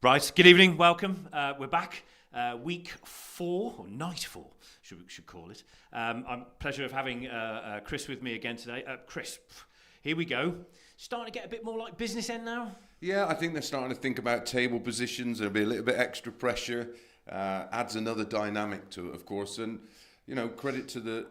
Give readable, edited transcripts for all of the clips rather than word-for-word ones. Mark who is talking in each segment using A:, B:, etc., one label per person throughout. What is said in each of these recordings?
A: Right, good evening, welcome. We're back. Week 4, or night 4, should call it. Pleasure of having Chris with me again today. Chris, here we go. Starting to get a bit more like business end now?
B: Yeah, I think they're starting to think about table positions. There'll be a little bit extra pressure. Adds another dynamic to it, of course. And, you know, credit to the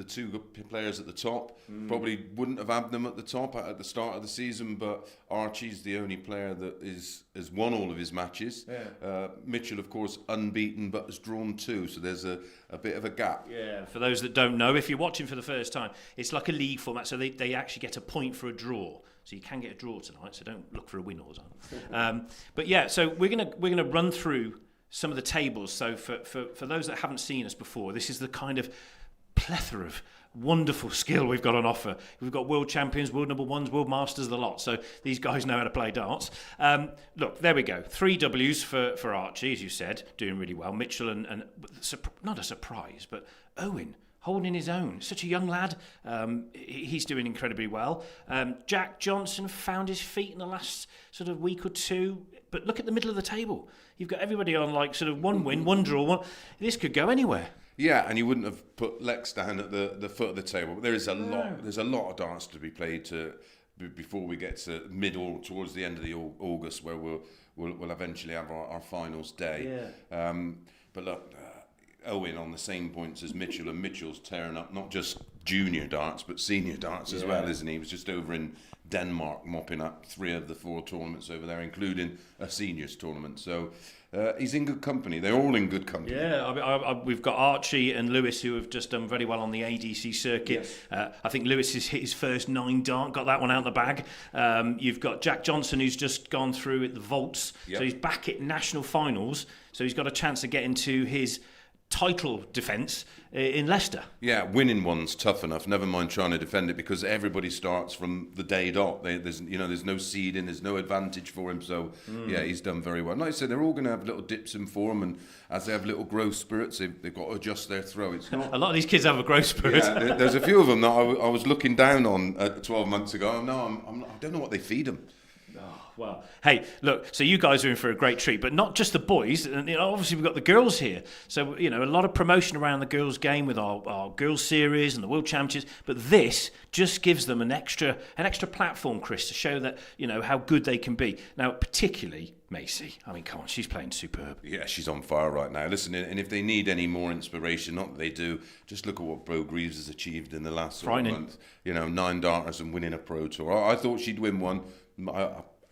B: two good players at the top. Probably wouldn't have had them at the top at the start of the season, but Archie's the only player that has won all of his matches. Yeah. Mitchell, of course, unbeaten, but has drawn 2, so there's a bit of a gap.
A: Yeah, for those that don't know, if you're watching for the first time, it's like a league format, so they actually get a point for a draw. So you can get a draw tonight, so don't look for a win all the time. But yeah, so we're gonna run through some of the tables. So for those that haven't seen us before, this is the kind of plethora of wonderful skill we've got on offer. We've got world champions, world number 1s, world masters, the lot. So these guys know how to play darts. Look, there we go. 3 Ws for Archie, as you said, doing really well. Mitchell and not a surprise, but Owen holding his own. Such a young lad. He's doing incredibly well. Jack Johnson found his feet in the last sort of week or two. But look at the middle of the table. You've got everybody on like sort of 1 win, 1 draw. This could go anywhere.
B: Yeah, and you wouldn't have put Lex down at the foot of the table. But there is a lot. There's a lot of darts to be played before we get to mid or towards the end of the August, where we'll eventually have our finals day. Yeah. But look, Owen on the same points as Mitchell, and Mitchell's tearing up not just junior darts but senior darts as well, isn't he? He was just over in Denmark mopping up 3 of the 4 tournaments over there, including a seniors tournament. So he's in good company. They're all in good company.
A: Yeah, we've got Archie and Lewis, who have just done very well on the ADC circuit. Yes. I think Lewis has hit his first 9 dart, got that one out of the bag. You've got Jack Johnson, who's just gone through at the vaults. Yep. So he's back at national finals. So he's got a chance to get into his title defence in Leicester.
B: Yeah, winning one's tough enough. Never mind trying to defend it, because everybody starts from the day dot. There's no seeding, there's no advantage for him. So yeah, he's done very well. And like I said, they're all going to have little dips in form, and as they have little growth spurts, they've got to adjust their throw. It's not
A: a lot of these kids have a growth spirit.
B: Yeah, there's a few of them that I was looking down on 12 months ago. No, I don't know what they feed them.
A: Well, hey, look, so you guys are in for a great treat, but not just the boys. And obviously, we've got the girls here. So, a lot of promotion around the girls' game with our girls' series and the World Championships. But this just gives them an extra platform, Chris, to show that, how good they can be. Now, particularly Macy. I mean, come on, she's playing superb.
B: Yeah, she's on fire right now. Listen, and if they need any more inspiration, not that they do, just look at what Bro Greaves has achieved in the last month. 9 darters and winning a pro tour. I thought she'd win one.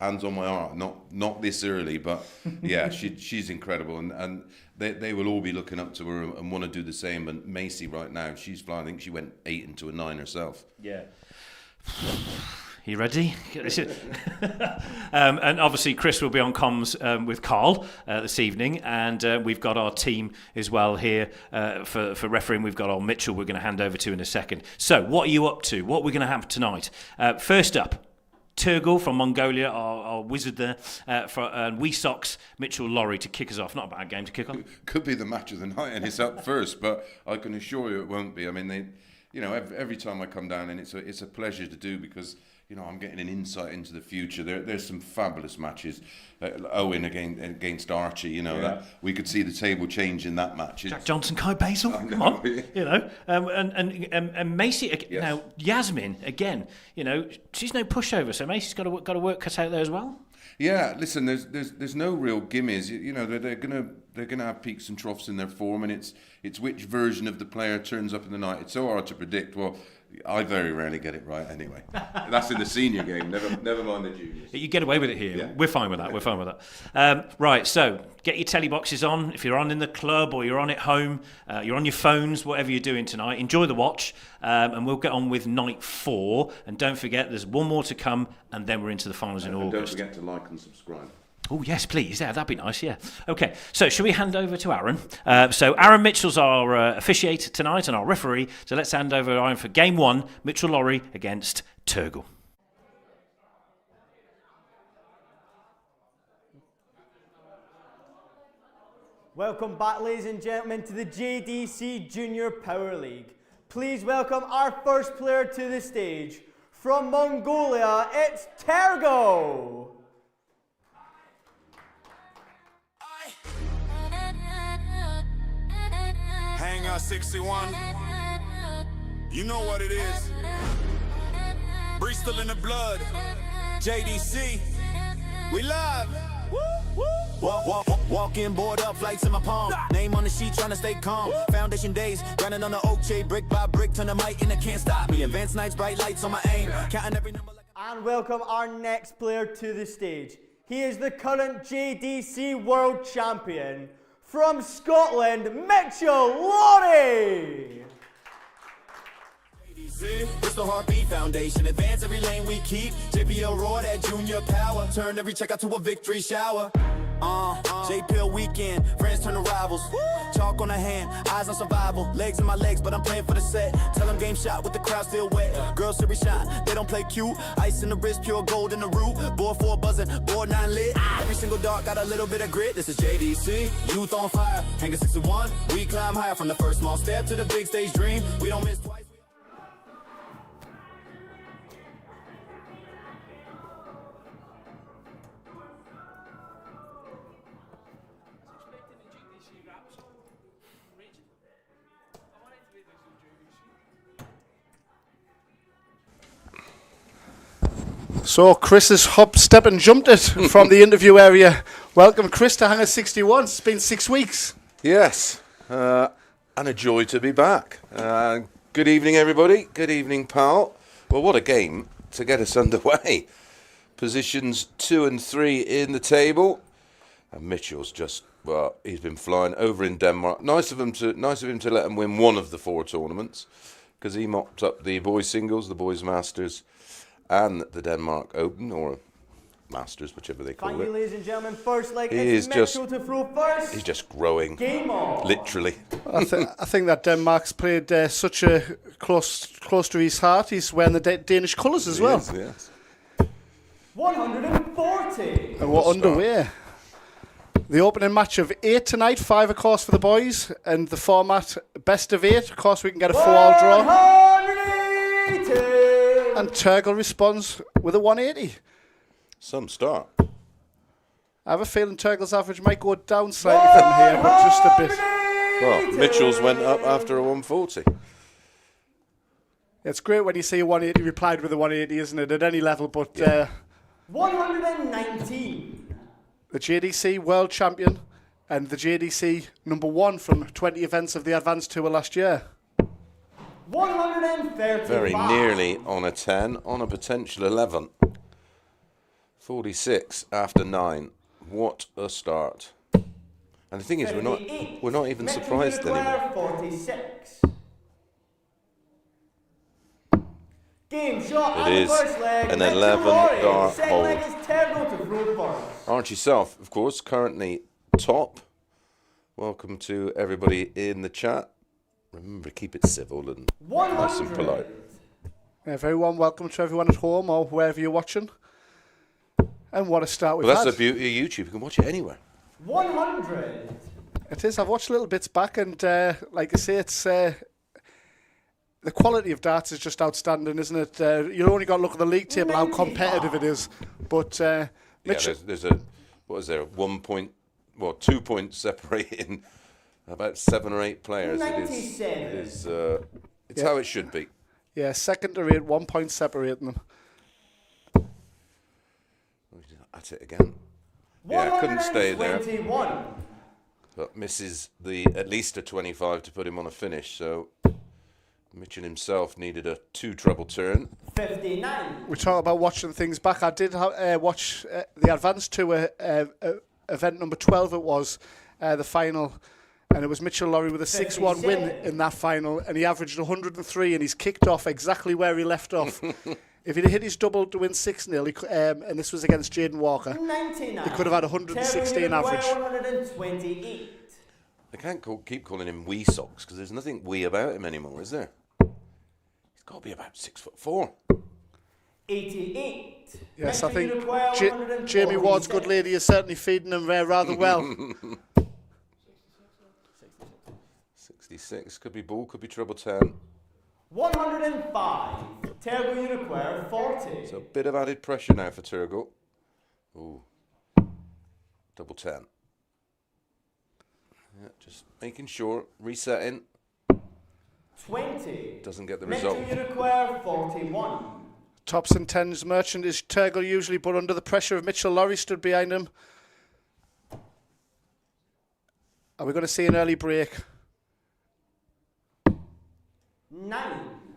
B: Hands on my heart, not this early, but yeah, she's incredible, and they will all be looking up to her and want to do the same. And Macy right now, she's flying. I think she went 8 into a 9 herself.
A: Yeah. You ready? And obviously Chris will be on comms with Carl this evening, and we've got our team as well here for refereeing. We've got our Mitchell we're going to hand over to in a second. So what are you up to? What are we going to have tonight? First up, Turgle from Mongolia, our wizard there, and Weesock's Mitchell Laurie to kick us off. Not a bad game to kick off.
B: Could be the match of the night, and it's up first, but I can assure you it won't be. I mean, every time I come down, and it's a pleasure to do, because I'm getting an insight into the future. There's some fabulous matches. Owen against Archie, that we could see the table change in that match.
A: Jack Johnson, Kai Baysal, come on, and Macy. Yes. Now Yasmin again, she's no pushover, so Macy's got to work cut out there as well.
B: Yeah, listen, there's no real gimmies. They're gonna have peaks and troughs in their form, and it's which version of the player turns up in the night. It's so hard to predict. Well, I very rarely get it right anyway. That's in the senior game, never mind the juniors.
A: You get away with it here. Yeah. We're fine with that. Right, so get your telly boxes on. If you're on in the club or you're on at home, you're on your phones, whatever you're doing tonight, enjoy the watch, and we'll get on with night 4. And don't forget, there's one more to come, and then we're into the finals in August.
B: Don't forget to like and subscribe.
A: Oh, yes, please. Yeah, that'd be nice, yeah. Okay, so shall we hand over to Aaron? So Aaron Mitchell's our officiator tonight and our referee. So let's hand over to Aaron for Game 1, Mitchell Laurie against Turgle.
C: Welcome back, ladies and gentlemen, to the JDC Junior Power League. Please welcome our first player to the stage. From Mongolia, it's Turgle.
D: Hangar 61. You know what it is. Bristol in the blood. JDC. We live. Walking board up, flights in my palm. Name on the sheet, trying to stay calm. Foundation days, grinding on the oak tree, brick by brick, turn the mic and it can't stop me. Advanced nights, bright lights on my aim, counting every number like
C: And welcome our next player to the stage. He is the current JDC World Champion from Scotland, Mitchell Laurie.
D: It's the Heartbeat Foundation. Advance every lane we keep. JPL roar that junior power. Turn every check out to a victory shower. J-Pill weekend. Friends turn to rivals. Chalk on the hand. Eyes on survival. Legs in my legs, but I'm playing for the set. Tell them game shot with the crowd still wet. Girls series shot. They don't play cute. Ice in the wrist, pure gold in the root. Board 4 buzzing. Board 9 lit. Every single dart got a little bit of grit. This is JDC. Youth on fire. Hangar 61. We climb higher from the first small step to the big stage dream. We don't miss twice.
E: So Chris has hop, step and jumped it from the interview area. Welcome Chris to Hangar 61. It's been 6 weeks.
B: Yes, and a joy to be back. Good evening, everybody. Good evening, pal. Well, what a game to get us underway. Positions 2 and 3 in the table, and Mitchell's just he's been flying over in Denmark. Nice of him to let him win one of the 4 tournaments, because he mopped up the boys singles, the boys masters, and the Denmark Open, or Masters, whichever they call
C: Thank
B: it.
C: you, ladies and gentlemen. First leg,
B: He
C: it's
B: is
C: Mitchell to throw first.
B: He's just growing,
C: Game on.
B: literally.
E: I think that Denmark's played such a close to his heart. He's wearing the Danish colours as well.
B: He is, yes.
C: 140.
E: And we're underway. The opening match of 8 tonight, 5 of course for the boys, and the format best of 8. Of course, we can get a 4-all draw.
C: 180.
E: And Turgle responds with a 180.
B: Some start.
E: I have a feeling Turgle's average might go down slightly from here, but just a bit.
B: Well, Mitchell's went up after a 140.
E: It's great when you see a 180 replied with a 180, isn't it, at any level, but
C: 119.
E: the JDC World Champion and the JDC number 1 from 20 events of the Advanced Tour last year.
C: 135.
B: Very nearly on a 10, on a potential 11. 46 after 9. What a start. And the thing is, we're not even
C: Mitchell
B: surprised
C: Leclerc,
B: anymore.
C: 46. Game shot
B: It
C: on
B: is
C: the first leg.
B: an
C: Mitchell
B: 11
C: Laurie.
B: dart
C: Second
B: hold.
C: leg is Turgle to throw first.
B: Aren't yourself, of course, currently top. Welcome to everybody in the chat. Remember to keep it civil and nice and
C: 100.
B: polite.
E: Very warm welcome to everyone at home or wherever you're watching. And what a start we've
B: Well, that's
E: had.
B: the beauty of YouTube. You can watch it anywhere.
C: 100.
E: It is. I've watched little bits back, and like I say, it's the quality of darts is just outstanding, isn't it? You only got to look at the league table, how competitive it is. But Mitchell,
B: there's a, what is there, 2 points separating about 7 or 8 players.
C: 97.
B: It's how it should be.
E: yeah, second to 8, 1 point separating them.
B: At it again. Yeah, couldn't stay there.
C: 121.
B: But misses at least a 25 to put him on a finish. So Mitchell himself needed a 2 treble turn.
C: 59.
E: We talk about watching things back. I did watch the Advanced Tour event number 12. It was the final, and it was Mitchell Laurie with a 6-1 win in that final, and he averaged 103, and he's kicked off exactly where he left off. If he'd hit his double to win 6-0, and this was against Jaden Walker,
C: 99.
E: he could have had 116 average.
C: 128.
B: I can't keep calling him wee socks because there's nothing wee about him anymore, is there? He's got to be about 6'4".
C: 88.
E: Yes, I think
C: Mitchell
E: Jamie Ward's good lady is certainly feeding him rather well.
B: 66 could be ball, could be treble 10.
C: 105. Turgle Uniquare 40.
B: So a bit of added pressure now for Turgle. Ooh, double 10. Yeah, just making sure, resetting.
C: 20.
B: Doesn't get the
C: Metro
B: result.
C: Uniquare 41.
E: Tops and tens merchant is Turgle usually, but under the pressure of Mitchell Lorry stood behind him. Are we going to see an early break?
C: 9.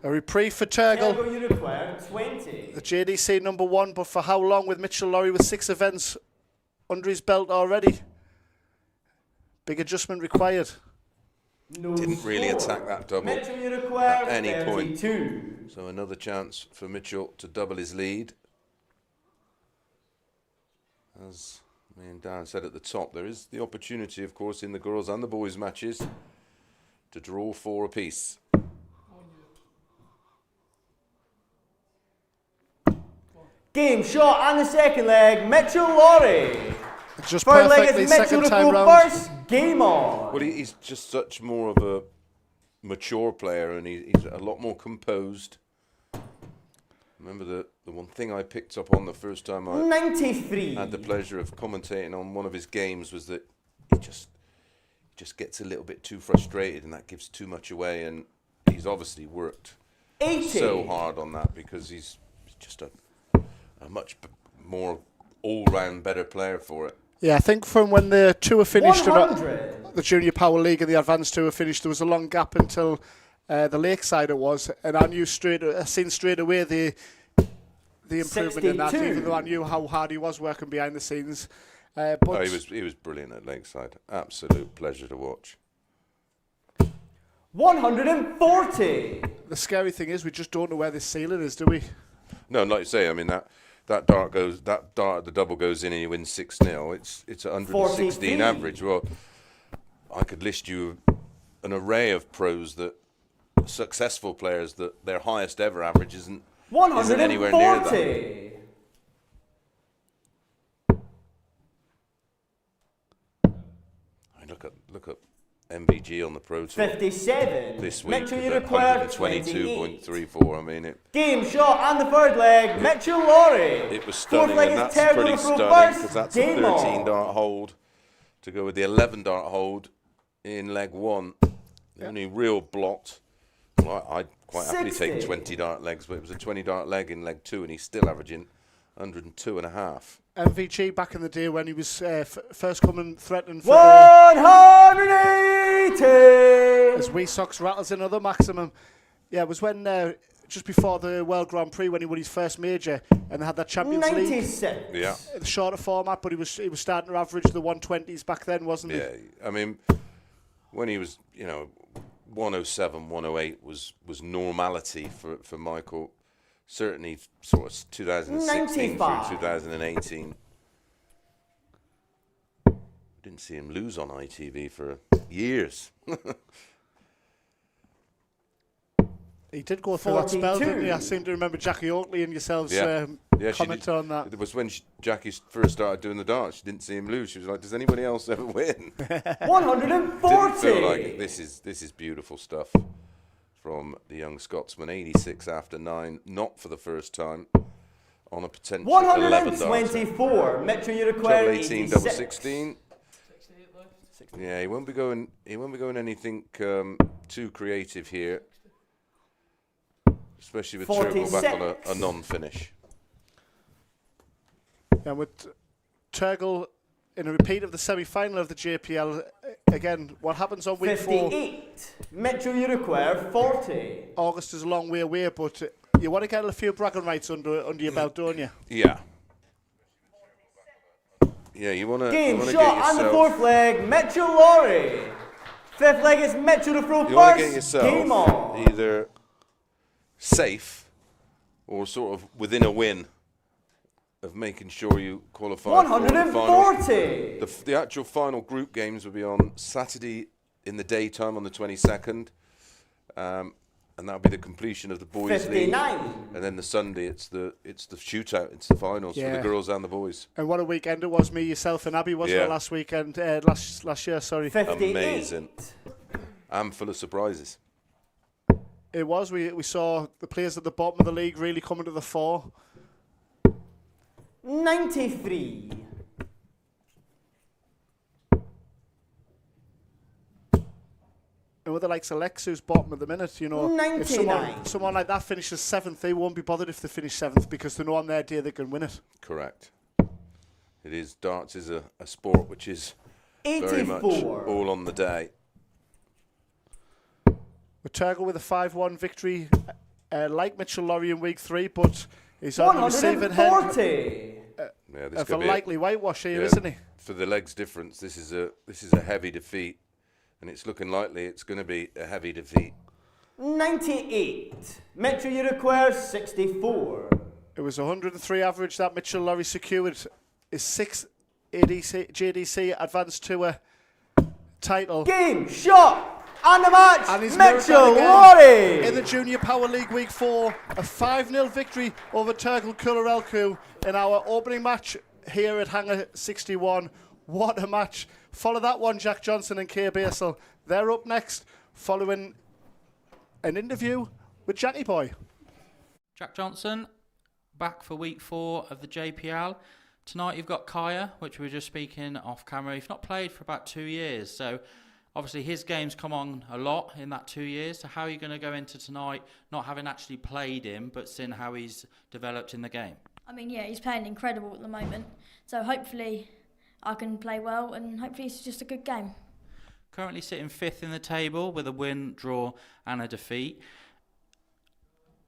E: A reprieve for Turgle.
C: Turgle Uniquare 20.
E: The JDC number 1, but for how long with Mitchell Lorry with 6 events under his belt already? Big adjustment required.
C: No
B: Didn't really
C: score.
B: attack that double
C: Metro Uniquare
B: at any
C: 32.
B: point. So another chance for Mitchell to double his lead. As me and Dan said at the top, there is the opportunity, of course, in the girls and the boys matches to draw 4 apiece.
C: Game shot and the second leg, Mitchell Lorry.
E: Just
C: Third leg
E: perfectly,
C: is Mitchell
E: second
C: to
E: time
C: go
E: round.
C: first. Game on.
B: Well, he's just such more of a mature player, and he's a lot more composed. Remember the one thing I picked up on the first time I
C: 93.
B: had the pleasure of commentating on one of his games was that he just gets a little bit too frustrated, and that gives too much away. And he's obviously worked
C: 80.
B: so hard on that because he's just a much more all-round better player for it.
E: Yeah, I think from when the tour finished,
C: 100.
E: the Junior Power League and the Advanced Tour finished, there was a long gap until the Lakeside it was, and I seen straight away the improvement in that,
C: 62.
E: even though I knew how hard he was working behind the scenes. But
B: Oh, he was brilliant at Lakeside. Absolute pleasure to watch.
C: 140.
E: the scary thing is we just don't know where this ceiling is, do we?
B: No, like you say, I mean that dart at the double goes in and you win 6-0. It's 116
C: 43.
B: average. Well, I could list you an array of pros that successful players that their highest ever average isn't anywhere near that.
C: 140.
B: I mean, look at MVG on the Pro Tour
C: 57.
B: this week.
C: Metro
B: At
C: Uniquare 28.
B: 122.34. I mean,
C: Game shot and the third leg, Mitchell Lorry.
B: it was stunning,
C: Fourth leg
B: and
C: is
B: that's
C: Turgle
B: pretty
C: to throw
B: stunning
C: first.
B: because that's a
C: Game
B: 13
C: on.
B: dart hold to go with the 11 dart hold in leg 1. The only real blot. Well, I'd quite happily
C: 60.
B: take 20 dart legs, but it was a 20 dart leg in leg 2, and he's still averaging 102.5.
E: MVG back in the day when he was first coming threatening for
C: 180.
E: as Wee Sox rattles another maximum. Yeah, it was when just before the World Grand Prix when he won his first major and they had that Champions League.
C: 96.
B: Yeah.
E: The shorter format, but he was starting to average the 120s back then, wasn't he?
B: Yeah, I mean, when he was, 107, 108 was normality for Michael. Certainly, sort of 2016
C: 95.
B: through 2018. Didn't see him lose on ITV for years.
E: He did go through that spell,
C: 42.
E: didn't he? I seem to remember Jackie Oakley and yourselves
B: Yeah, she
E: comment
B: did.
E: on that.
B: It was when Jackie first started doing the darts. She didn't see him lose. She was like, "Does anybody else ever win?"
C: 140.
B: Didn't feel like it. This is beautiful stuff from the young Scotsman. 86 after 9, not for the first time on a potential 11 darts.
C: 124. Metro
B: Double
C: Uniquare
B: 18, double
C: 86.
B: 16. Yeah, he won't be going anything too creative here, especially with Turgle back on a
C: 46.
B: non-finish.
E: And with Turgle in a repeat of the semi-final of the JPL, again, what happens on week 4?
C: 58. Metro Uniquare 40.
E: August is a long way away, but you want to get a few bragging rights under your belt, don't you?
B: Yeah. Yeah, you want to
C: Game
B: get
C: shot on the
B: yourself.
C: fourth leg, Metro Lorry. Fifth leg is Metro to throw
B: You want to get
C: first.
B: yourself
C: Game on.
B: either safe or sort of within a win of making sure you qualify for the final.
C: 140.
B: The actual final group games will be on Saturday in the daytime on the 22nd, and that'll be the completion of the boys' league.
C: 59.
B: And then the Sunday, it's the shootout, it's the finals for
E: Yeah.
B: the girls and the boys.
E: And what a weekend it was, me, yourself and Abby, wasn't
B: Yeah.
E: it, last weekend, last year, sorry.
C: 58.
B: Amazing. And full of surprises.
E: It was, we saw the players at the bottom of the league really coming to the fore.
C: 93.
E: And with the likes of Lex, who's bottom at the minute, you know, if
C: 99.
E: someone like that finishes 7th, they won't be bothered if they finish 7th because they know on their day they can win it.
B: Correct. It is, darts is a sport which is
C: 84.
B: very much all on the day.
E: With Turgle with a 5-1 victory, like Mitchell Lorry in week 3, but he's on the receiving end
C: 140.
E: of a likely whitewash here, isn't he?
B: For the legs difference, this is a heavy defeat, and it's looking likely it's going to be a heavy defeat.
C: 98. Metro you require 64.
E: It was 103 average that Mitchell Lorry secured his 6th JDC advanced to a title.
C: Game, shot, and the match,
E: And he's
C: Mitchell
E: mirrored
C: Lorry.
E: in the Junior Power League Week 4, a 5-0 victory over Turgle Kularelku in our opening match here at Hangar 61. What a match. Follow that one, Jack Johnson and Kay Baysal. They're up next, following an interview with Jackie Boy.
F: Jack Johnson, back for week 4 of the JPL. Tonight you've got Kaya, which we were just speaking off camera. He's not played for about 2 years, so obviously his game's come on a lot in that 2 years. So how are you going to go into tonight, not having actually played him, but seeing how he's developed in the game?
G: I mean, yeah, he's playing incredible at the moment. So hopefully I can play well and hopefully it's just a good game.
F: Currently sitting 5th in the table with a win, draw and a defeat.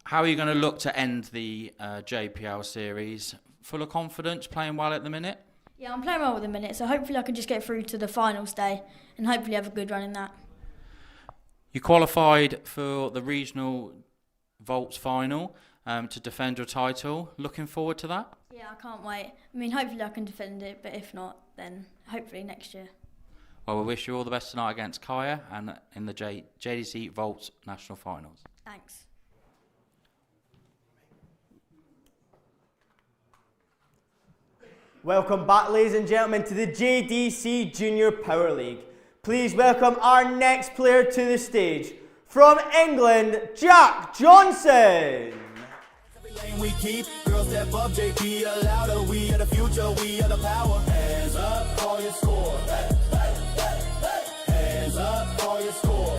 F: How are you going to look to end the JPL series? Full of confidence, playing well at the minute?
G: Yeah, I'm playing well at the minute, so hopefully I can just get through to the finals day and hopefully have a good run in that.
F: You qualified for the regional vaults final to defend your title. Looking forward to that?
G: Yeah, I can't wait. I mean, hopefully I can defend it, but if not, then hopefully next year.
F: Well, we wish you all the best tonight against Kaya and in the JDC Vaults National Finals.
G: Thanks.
C: Welcome back, ladies and gentlemen, to the JDC Junior Power League. Please welcome our next player to the stage. From England, Jack Johnson.
D: Every lane we keep, girls step up, JP louder. We are the future, we are the power. Hands up, call your score. Hands up, call your score.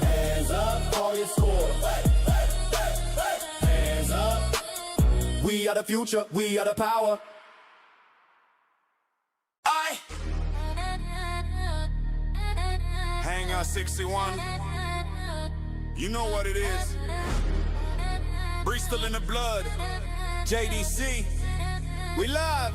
D: Hands up, call your score. Hands up. We are the future, we are the power. Hangar 61. You know what it is. Bryceland in the blood. JDC. We live.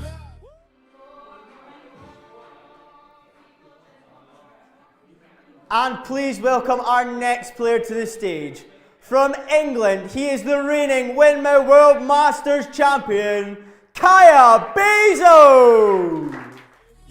C: And please welcome our next player to the stage. From England, he is the reigning Windmill World Masters champion, Kaya Baysal.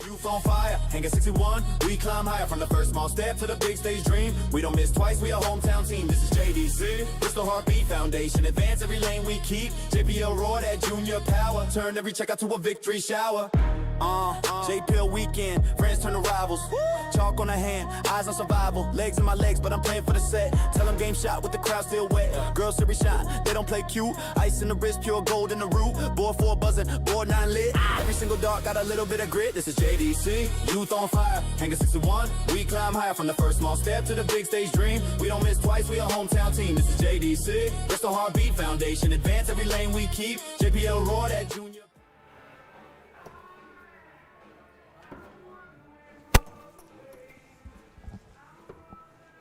D: Youth on fire, Hangar 61. We climb higher from the first small step to the big stage dream. We don't miss twice, we a hometown team. This is JDC, Bristol Heartbeat Foundation. Advance every lane we keep. JPL roar that junior power. Turn every checkout to a victory shower. JPL weekend, friends turn to rivals. Chalk on the hand, eyes on survival. Legs in my legs, but I'm playing for the set. Tell them game shot with the crowd still wet. Girls series shot, they don't play cute. Ice in the wrist, pure gold in the root. Board 4 buzzing, board 9 lit. Every single dart got a little bit of grit. This is JDC, youth on fire. Hangar 61, we climb higher from the first small step to the big stage dream. We don't miss twice, we a hometown team. This is JDC, Bristol Heartbeat Foundation. Advance every lane we keep. JPL roar that junior.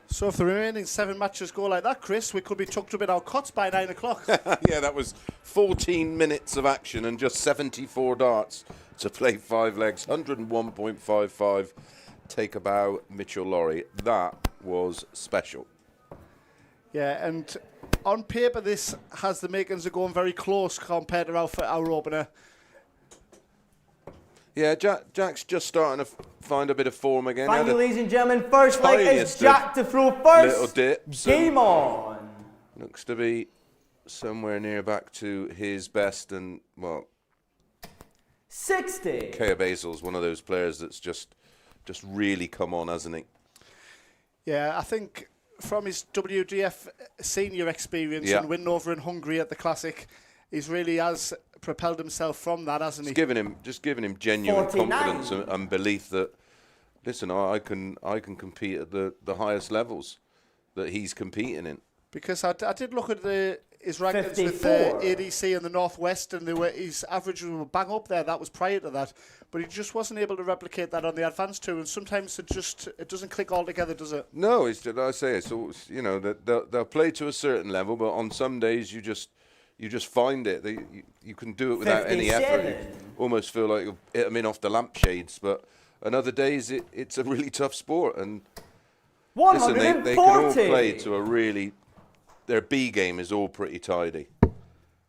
E: So if the remaining 7 matches go like that, Chris, we could be tucked up in our cots by 9 o'clock.
B: Yeah, that was 14 minutes of action and just 74 darts to play 5 legs. 101.55. Take a bow, Mitchell Lorry. That was special.
E: Yeah, and on paper, this has the makings of going very close compared to our opener.
B: Yeah, Jack's just starting to find a bit of form again.
C: Thank you, ladies and gentlemen. First leg is
B: Tiniest
C: Jack to throw first.
B: little dips.
C: Game on.
B: Looks to be somewhere near back to his best, and well,
C: 60.
B: Kaya Baysal's one of those players that's just really come on, hasn't he?
E: Yeah, I think from his WDF senior experience and winning over in Hungary at the Classic, he's really has propelled himself from that, hasn't he?
B: Just giving him genuine
C: 49.
B: confidence and belief that, listen, I can compete at the highest levels that he's competing in.
E: Because I did look at his rankings
C: 54.
E: with ADC in the Northwest, and his averages were bang up there. That was prior to that, but he just wasn't able to replicate that on the Advanced Tour. And sometimes it doesn't click all together, does it?
B: No, it's like I say, it's that they'll play to a certain level, but on some days you just find it. You can do it without any effort. You almost feel like you'll hit them in off the lampshades. But on other days it's a really tough sport, and listen, they can all play to a really. Their B game is all pretty tidy.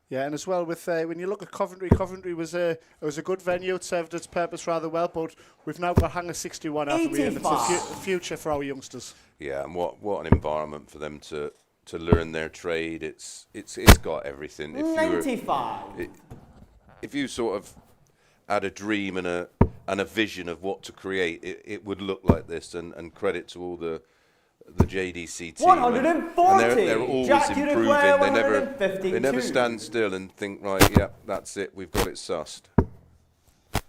E: Yeah, and as well with when you look at Coventry was a good venue. It served its purpose rather well, but we've now got Hangar 61 after we, and it's a future for our youngsters. Yeah,
B: and what an environment for them to learn their trade. It's got everything.
C: 95.
B: If you sort of had a dream and a vision of what to create, it would look like this. And credit to all the JDC team.
C: 140.
B: And they're always improving. They never stand still and think, right, yeah, that's it. We've got it sussed.
E: Yeah,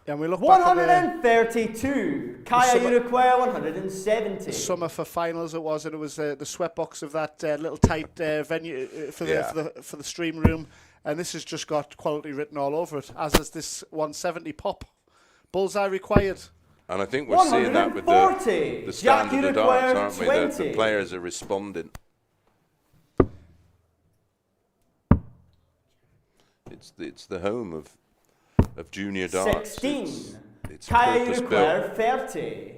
E: and we look
C: 132. Kaya Uruguay 170.
E: The summer for finals it was, and it was the sweatbox of that little tight venue for the stream room, and this has just got quality written all over it, as is this 170 pop. Bullseye required.
B: And I think we're seeing that with the standard of darts, aren't we? The players are responding. It's the home of junior darts.
C: 16.
B: It's
C: Kaya
B: purpose-built.
C: 30.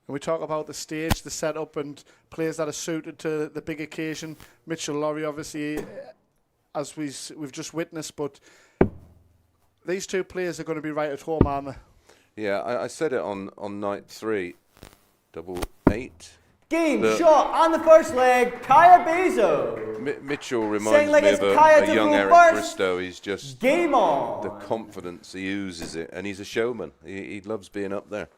E: And we talk about the stage, the setup, and players that are suited to the big occasion. Mitchell Lorry, obviously, as we've just witnessed, but these two players are going to be right at home, aren't they?
B: Yeah, I said it on night 3, 8.
C: Game shot on the first leg, Kaya Baysal.
B: Mitchell reminds
C: like
B: me of a young Eric Bristow. He's just
C: game on.
B: The confidence he uses it, and he's a showman. He loves being up there.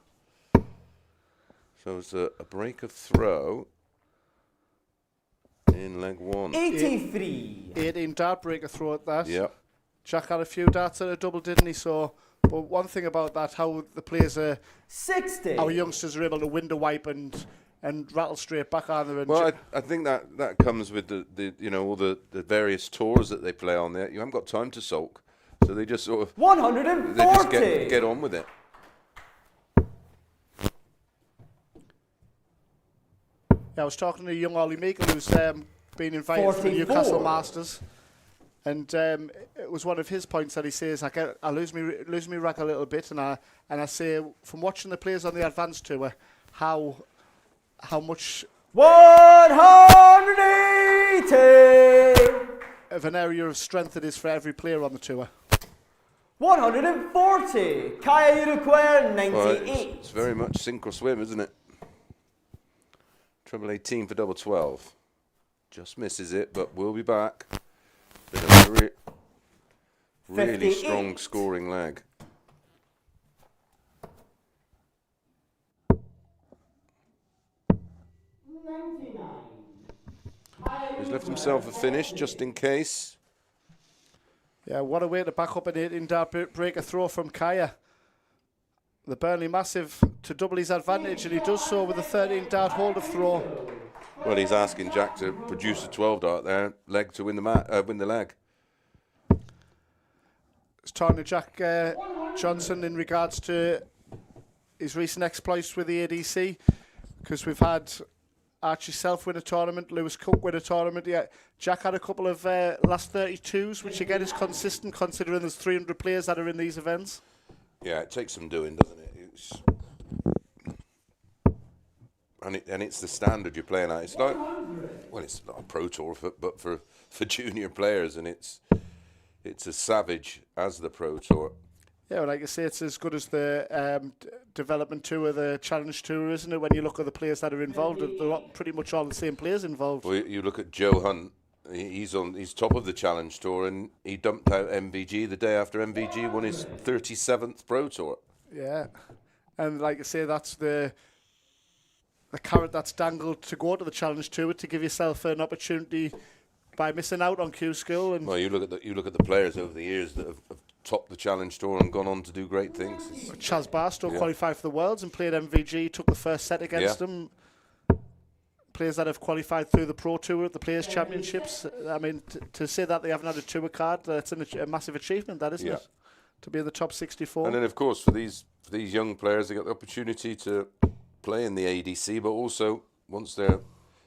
B: So it's a break of throw in leg 1.
C: 83.
E: 18 dart break of throw at that.
B: Yep.
E: Jack had a few darts at a double, didn't he? So, but one thing about that, how the players are
C: 60.
E: Our youngsters are able to window wipe and rattle straight back on there.
B: Well, I think that comes with the all the various tours that they play on there. You haven't got time to sulk, so they just sort of
C: 140.
B: They just get on with it.
E: Yeah, I was talking to young Ollie Meikle, who's been invited to the Newcastle Masters, and it was one of his points that he says, I lose me rack a little bit, and I say from watching the players on the Advanced Tour, how much
C: 180
E: of an area of strength it is for every player on the tour.
C: 140. Kaya Uruguay 98.
B: Well, it's very much sink or swim, isn't it? Treble 18 for double 12. Just misses it, but we'll be back. Bit of a really strong scoring leg. He's left himself a finish just in case.
E: Yeah, what a way to back up an 18-dart break a throw from Kaya. The Burnley Massive to double his advantage, and he does so with a 13-dart hold of throw.
B: Well, he's asking Jack to produce a 12-dart there, leg to win the leg.
E: It's talking to Jack Johnson in regards to his recent exploits with the ADC, because we've had Archie Self win a tournament, Lewis Cook win a tournament. Yeah, Jack had a couple of last 32s, which again is consistent considering there's 300 players that are in these events. Yeah,
B: it takes some doing, doesn't it? And it's the standard you're playing at. It's like, well, it's not a pro tour, but for junior players, and it's as savage as the pro tour.
E: Yeah, well, like I say, it's as good as the development tour, the challenge tour, isn't it? When you look at the players that are involved, they're pretty much all the same players involved.
B: Well, you look at Joe Hunt. He's top of the challenge tour, and he dumped out MVG the day after MVG won his 37th pro tour.
E: Yeah, and like I say, that's the carrot that's dangled to go to the challenge tour, to give yourself an opportunity by missing out on Q School. And
B: well, you look at the players over the years that have topped the Challenge Tour and gone on to do great things.
E: Chaz Barstow qualified for the Worlds and played MVG, took the first set against them. Players that have qualified through the Pro Tour, the Players' Championships. I mean, to say that they haven't had a tour card, that's a massive achievement, that, isn't it? To be in the top 64.
B: And then, of course, for these young players, they get the opportunity to play in the ADC, but also, once they're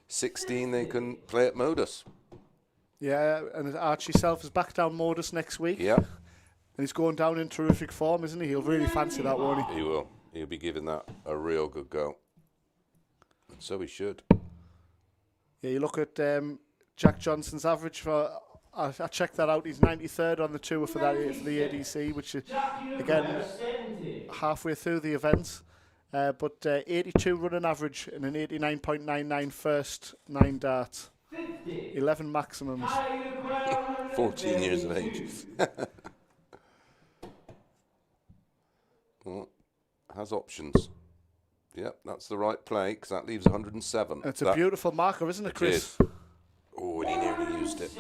B: 16, they can play at Modus.
E: Yeah, and Archie Self is back down Modus next week.
B: Yeah.
E: And he's going down in terrific form, isn't he? He'll really fancy that, won't he?
B: He will. He'll be giving that a real good go. And so he should.
E: Yeah, you look at Jack Johnson's average for... I checked that out. He's 93rd on the tour for the ADC, which is, again, halfway through the event. But 82 running average and an 89.99 first 9 darts. 11 maximums.
B: 14 years of age. Well, has options. Yep, that's the right play, because that leaves 107.
E: It's a beautiful marker, isn't it, Chris?
B: It is. Oh, and he nearly used it.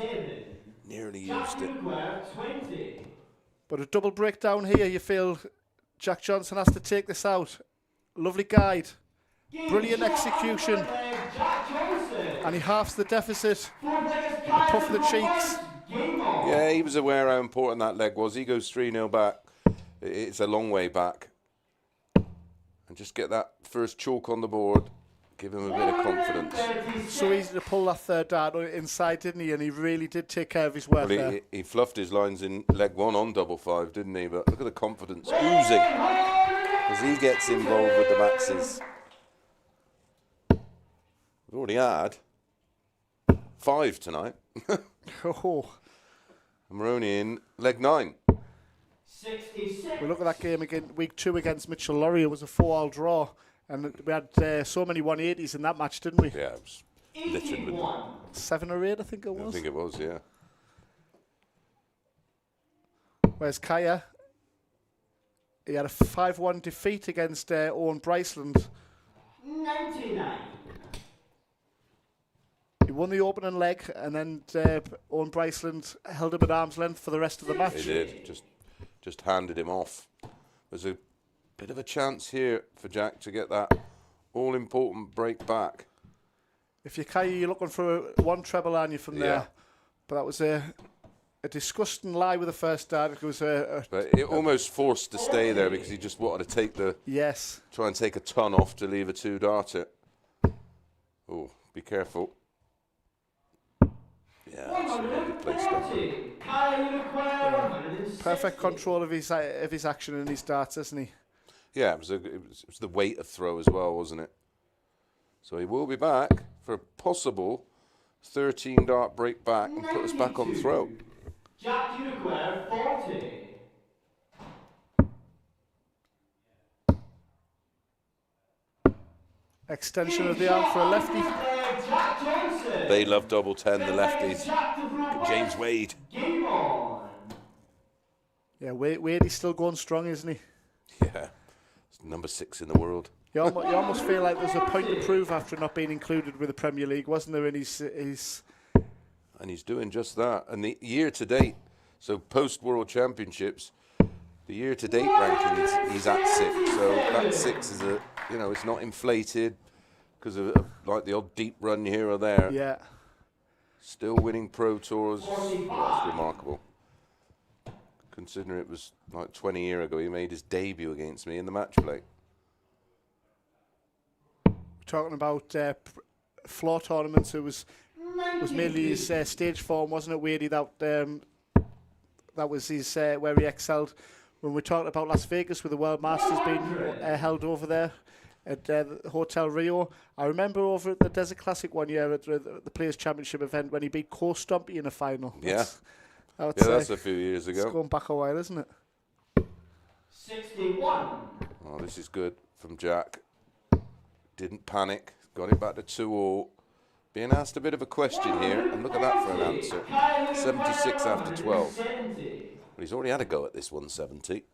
B: Nearly used it.
E: But a double breakdown here, you feel Jack Johnson has to take this out. Lovely guide. Brilliant execution. And he halves the deficit. A puff of the cheeks.
B: Yeah, he was aware how important that leg was. He goes 3-0 back. It's a long way back. And just get that first chalk on the board. Give him a bit of confidence.
E: So easy to pull that third dart inside, didn't he? And he really did take care of his work there.
B: He fluffed his lines in leg 1 on double 5, didn't he? But look at the confidence oozing as he gets involved with the maxes. We've already had 5 tonight.
E: Oh.
B: And we're only in leg 9.
E: We look at that game again, week 2 against Mitchell Laurie. It was a 4-all draw. And we had so many 180s in that match, didn't we?
B: Yeah, it was littered with them.
E: 7 or 8, I think it was.
B: I think it was, yeah.
E: Whereas Kaya, he had a 5-1 defeat against Owen Bryceland.
H: 99.
E: He won the opening leg, and then Owen Bryceland held him at arm's length for the rest of the match.
B: He did, just handed him off. There's a bit of a chance here for Jack to get that all-important break back.
E: If you're Kaya, you're looking for one treble, aren't you, from there? But that was a disgusting lie with the first dart. It was
B: but it almost forced to stay there because he just wanted to take the...
E: Yes.
B: Try and take a ton off to leave a 2-darter. Oh, be careful. Yeah, that's a lovely place down.
E: Perfect control of his action and his darts, isn't he?
B: Yeah, it was the weight of throw as well, wasn't it? So he will be back for a possible 13-dart break back and put us back on throw.
H: Jack Uruguay 40.
E: Extension of the arm for a lefty.
B: They love double 10, the lefties. James Wade.
E: Yeah, Wade is still going strong, isn't he?
B: Yeah, it's number 6 in the world.
E: You almost feel like there's a point to prove after not being included with the Premier League, wasn't there? In his
B: And he's doing just that. And the year to date, so post World Championships, the year to date ranking he's at 6. So that 6 is it's not inflated because of like the odd deep run here or there.
E: Yeah.
B: Still winning Pro Tours. That's remarkable. Considering it was like 20 years ago, he made his debut against me in the match play.
E: Talking about floor tournaments, it was mainly his stage form, wasn't it, Wadey? That was his where he excelled. When we talked about Las Vegas with the World Masters being held over there at the Hotel Rio, I remember over at the Desert Classic one year at the Players' Championship event when he beat Ko Stumpy in a final.
B: That's a few years ago.
E: It's going back a while, isn't it?
H: 61.
B: Oh, this is good from Jack. Didn't panic. Got it back to 2-all. Being asked a bit of a question here, and look at that for an answer. 76 after 12. But he's already had a go at this 170.
E: It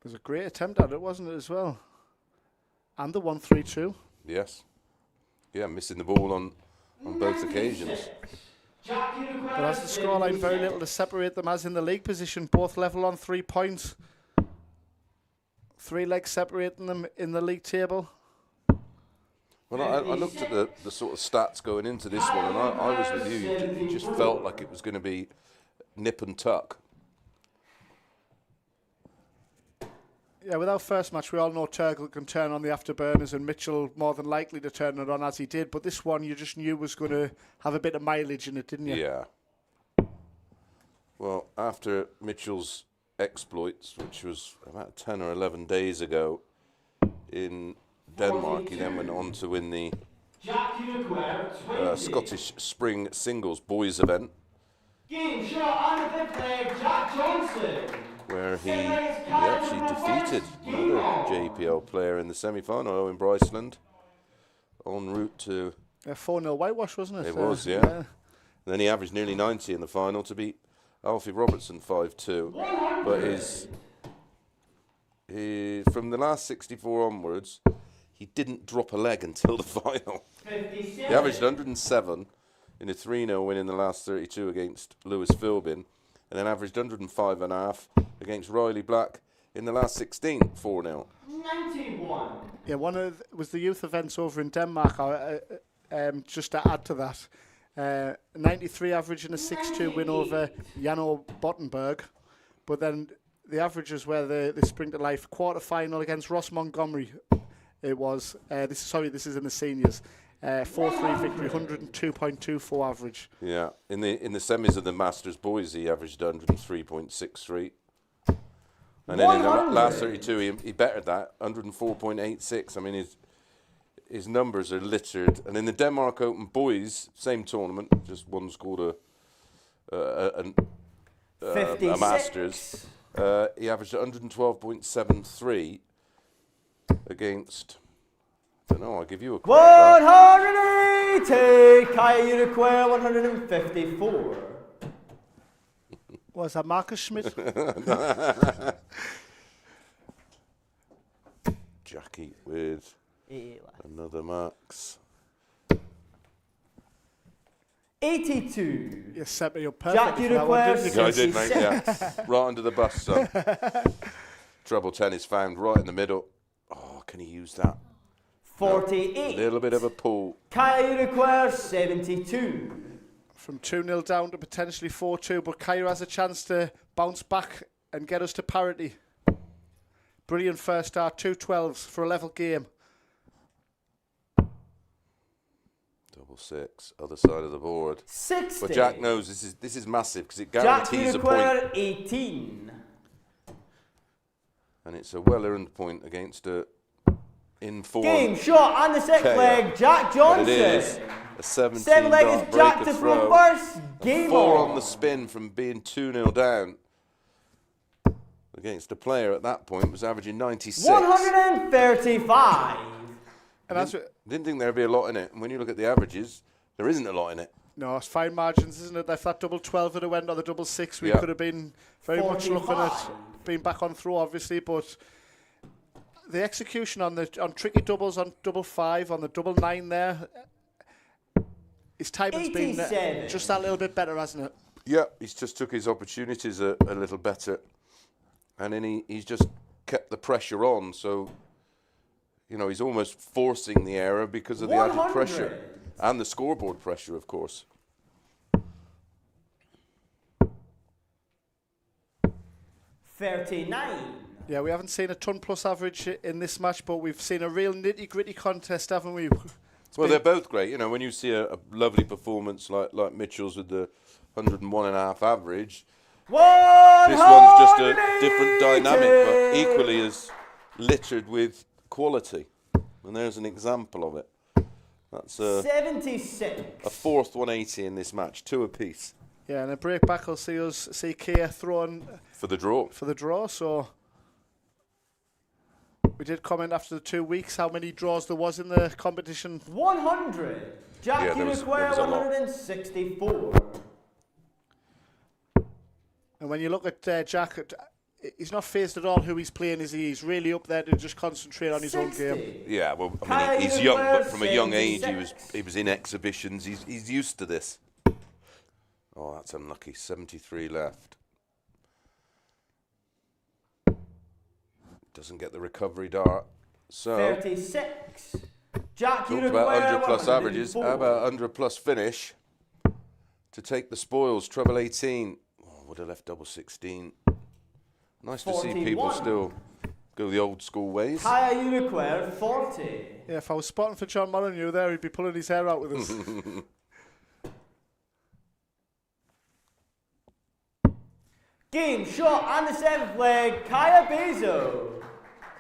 E: was a great attempt at it, wasn't it, as well? And the 1-3-2.
B: Yes. Yeah, missing the ball on both occasions.
H: Jack Unicorn.
E: But as the scoreline, very little to separate them as in the league position. Both level on 3 points. 3 legs separating them in the league table.
B: Well, I looked at the sort of stats going into this one, and I was with you. You just felt like it was going to be nip and tuck.
E: Yeah, with our first match, we all know Turgle can turn on the afterburners, and Mitchell more than likely to turn it on as he did. But this one, you just knew was going to have a bit of mileage in it, didn't you?
B: Yeah. Well, after Mitchell's exploits, which was about 10 or 11 days ago in Denmark, he then went on to win the Scottish Spring Singles Boys event.
H: Game shot on the fifth leg, Jack Johnson.
B: Where he actually defeated another JPL player in the semi-final, Owen Bryceland, en route to...
E: A 4-0 whitewash, wasn't it?
B: It was, yeah. And then he averaged nearly 90 in the final to beat Alfie Robertson 5-2. But from the last 64 onwards, he didn't drop a leg until the final. He averaged 107 in a 3-0 win in the last 32 against Lewis Philbin, and then averaged 105.5 against Riley Black in the last 16, 4-0.
H: 91.
E: Yeah, was the youth events over in Denmark, just to add to that. 93 average in a 6-2 win over Jano Bottenberg, but then the averages were the spring to life quarter-final against Ross Montgomery. It was, this is in the seniors. 4-3 victory, 102.24 average.
B: Yeah, in the semis of the Masters boys, he averaged 103.63. And then in the last 32, he bettered that, 104.86. I mean, his numbers are littered. And in the Denmark Open boys, same tournament, just one scored a Masters. He averaged 112.73 against... I don't know, I'll give you a quote.
C: 180, Kaya Uniquare 154.
E: Was that Marcus Schmidt?
B: Jackie with another max.
C: 82.
E: You set me up perfectly
C: Jack Uniquare
B: Yeah, I did, mate, yeah. Right under the bus, son. Treble 10 is found right in the middle. Oh, can he use that?
C: 48.
B: A little bit of a pull.
C: Kaya Uniquare 72.
E: From 2-0 down to potentially 4-2, but Kaya has a chance to bounce back and get us to parity. Brilliant first start, 2 12s for a level game.
B: Double 6, other side of the board.
C: 60.
B: But Jack knows this is massive because it guarantees a point.
C: Jack Uniquare 18.
B: And it's a well-earned point against a in-form.
C: Game shot on the sixth leg, Jack Johnson.
B: But it is a 17
C: 7 leg
B: dart
C: is Jack
B: breaker
C: to
B: throw.
C: throw first. Game
B: 4
C: on.
B: on the spin from being 2-0 down against a player at that point was averaging 96.
C: 135.
E: And
B: Didn't think there'd be a lot in it. And when you look at the averages, there isn't a lot in it.
E: no, it's fine margins, isn't it? If that double 12 had went or the double 6, we
B: Yeah.
E: could have been very much looking at being back on through, obviously, but the execution on tricky doubles, on double 5, on the double 9 there, his timing's been just that little bit better, hasn't it?
B: Yeah, he's just took his opportunities a little better. And then he's just kept the pressure on. So, you know, he's almost forcing the error because of the added pressure. And the scoreboard pressure, of course.
C: 39.
E: Yeah, we haven't seen a ton plus average in this match, but we've seen a real nitty-gritty contest, haven't we?
B: Well, they're both great. You know, when you see a lovely performance like Mitchell's with the 101.5 average, this one's just a different dynamic, but equally as littered with quality. And there's an example of it. That's
C: 76.
B: a fourth 180 in this match, 2 apiece.
E: Yeah, and a break back will see Kia throwing
B: For the draw.
E: So we did comment after the 2 weeks how many draws there was in the competition.
C: 100. Jack
B: there was
C: Uniquare
B: a lot.
C: 164.
E: And when you look at Jack, he's not phased at all who he's playing, is he? He's really up there to just concentrate on his own game.
B: Yeah, well, I mean, he's young, but from a young age, he was in exhibitions. He's used to this. Oh, that's unlucky. 73 left. Doesn't get the recovery dart. So
C: 36. Jack, you
B: talked about
C: require
B: 100 plus averages.
C: 104.
B: How about 100 plus finish to take the spoils? Treble 18. Oh, would have left double 16. Nice to see people
C: 41.
B: still go the old school ways.
C: Kaya, you require 40.
E: Yeah, if I was spotting for John Molyneux there, he'd be pulling his hair out with us.
C: Game shot and the 7th leg, Kaya Baysal.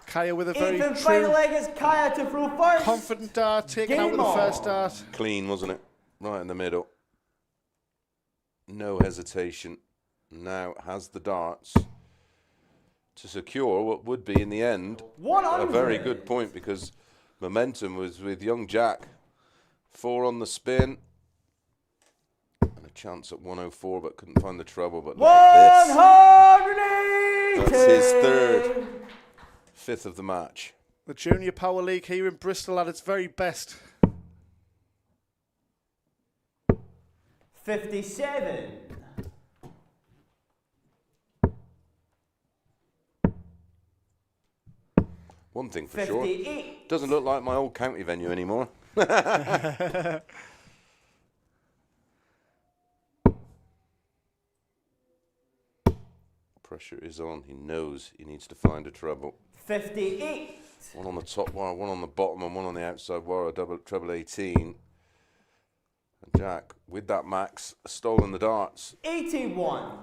E: Kaya with a very
C: 8th and final
E: true,
C: leg is Kaya to throw first.
E: confident dart, taken out with the
C: Game
E: first
C: on.
E: dart.
B: Clean, wasn't it? Right in the middle. No hesitation. Now has the darts to secure what would be in the end
C: 100.
B: a very good point, because momentum was with young Jack. 4 on the spin. And a chance at 104, but couldn't find the treble. But look at this.
C: 180.
B: That's his third. 5th of the match.
E: The Junior Power League here in Bristol at its very best.
C: 57.
B: One thing for sure.
C: 58.
B: Doesn't look like my old county venue anymore. Pressure is on. He knows he needs to find a treble.
C: 58.
B: One on the top wire, one on the bottom, and one on the outside wire. Treble 18. And Jack, with that max, has stolen the darts.
C: 81.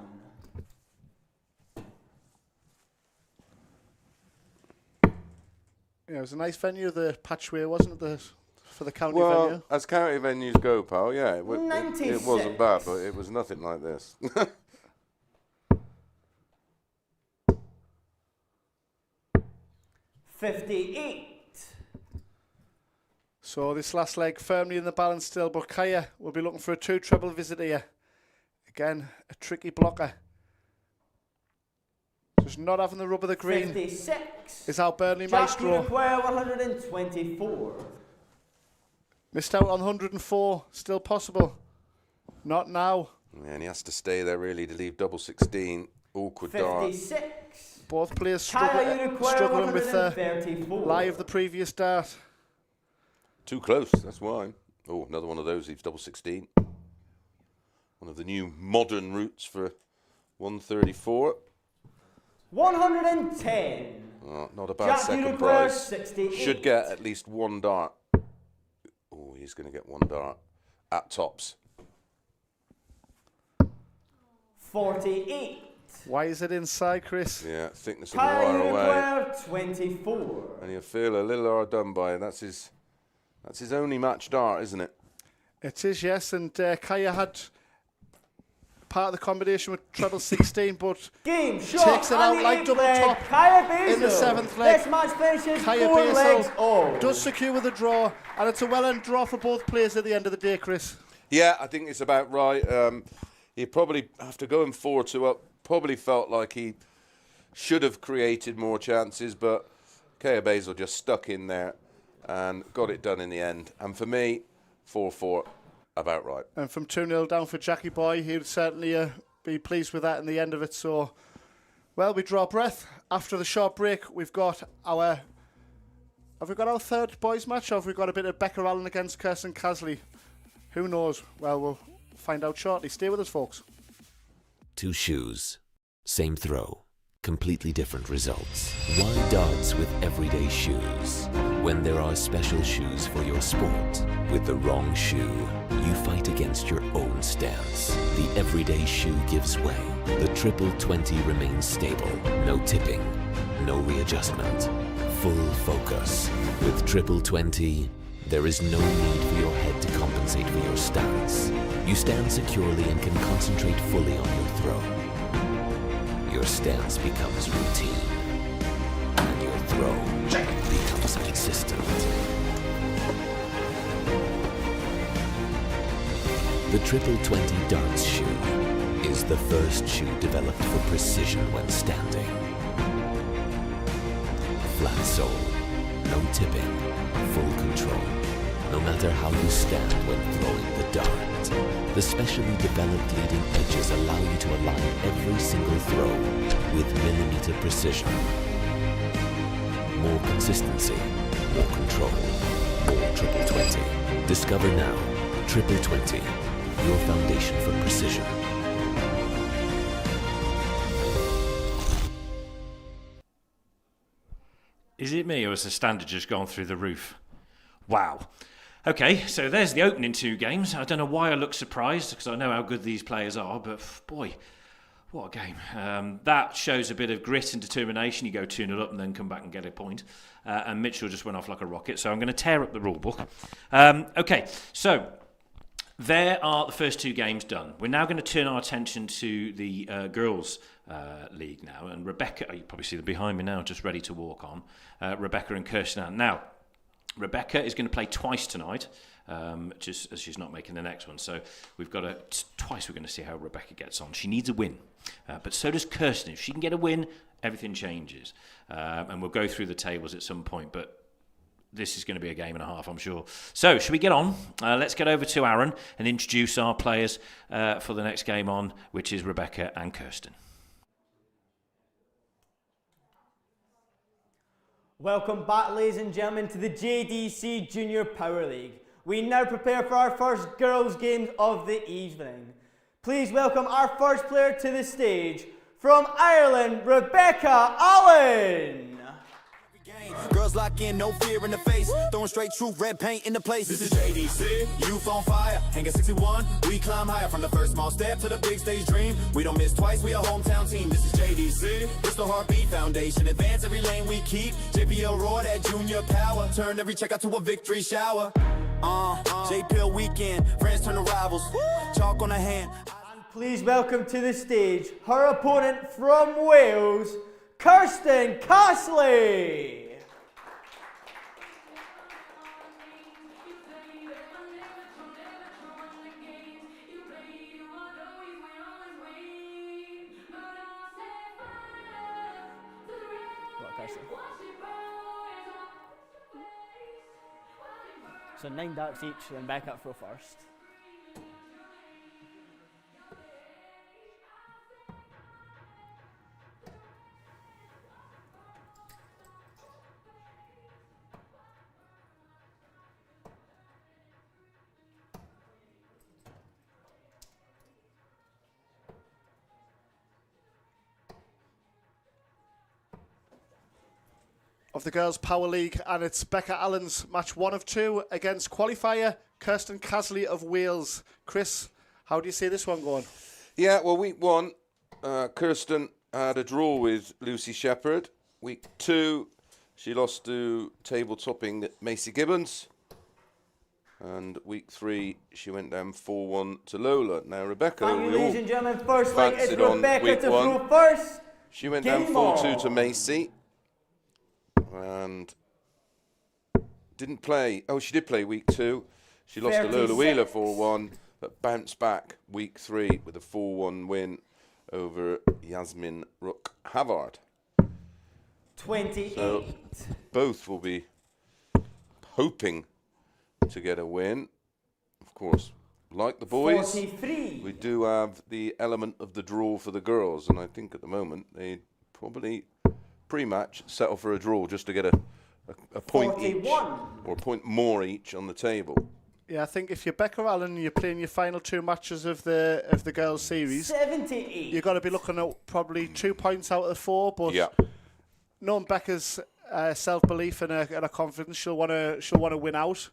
E: Yeah, it was a nice venue, the Patchway, wasn't it, for the county
B: Well,
E: venue?
B: as county venues go, pal, yeah, it wasn't
C: 96.
B: bad, but it was nothing like this.
C: 58.
E: So this last leg firmly in the balance still, but Kaya will be looking for a 2 treble visit here. Again, a tricky blocker. Just not having the rub of the green
C: 56.
E: is our Burnley
C: Jack, you
E: maestro.
C: require 124.
E: Missed out on 104, still possible. Not now.
B: Yeah, and he has to stay there really to leave double 16. Awkward dart.
C: 56.
E: Both players
C: Kaya, you require
E: struggling with the
C: 134.
E: lie of the previous dart.
B: Too close, that's why. Oh, another one of those leaves double 16. One of the new modern routes for 134.
C: 110.
B: Oh, not a bad
C: Jack, you
B: second
C: require
B: prize.
C: 68.
B: Should get at least 1 dart. Oh, he's going to get 1 dart at tops.
C: 48.
E: Why is it inside, Chris?
B: Yeah, thickness of the
C: Kaya,
B: wire
C: you
B: away.
C: require 24.
B: And he'll feel a little hard done by. That's his only match dart, isn't it?
E: It is, yes, and Kaya had part of the combination with treble 16, but
C: Game shot
E: takes it
C: on
E: out
C: the
E: like
C: 8th
E: double
C: leg,
E: top
C: Kaya Baysal.
E: in the 7th leg.
C: This match finishes
E: Kaya
C: 4 legs
E: Baysal
C: all.
E: does secure with a draw, and it's a well-earned draw for both players at the end of the day, Chris.
B: Yeah, I think it's about right. He probably, after going 4-2 up, probably felt like he should have created more chances, but Kaya Baysal just stuck in there and got it done in the end. And for me, 4-4, about right.
E: And from 2-0 down for Jackie Boy, he would certainly be pleased with that in the end of it. So, well, we draw breath. After the short break, we've got our... Have we got our third boys match, or have we got a bit of Becca Allen against Kirsten Casley? Who knows? Well, we'll find out shortly. Stay with us, folks.
I: 2 shoes, same throw, completely different results. Why darts with everyday shoes? When there are special shoes for your sport, with the wrong shoe, you fight against your own stance. The everyday shoe gives way. The triple 20 remains stable. No tipping, no readjustment. Full focus. With triple 20, there is no need for your head to compensate for your stance. You stand securely and can concentrate fully on your throw. Your stance becomes routine, and your throw becomes consistent. The triple 20 darts shoe is the first shoe developed for precision when standing. Flat sole, no tipping, full control. No matter how you stand when throwing the dart. The specially developed leading edges allow you to align every single throw with millimeter precision. More consistency, more control, more triple 20. Discover now, triple 20, your foundation for precision.
A: Is it me or has the standard just gone through the roof? Wow. Okay, so there's the opening 2 games. I don't know why I look surprised because I know how good these players are, but boy, what a game. That shows a bit of grit and determination. You go 2-0 up and then come back and get a point. And Mitchell just went off like a rocket, so I'm going to tear up the rule book. Okay, so there are the first 2 games done. We're now going to turn our attention to the girls' league now. And Rebecca, you probably see them behind me now, just ready to walk on. Rebecca and Kirsten. Now, Rebecca is going to play twice tonight, just as she's not making the next one. So we've got twice we're going to see how Rebecca gets on. She needs a win, but so does Kirsten. If she can get a win, everything changes. And we'll go through the tables at some point, but this is going to be a game and a half, I'm sure. So should we get on? Let's get over to Aaron and introduce our players for the next game on, which is Rebecca and Kirsten.
C: Welcome back, ladies and gentlemen, to the JDC Junior Power League. We now prepare for our first girls' games of the evening. Please welcome our first player to the stage, from Ireland, Rebecca Allen.
D: Girls lock in, no fear in the face. Throwing straight truth, red paint in the place. This is JDC, youth on fire. Hanging 61, we climb higher. From the first small step to the big stage dream. We don't miss twice, we a hometown team. This is JDC, it's the Heartbeat Foundation. Advance every lane we keep. JPL roar that junior power. Turn every check out to a victory shower. JPL weekend, friends turn to rivals. Chalk on the hand.
C: And please welcome to the stage her opponent from Wales, Kirsten Casley. So 9 darts each, then back up throw first.
E: Of the Girls Power League, and it's Becca Allen's match 1 of 2 against qualifier Kirsten Casley of Wales. Chris, how do you see this one going?
B: Yeah, well, week 1, Kirsten had a draw with Lucy Shepard. Week 2, she lost to table-topping Macy Gibbons. And week 3, she went down 4-1 to Lola. Now, Rebecca,
C: Thank you, ladies and gentlemen. First leg is Rebecca to throw first.
B: She went down 4-2 to Macy. And didn't play. Oh, she did play week 2. She lost to Lola Wheeler 4-1, but bounced back week 3 with a 4-1 win over Yasmin Rook Havard.
C: 28.
B: So both will be hoping to get a win. Of course, like the boys,
C: 43.
B: we do have the element of the draw for the girls, and I think at the moment they probably pre-match settle for a draw just to get a point
C: 41.
B: each or a point more each on the table.
E: Yeah, I think if you're Becca Allen, you're playing your final 2 matches of the girls series.
C: 78.
E: You've got to be looking at probably 2 points out of the 4. But
B: yeah,
E: knowing Becca's self-belief and her confidence, she'll want to win out.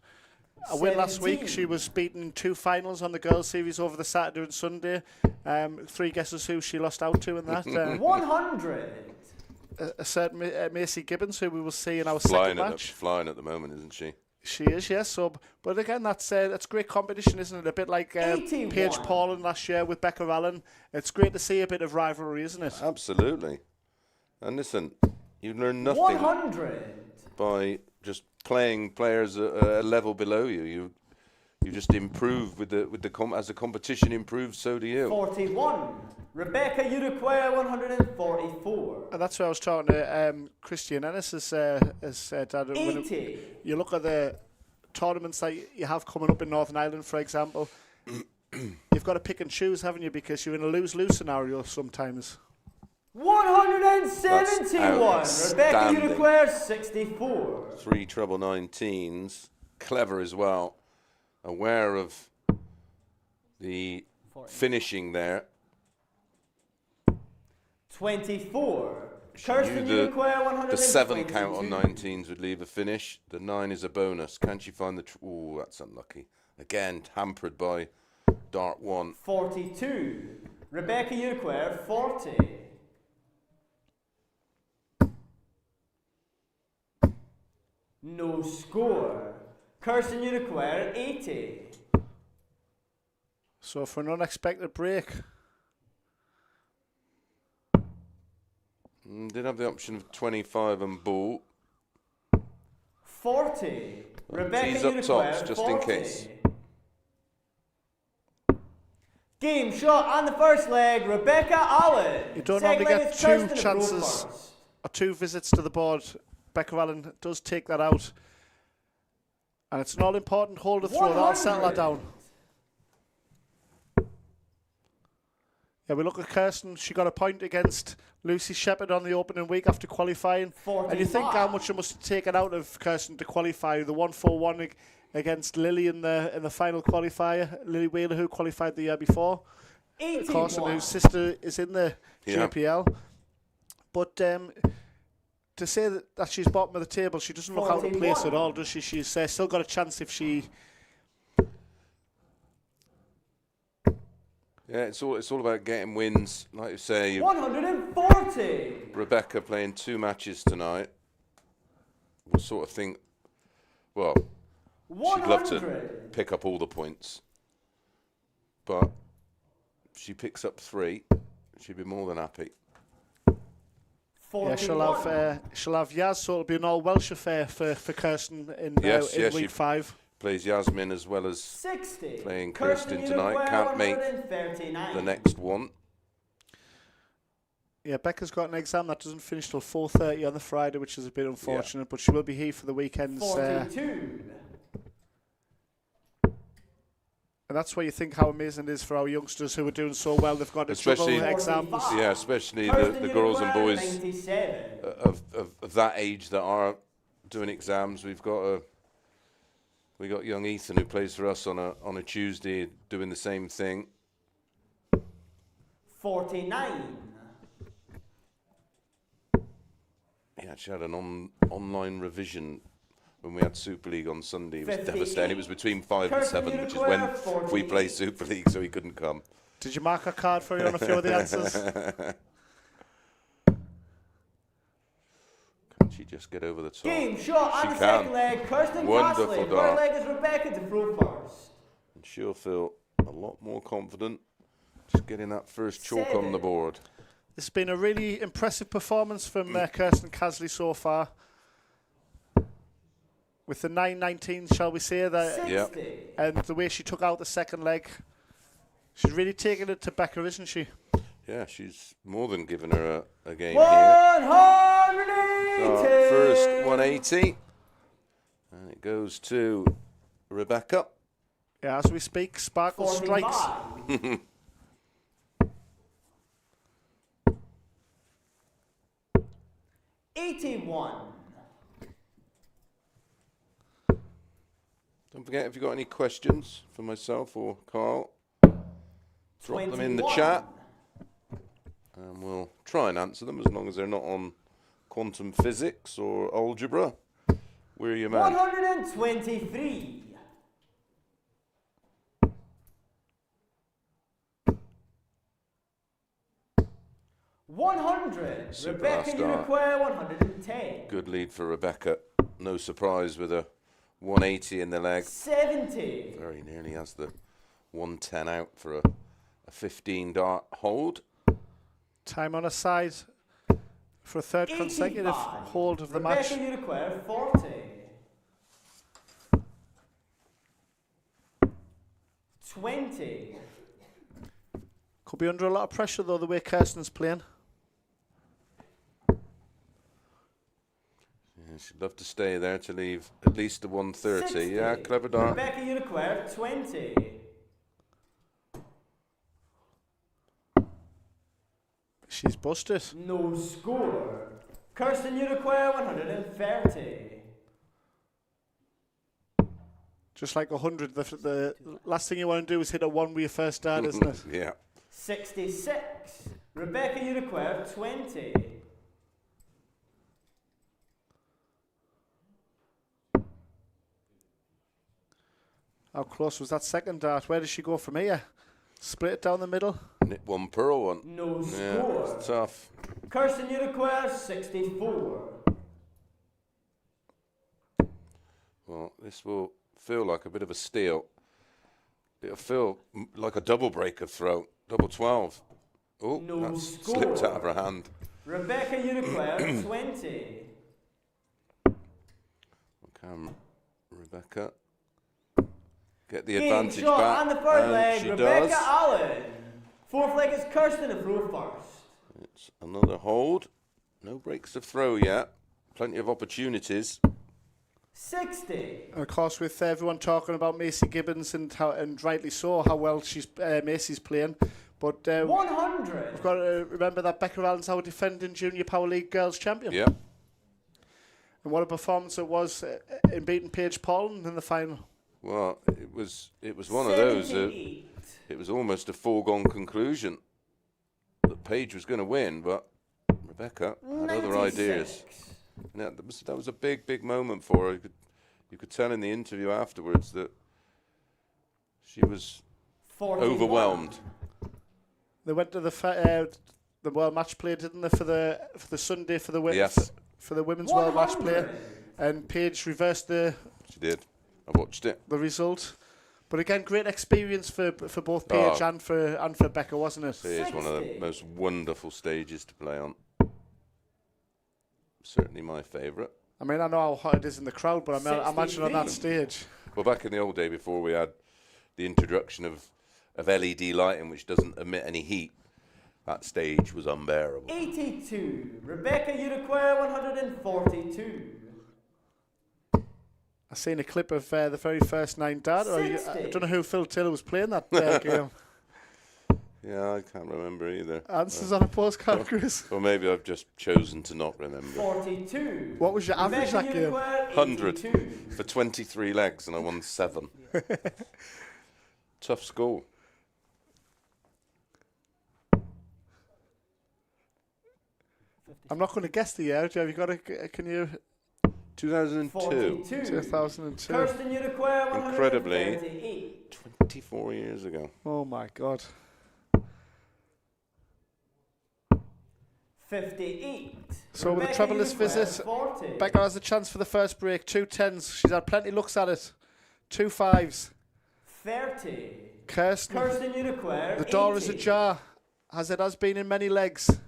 E: A win last week. She was beaten in 2 finals on the girls series over the Saturday and Sunday. 3 guesses who she lost out to in that.
C: 100.
E: A certain Macy Gibbons, who we will see in our second match.
B: Flying at the moment, isn't she?
E: She is, yes. So, but again, that's great competition, isn't it? A bit like Paige Pauling last year with Becca Allen. It's great to see a bit of rivalry, isn't it?
B: Absolutely. And listen, you learn nothing
C: 100
B: by just playing players a level below you. You just improve with the as the competition improves, so do you.
C: 41. Rebecca, you require 144.
E: And that's where I was talking to Christian Ennis has said that
C: 80.
E: you look at the tournaments that you have coming up in Northern Ireland, for example, you've got to pick and choose, haven't you? Because you're in a lose-lose scenario sometimes.
C: 171. Rebecca Uruguay, 64.
B: 3 treble 19s. Clever as well. Aware of the finishing there.
C: 24. Kirsten Uruguay, 122.
B: The 7 count on 19s would leave a finish. The 9 is a bonus. Can she find the... Oh, that's unlucky. Again, hampered by dart 1.
C: 42. Rebecca Uruguay, 40. No score. Kirsten Uruguay, 80.
E: So for an unexpected break.
B: Did have the option of 25 and ball.
C: 40. Rebecca
B: Tees up
C: Uruguay,
B: tops, just
C: 40.
B: in case.
C: Game shot on the first leg, Rebecca Allen.
E: You don't
C: Second
E: normally
C: leg
E: get
C: is
E: 2
C: Kirsten
E: chances
C: Uruguay.
E: or 2 visits to the board. Becca Allen does take that out. And it's an all-important hole to throw. That'll settle that down. Yeah, we look at Kirsten. She got a point against Lucy Shepard on the opening week after qualifying.
C: 45.
E: And you think how much it must have taken out of Kirsten to qualify. The 1-4-1 against Lily in the final qualifier. Lily Wheeler, who qualified the year before.
C: 81.
E: Of course, and whose sister is in the JPL. But to say that she's bottom of the table, she doesn't look out of place at all, does she? She's still got a chance if she...
B: Yeah, it's all about getting wins. Like you say,
C: 140.
B: Rebecca playing 2 matches tonight. We'll sort of think, well,
C: 100.
B: she'd love to pick up all the points. But if she picks up 3, she'd be more than happy.
C: 41.
E: Yeah, she'll have Yaz, so it'll be an all-Welsh affair for Kirsten in week 5.
B: Plays Yasmin as well as
C: 60.
B: playing Kirsten tonight. Can't make the next one.
E: Yeah, Becca's got an exam that doesn't finish till 4:30 on the Friday, which is a bit unfortunate, but she will be here for the weekends.
C: 42.
E: And that's where you think how amazing it is for our youngsters who are doing so well. They've got
B: Especially
E: exams.
B: Yeah, especially the girls and boys of that age that are doing exams. We got young Ethan who plays for us on a Tuesday doing the same thing.
C: 49.
B: He actually had an online revision when we had Super League on Sunday. It was devastating. It was between 5 and 7, which is when we play Super League, so he couldn't come.
E: Did you mark a card for you on a few of the answers?
B: Can she just get over the top?
C: Game shot on the second leg, Kirsten
B: Wonderful
C: Casley.
B: dart.
C: Third leg is Rebecca to throw first.
B: And she'll feel a lot more confident just getting that first chalk on the board.
E: It's been a really impressive performance from Kirsten Casley so far. With the 9-19, shall we say that?
B: Yep.
E: And the way she took out the second leg, she's really taken it to Becca, isn't she?
B: Yeah, she's more than given her a game
C: 180.
B: here. So first 180, and it goes to Rebecca.
E: Yeah, as we speak, Sparkle
C: 45.
E: strikes.
C: 81.
B: Don't forget, if you've got any questions for myself or Carl, drop them in the
C: 21.
B: chat, and we'll try and answer them as long as they're not on quantum physics or algebra. Where are you, man?
C: 123.
B: Super
C: Rebecca
B: start.
C: Uruguay, 110.
B: Good lead for Rebecca. No surprise with a 180 in the leg.
C: 70.
B: Very nearly has the 110 out for a 15 dart hold.
E: Time on her side for a third consecutive
C: 85.
E: hold of the
C: Rebecca
E: match.
C: Uruguay, 40. 20.
E: Could be under a lot of pressure though, the way Kirsten's playing.
B: Yeah, she's love to stay there to leave at least the 130.
C: 60.
B: Yeah, clever dart.
C: Rebecca Uniquare, 20.
E: She's busted.
C: No score. Kirsten Uniquare, 130.
E: Just like 100. The last thing you want to do is hit a 1 with your first dart, isn't it?
B: Yeah.
C: 66. Rebecca Uniquare, 20.
E: How close was that second dart? Where does she go from here? Split it down the middle.
B: Nip one, pearl one.
C: No
B: Yeah,
C: score.
B: it's tough.
C: Kirsten Uniquare, 64.
B: Well, this will feel like a bit of a steal. It'll feel like a double breaker throw. Double 12. Oh,
C: No
B: that's
C: score.
B: slipped out of her hand.
C: Rebecca Uniquare, 20.
B: Can Rebecca get the
C: Game
B: advantage
C: shot
B: back?
C: on the third leg,
B: she
C: Rebecca
B: does.
C: Allen. Fourth leg is Kirsten to throw first.
B: It's another hold. No breaks to throw yet. Plenty of opportunities.
C: 60.
E: And of course, with everyone talking about Macy Gibbons and rightly so, how well Macy's playing. But
C: 100.
E: we've got to remember that Becca Allen's our defending Junior Power League Girls Champion.
B: Yeah.
E: And what a performance it was in beating Paige Paulin in the final.
B: Well, it was one of those.
C: 78.
B: It was almost a foregone conclusion that Paige was going to win, but Rebecca had other
C: 96.
B: ideas. Yeah, that was a big moment for her. You could tell in the interview afterwards that she was
C: 41.
B: overwhelmed.
E: They went to the World Match Play, didn't they, for the Sunday for the
B: Yes.
E: for the Women's World Match Play,
C: 100.
E: and Paige reversed the
B: She did. I watched it.
E: result. But again, great experience for both Paige and for Becca, wasn't it?
B: It is one of the
C: 60.
B: most wonderful stages to play on. Certainly my favourite.
E: I mean, I know how hot it is in the crowd, but I imagine on that
C: 63.
E: stage.
B: Well, back in the old day, before we had the introduction of LED lighting, which doesn't emit any heat, that stage was unbearable.
C: 82. Rebecca Uniquare, 142.
E: I seen a clip of the very first 9 data. I
C: 60.
E: don't know who Phil Taylor was playing that game.
B: Yeah, I can't remember either.
E: Answers on a postcard, Chris.
B: Or maybe I've just chosen to not remember.
C: 42.
E: What was your average
C: Rebecca
E: that game?
C: Uniquare,
B: 100
C: 82.
B: for 23 legs, and I won 7. Tough score.
E: I'm not going to guess the year. Have you got a? Can you?
B: 2002.
C: 42.
E: 2002.
C: Kirsten Uniquare,
B: Incredibly.
C: 138.
B: 24 years ago.
E: Oh my God.
C: 58.
E: So with the
C: Rebecca
E: Traveller's
C: Uniquare,
E: visit,
C: 40.
E: Becca has a chance for the first break. 2 10s. She's had plenty looks at it. 2 5s.
C: 30.
E: Kirsten.
C: Kirsten Uniquare,
E: The door
C: 80.
E: is ajar, as it has been in many legs.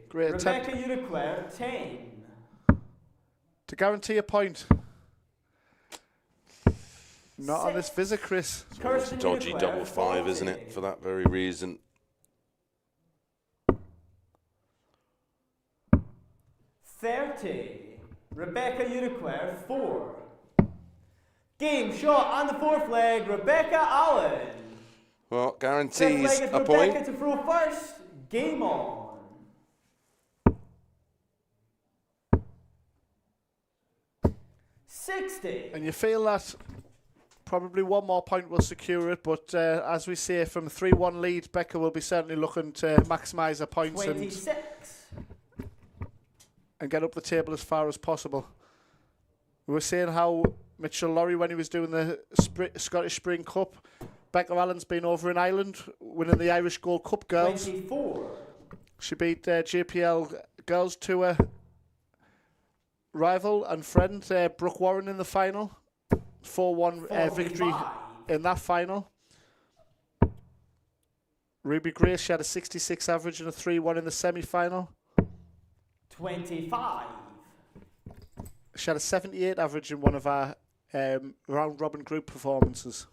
E: Great
C: Rebecca
E: attempt.
C: Uniquare, 10.
E: To guarantee a point. Not on this visit, Chris.
B: It's
C: Kirsten
B: a dodgy
C: Uniquare,
B: double 5, isn't
C: 40.
B: it? For that very reason.
C: 30. Rebecca Uniquare, 4. Game shot on the fourth leg, Rebecca Allen.
B: Well,
C: Fifth
B: guarantees
C: leg is
B: a
C: Rebecca
B: point.
C: to throw first. Game on. $60.
E: And you feel that probably one more point will secure it, but as we say, from a 3-1 lead, Becca will be certainly looking to maximise her points
C: 26.
E: and get up the table as far as possible. We were saying how Mitchell Lorry, when he was doing the Scottish Spring Cup, Becca Allen's been over in Ireland winning the Irish Gold Cup Girls.
C: 24.
E: She beat JPL Girls Tour rival and friend Brooke Warren in the final. 4-1 victory
C: 45.
E: in that final. Ruby Grace, she had a 66 average and a 3-1 in the semi-final.
C: 25.
E: She had a 78 average in one of our round-robin group performances.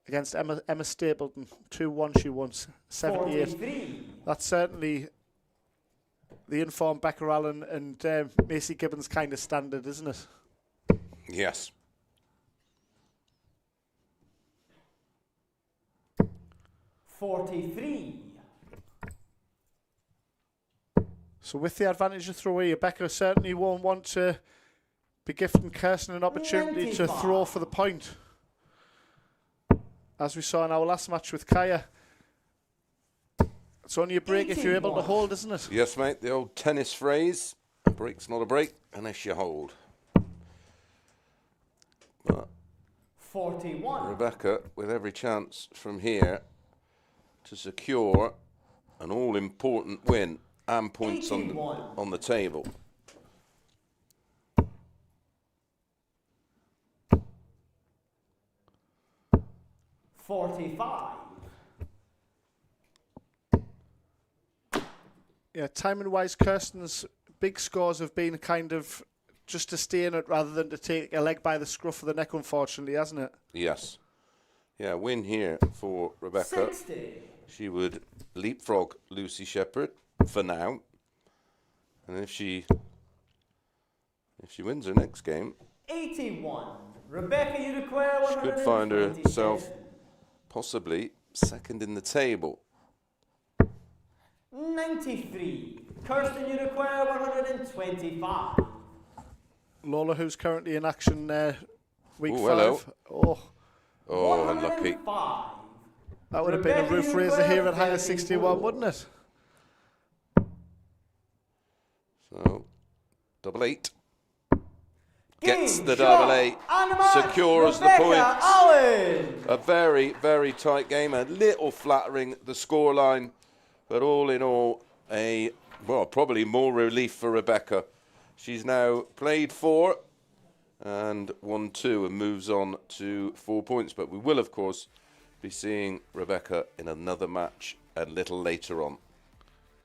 E: against Emma Stapleton. 2-1 she won, 78.
C: 43.
E: That's certainly the informed Becca Allen and Macy Gibbons kind of standard, isn't it?
B: Yes.
C: 43.
E: So with the advantage of throw away, Becca certainly won't want to be gifting Kirsten an opportunity to throw for the point. As we saw in our last match with Kaya. It's only a break if you're able to hold, isn't it?
B: Yes, mate. The old tennis phrase, a break's not a break unless you hold. But
C: 41.
B: Rebecca, with every chance from here to secure an all-important win and points on the table.
E: Yeah, timing-wise, Kirsten's big scores have been kind of just to stay in it rather than to take a leg by the scruff of the neck, unfortunately, hasn't it?
B: Yes. Yeah, win here for Rebecca.
C: 60.
B: She would leapfrog Lucy Shepard for now. And if she wins her next game,
C: 81. Rebecca, you require
B: she could find herself possibly second in the table.
C: 93. Kirsten, you require 125.
E: Lola, who's currently in action week 5.
B: Hello. Oh, unlucky.
C: 105.
E: That would have been a roof raiser here at Hanger 61, wouldn't it?
B: So, 88. Gets
C: Game
B: the
C: shot.
B: 88.
C: And the match,
B: Secures the
C: Rebecca
B: points.
C: Allen.
B: A very, very tight game. A little flattering, the scoreline. But all in all, probably more relief for Rebecca. She's now played 4 and won 2 and moves on to 4 points. But we will, of course, be seeing Rebecca in another match a little later on.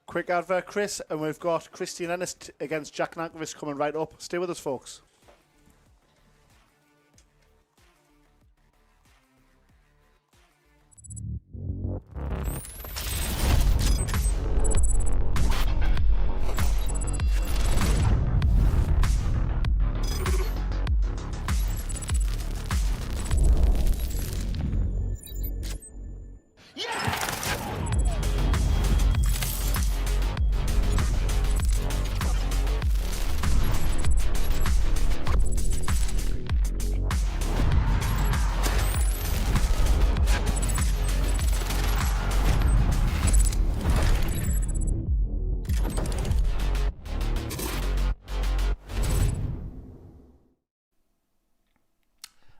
E: Quick advert, Chris, and we've got Christian Ennis against Jack Nankervis coming right up. Stay with us, folks.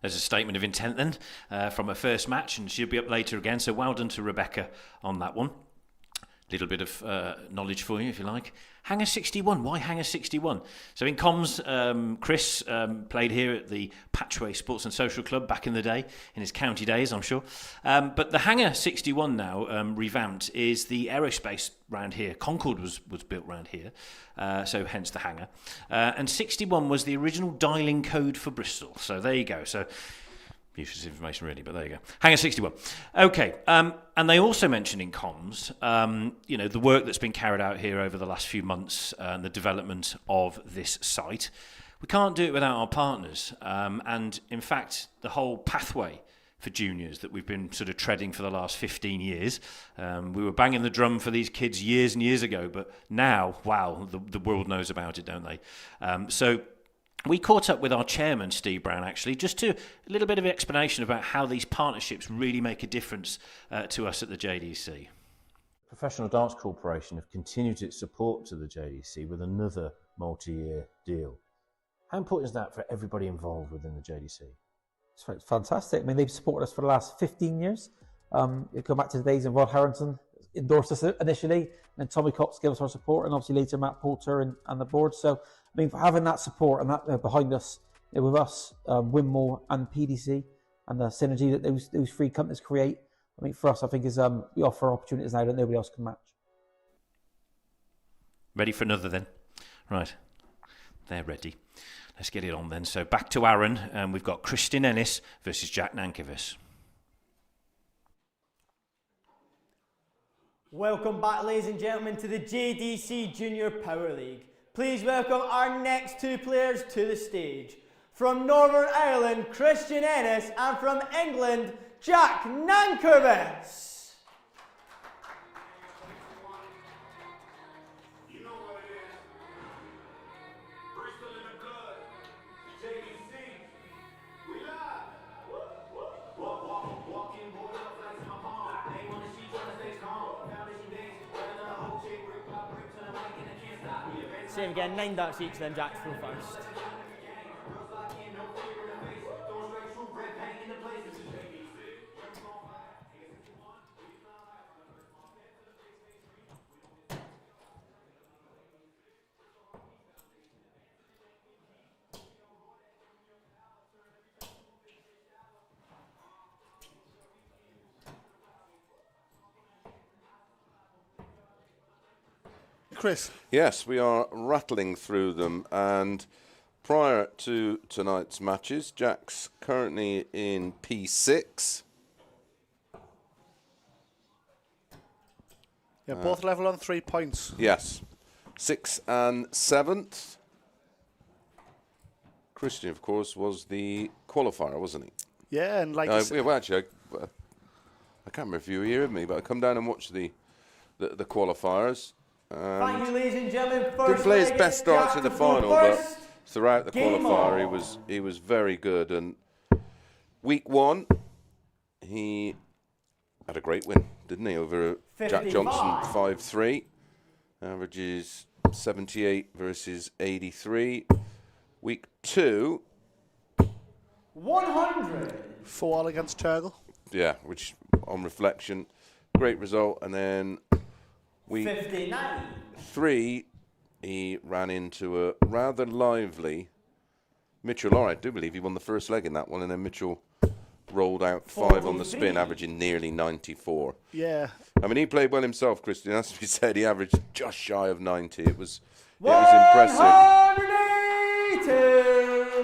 A: There's a statement of intent then from her first match, and she'll be up later again. So well done to Rebecca on that one. Little bit of knowledge for you, if you like. Hanger 61. Why Hanger 61? So in comms, Chris played here at the Patchway Sports and Social Club back in the day, in his county days, I'm sure. But the Hanger 61 now, revamped, is the aerospace round here. Concorde was built round here, so hence the Hanger. And 61 was the original dialing code for Bristol. So there you go. So useless information really, but there you go. Hanger 61. Okay, and they also mentioned in comms, the work that's been carried out here over the last few months and the development of this site. We can't do it without our partners, and in fact, the whole pathway for juniors that we've been sort of treading for the last 15 years. We were banging the drum for these kids years and years ago, but now, wow, the world knows about it, don't they? So we caught up with our chairman, Steve Brown, actually, just to a little bit of explanation about how these partnerships really make a difference to us at the JDC.
J: Professional Dance Corporation have continued its support to the JDC with another multi-year deal. How important is that for everybody involved within the JDC?
K: It's fantastic. I mean, they've supported us for the last 15 years. You go back to the days of Rod Harrington endorsed us initially, and Tommy Cox gave us our support, and obviously later Matt Poulter and the board. So, I mean, for having that support and that behind us, with us, Winmore and PDC, and the synergy that those three companies create, I mean, for us, I think is we offer opportunities now that nobody else can match.
A: Ready for another then? Right, they're ready. Let's get it on then. So back to Aaron, and we've got Christian Ennis versus Jack Nankervis.
C: Welcome back, ladies and gentlemen, to the JDC Junior Power League. Please welcome our next two players to the stage. From Northern Ireland, Christian Ennis, and from England, Jack Nankervis.
D: You know what it is. Bristol in the blood. JDC. We live. Walking, boy, up like my palm. They wanna see trying to stay calm. Foundation days. Wearing a whole shape, brick by brick, to the mic and I can't stop.
C: Same again, 9 darts each, then Jack's full first.
E: Chris?
B: Yes, we are rattling through them, and prior to tonight's matches, Jack's currently in P6.
E: Yeah, both level on 3 points.
B: Yes, 6th and 7th. Christian, of course, was the qualifier, wasn't he?
E: Yeah, and like
B: well, actually, I can't remember if you were here with me, but I come down and watched the qualifiers.
C: Thank you, ladies and gentlemen.
B: Didn't play his best starts in the final, but throughout the qualifier, he was very good. And week 1, he had a great win, didn't he, over
C: 55.
B: Jack Johnson 5-3. Averages 78 versus 83. Week 2,
C: 100.
E: 4-all against Turgle.
B: Yeah, which on reflection, great result. And then week
C: 59.
B: 3, he ran into a rather lively Mitchell Lorry. I do believe he won the first leg in that one, and then Mitchell rolled out 5 on the spin, averaging nearly 94.
E: Yeah.
B: I mean, he played well himself, Christian. As we said, he averaged just shy of 90. It was impressive.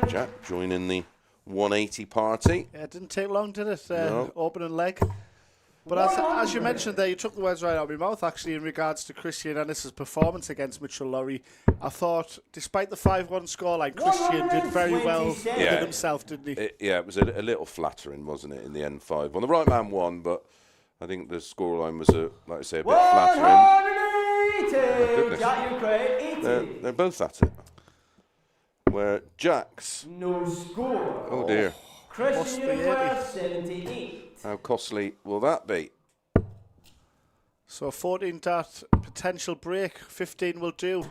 B: Jack joining the 180 party.
E: Yeah, it didn't take long, did it?
B: No.
E: Opening leg. But as you mentioned there, you took the words right out of my mouth, actually, in regards to Christian Ennis' performance against Mitchell Lorry. I thought, despite the 5-1 scoreline, Christian did very well within himself, didn't he?
B: It was a little flattering, wasn't it, in the end 5. Well, the right man won, but I think the scoreline was, like I say, a bit flattering. They're both at it. Where Jack's...
C: No score.
B: Oh, dear.
C: Christian Ennis 78.
B: How costly will that be?
E: So 14 dart potential break, 15 will do.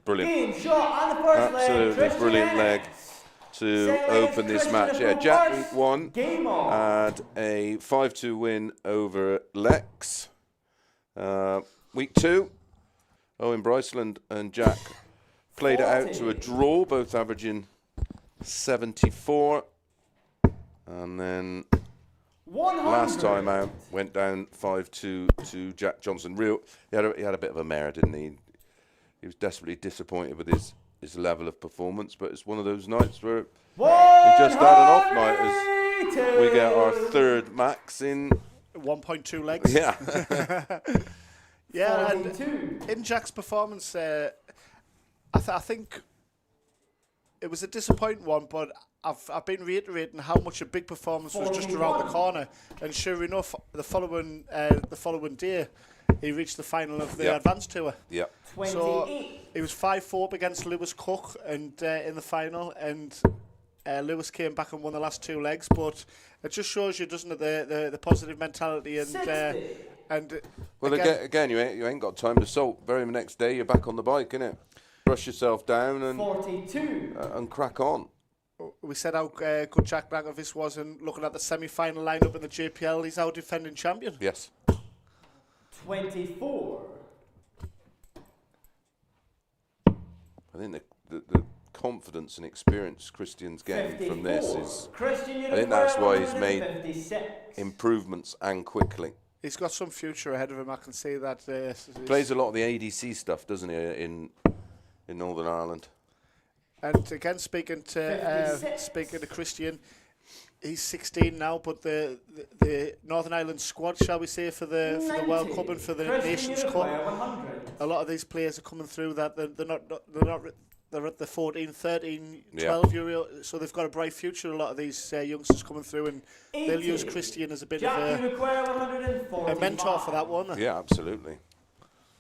B: Brilliant.
C: Game shot on the first
B: Absolutely
C: leg.
B: Brilliant leg to open this match. Yeah, Jack week 1 had a 5-2 win over Lex. Week 2, Owen Bryceland and Jack played it out to a draw, both averaging 74. And then
C: 100.
B: last time out went down 5-2 to Jack Johnson. He had a bit of a mare, didn't he? He was desperately disappointed with his level of performance, but it's one of those nights where we just had an off night as we get our 3rd max in
E: 1.2 legs.
B: Yeah.
E: Yeah, and in Jack's performance, I think it was a disappointing one, but I've been reiterating how much a big performance was just around the corner, and sure enough, the following day, he reached the final of the Advanced Tour.
B: Yeah.
E: So he was 5-4 up against Lewis Cook, and in the final, and Lewis came back and won the last 2 legs. But it just shows you, doesn't it, the positive mentality and
B: well, again, you ain't got time to sulk. Very next day, you're back on the bike, innit? Brush yourself down and
C: 42
B: and crack on.
E: We said how good Jack Nankervis was, and looking at the semi-final lineup in the JPL, he's our defending champion.
B: Yes.
C: 24.
B: I think the confidence and experience Christian's getting 54. From this is... I think that's why he's made
C: 56.
B: improvements and quickly.
E: He's got some future ahead of him, I can see that.
B: Plays a lot of the ADC stuff, doesn't he, in Northern Ireland?
E: And again, speaking to Christian, he's 16 now, but the Northern Ireland squad, shall we say, for the World Cup and for the Nations Cup, a lot of these players are coming through that they're at the 14, 13, 12 euro, so they've got a bright future. A lot of these youngsters coming through, and they'll use Christian as a bit of a mentor for that one.
B: Yeah, absolutely,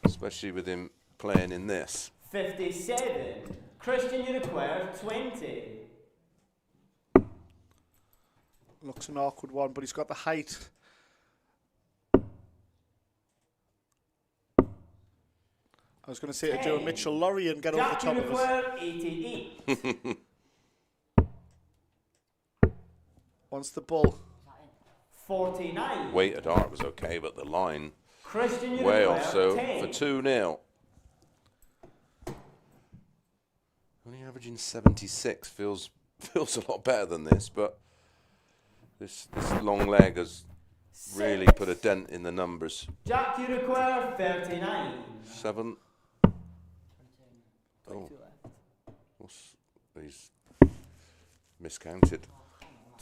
B: especially with him playing in this.
C: 57. Christian, you require 20.
E: Looks an awkward one, but he's got the height. I was going to say to do a Mitchell Laurie and get over the top of us.
C: 88.
E: Wants the ball.
C: 49.
B: Weight of dart was okay, but the line
C: Christian,
B: way off. So
C: 10.
B: for 2-0. Only averaging 76 feels a lot better than this, but this long leg has really put a dent in the numbers.
C: Jack, you require 39.
B: 7. Oh, he's miscounted.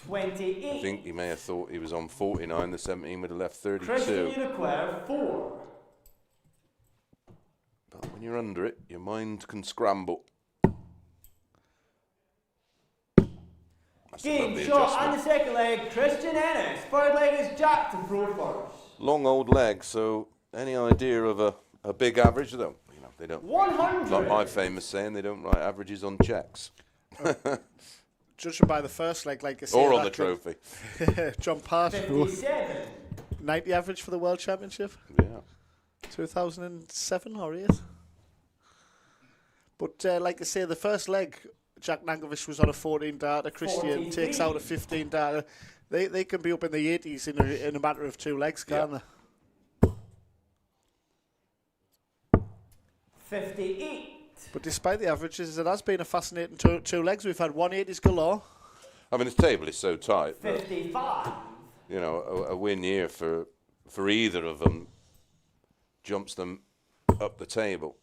C: 28.
B: I think he may have thought he was on 49. The 17 would have left 32.
C: Christian, you require 4.
B: But when you're under it, your mind can scramble. That's a
C: Game
B: lovely
C: shot
B: adjustment.
C: on the second leg, Christian Ennis. Third leg is Jack to throw first.
B: Long old leg, so any idea of a big average, though? You know, they don't.
C: 100.
B: Like my famous saying, they don't write averages on checks.
E: Judging by the first leg, like I said.
B: Or on the trophy.
E: John Part.
C: 57.
E: 90 average for the World Championship.
B: Yeah.
E: 2007 or 8. But like I say, the first leg, Jack Nankervis was on a 14 data. Christian takes out a 15 data. They can be up in the 80s in a matter of 2 legs, can't they?
C: 58.
E: But despite the averages, it has been a fascinating two legs. We've had 180s galore.
B: I mean, this table is so tight.
C: 55.
B: You know, a win here for either of them jumps them up the table.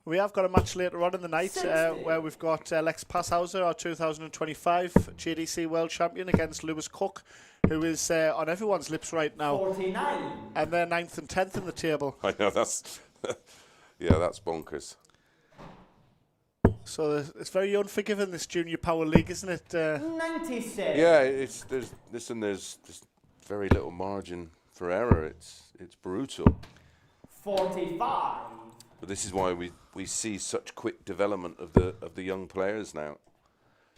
E: We have got a match later on in the night where we've got Lex Passhauser, our 2025 JDC World Champion, against Lewis Cook, who is on everyone's lips right now.
C: 49.
E: And they're 9th and 10th in the table.
B: I know, that's that's bonkers.
E: So it's very unforgiving, this Junior Power League, isn't it?
C: 96.
B: Yeah, there's very little margin for error. It's brutal.
C: 45.
B: But this is why we see such quick development of the young players now,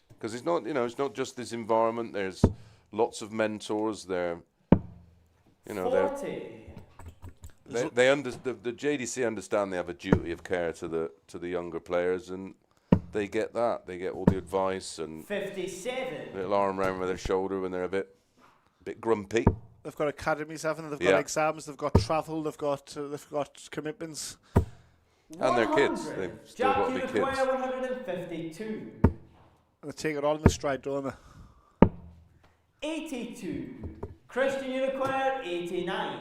B: because it's not just this environment. There's lots of mentors there. You know,
C: 40.
B: the JDC understand they have a duty of care to the younger players, and they get that. They get all the advice and
C: 57.
B: little arm around their shoulder when they're a bit grumpy.
E: They've got academies, haven't they? They've got exams. They've got travel. They've got commitments.
B: And their kids. They've still got to be kids.
C: 152.
E: And they take it all in the stride, don't they?
C: 82. Christian, you require 89.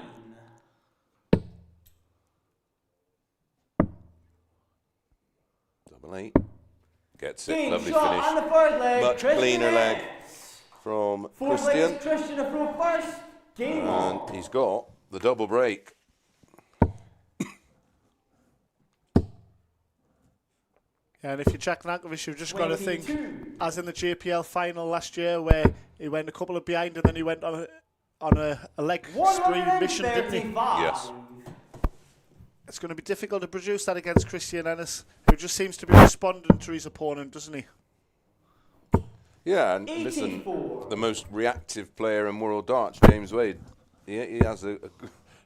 B: Double 8. Gets it.
C: Game
B: Lovely
C: shot
B: finish.
C: on the third leg.
B: Much
C: Christian
B: cleaner leg
C: Ennis.
B: from
C: Fourth
B: Christian.
C: leg is Christian to throw first. Game on.
B: And he's got the double break.
E: And if you're Jack Nankervis, you've just got to think,
C: 22.
E: as in the JPL final last year, where he went a couple of behind and then he went on a leg spree mission, didn't he?
C: 135.
B: Yes.
E: It's going to be difficult to produce that against Christian Ennis, who just seems to be responding to his opponent, doesn't he?
B: Yeah, and listen,
C: 84.
B: the most reactive player in world darts, James Wade, he has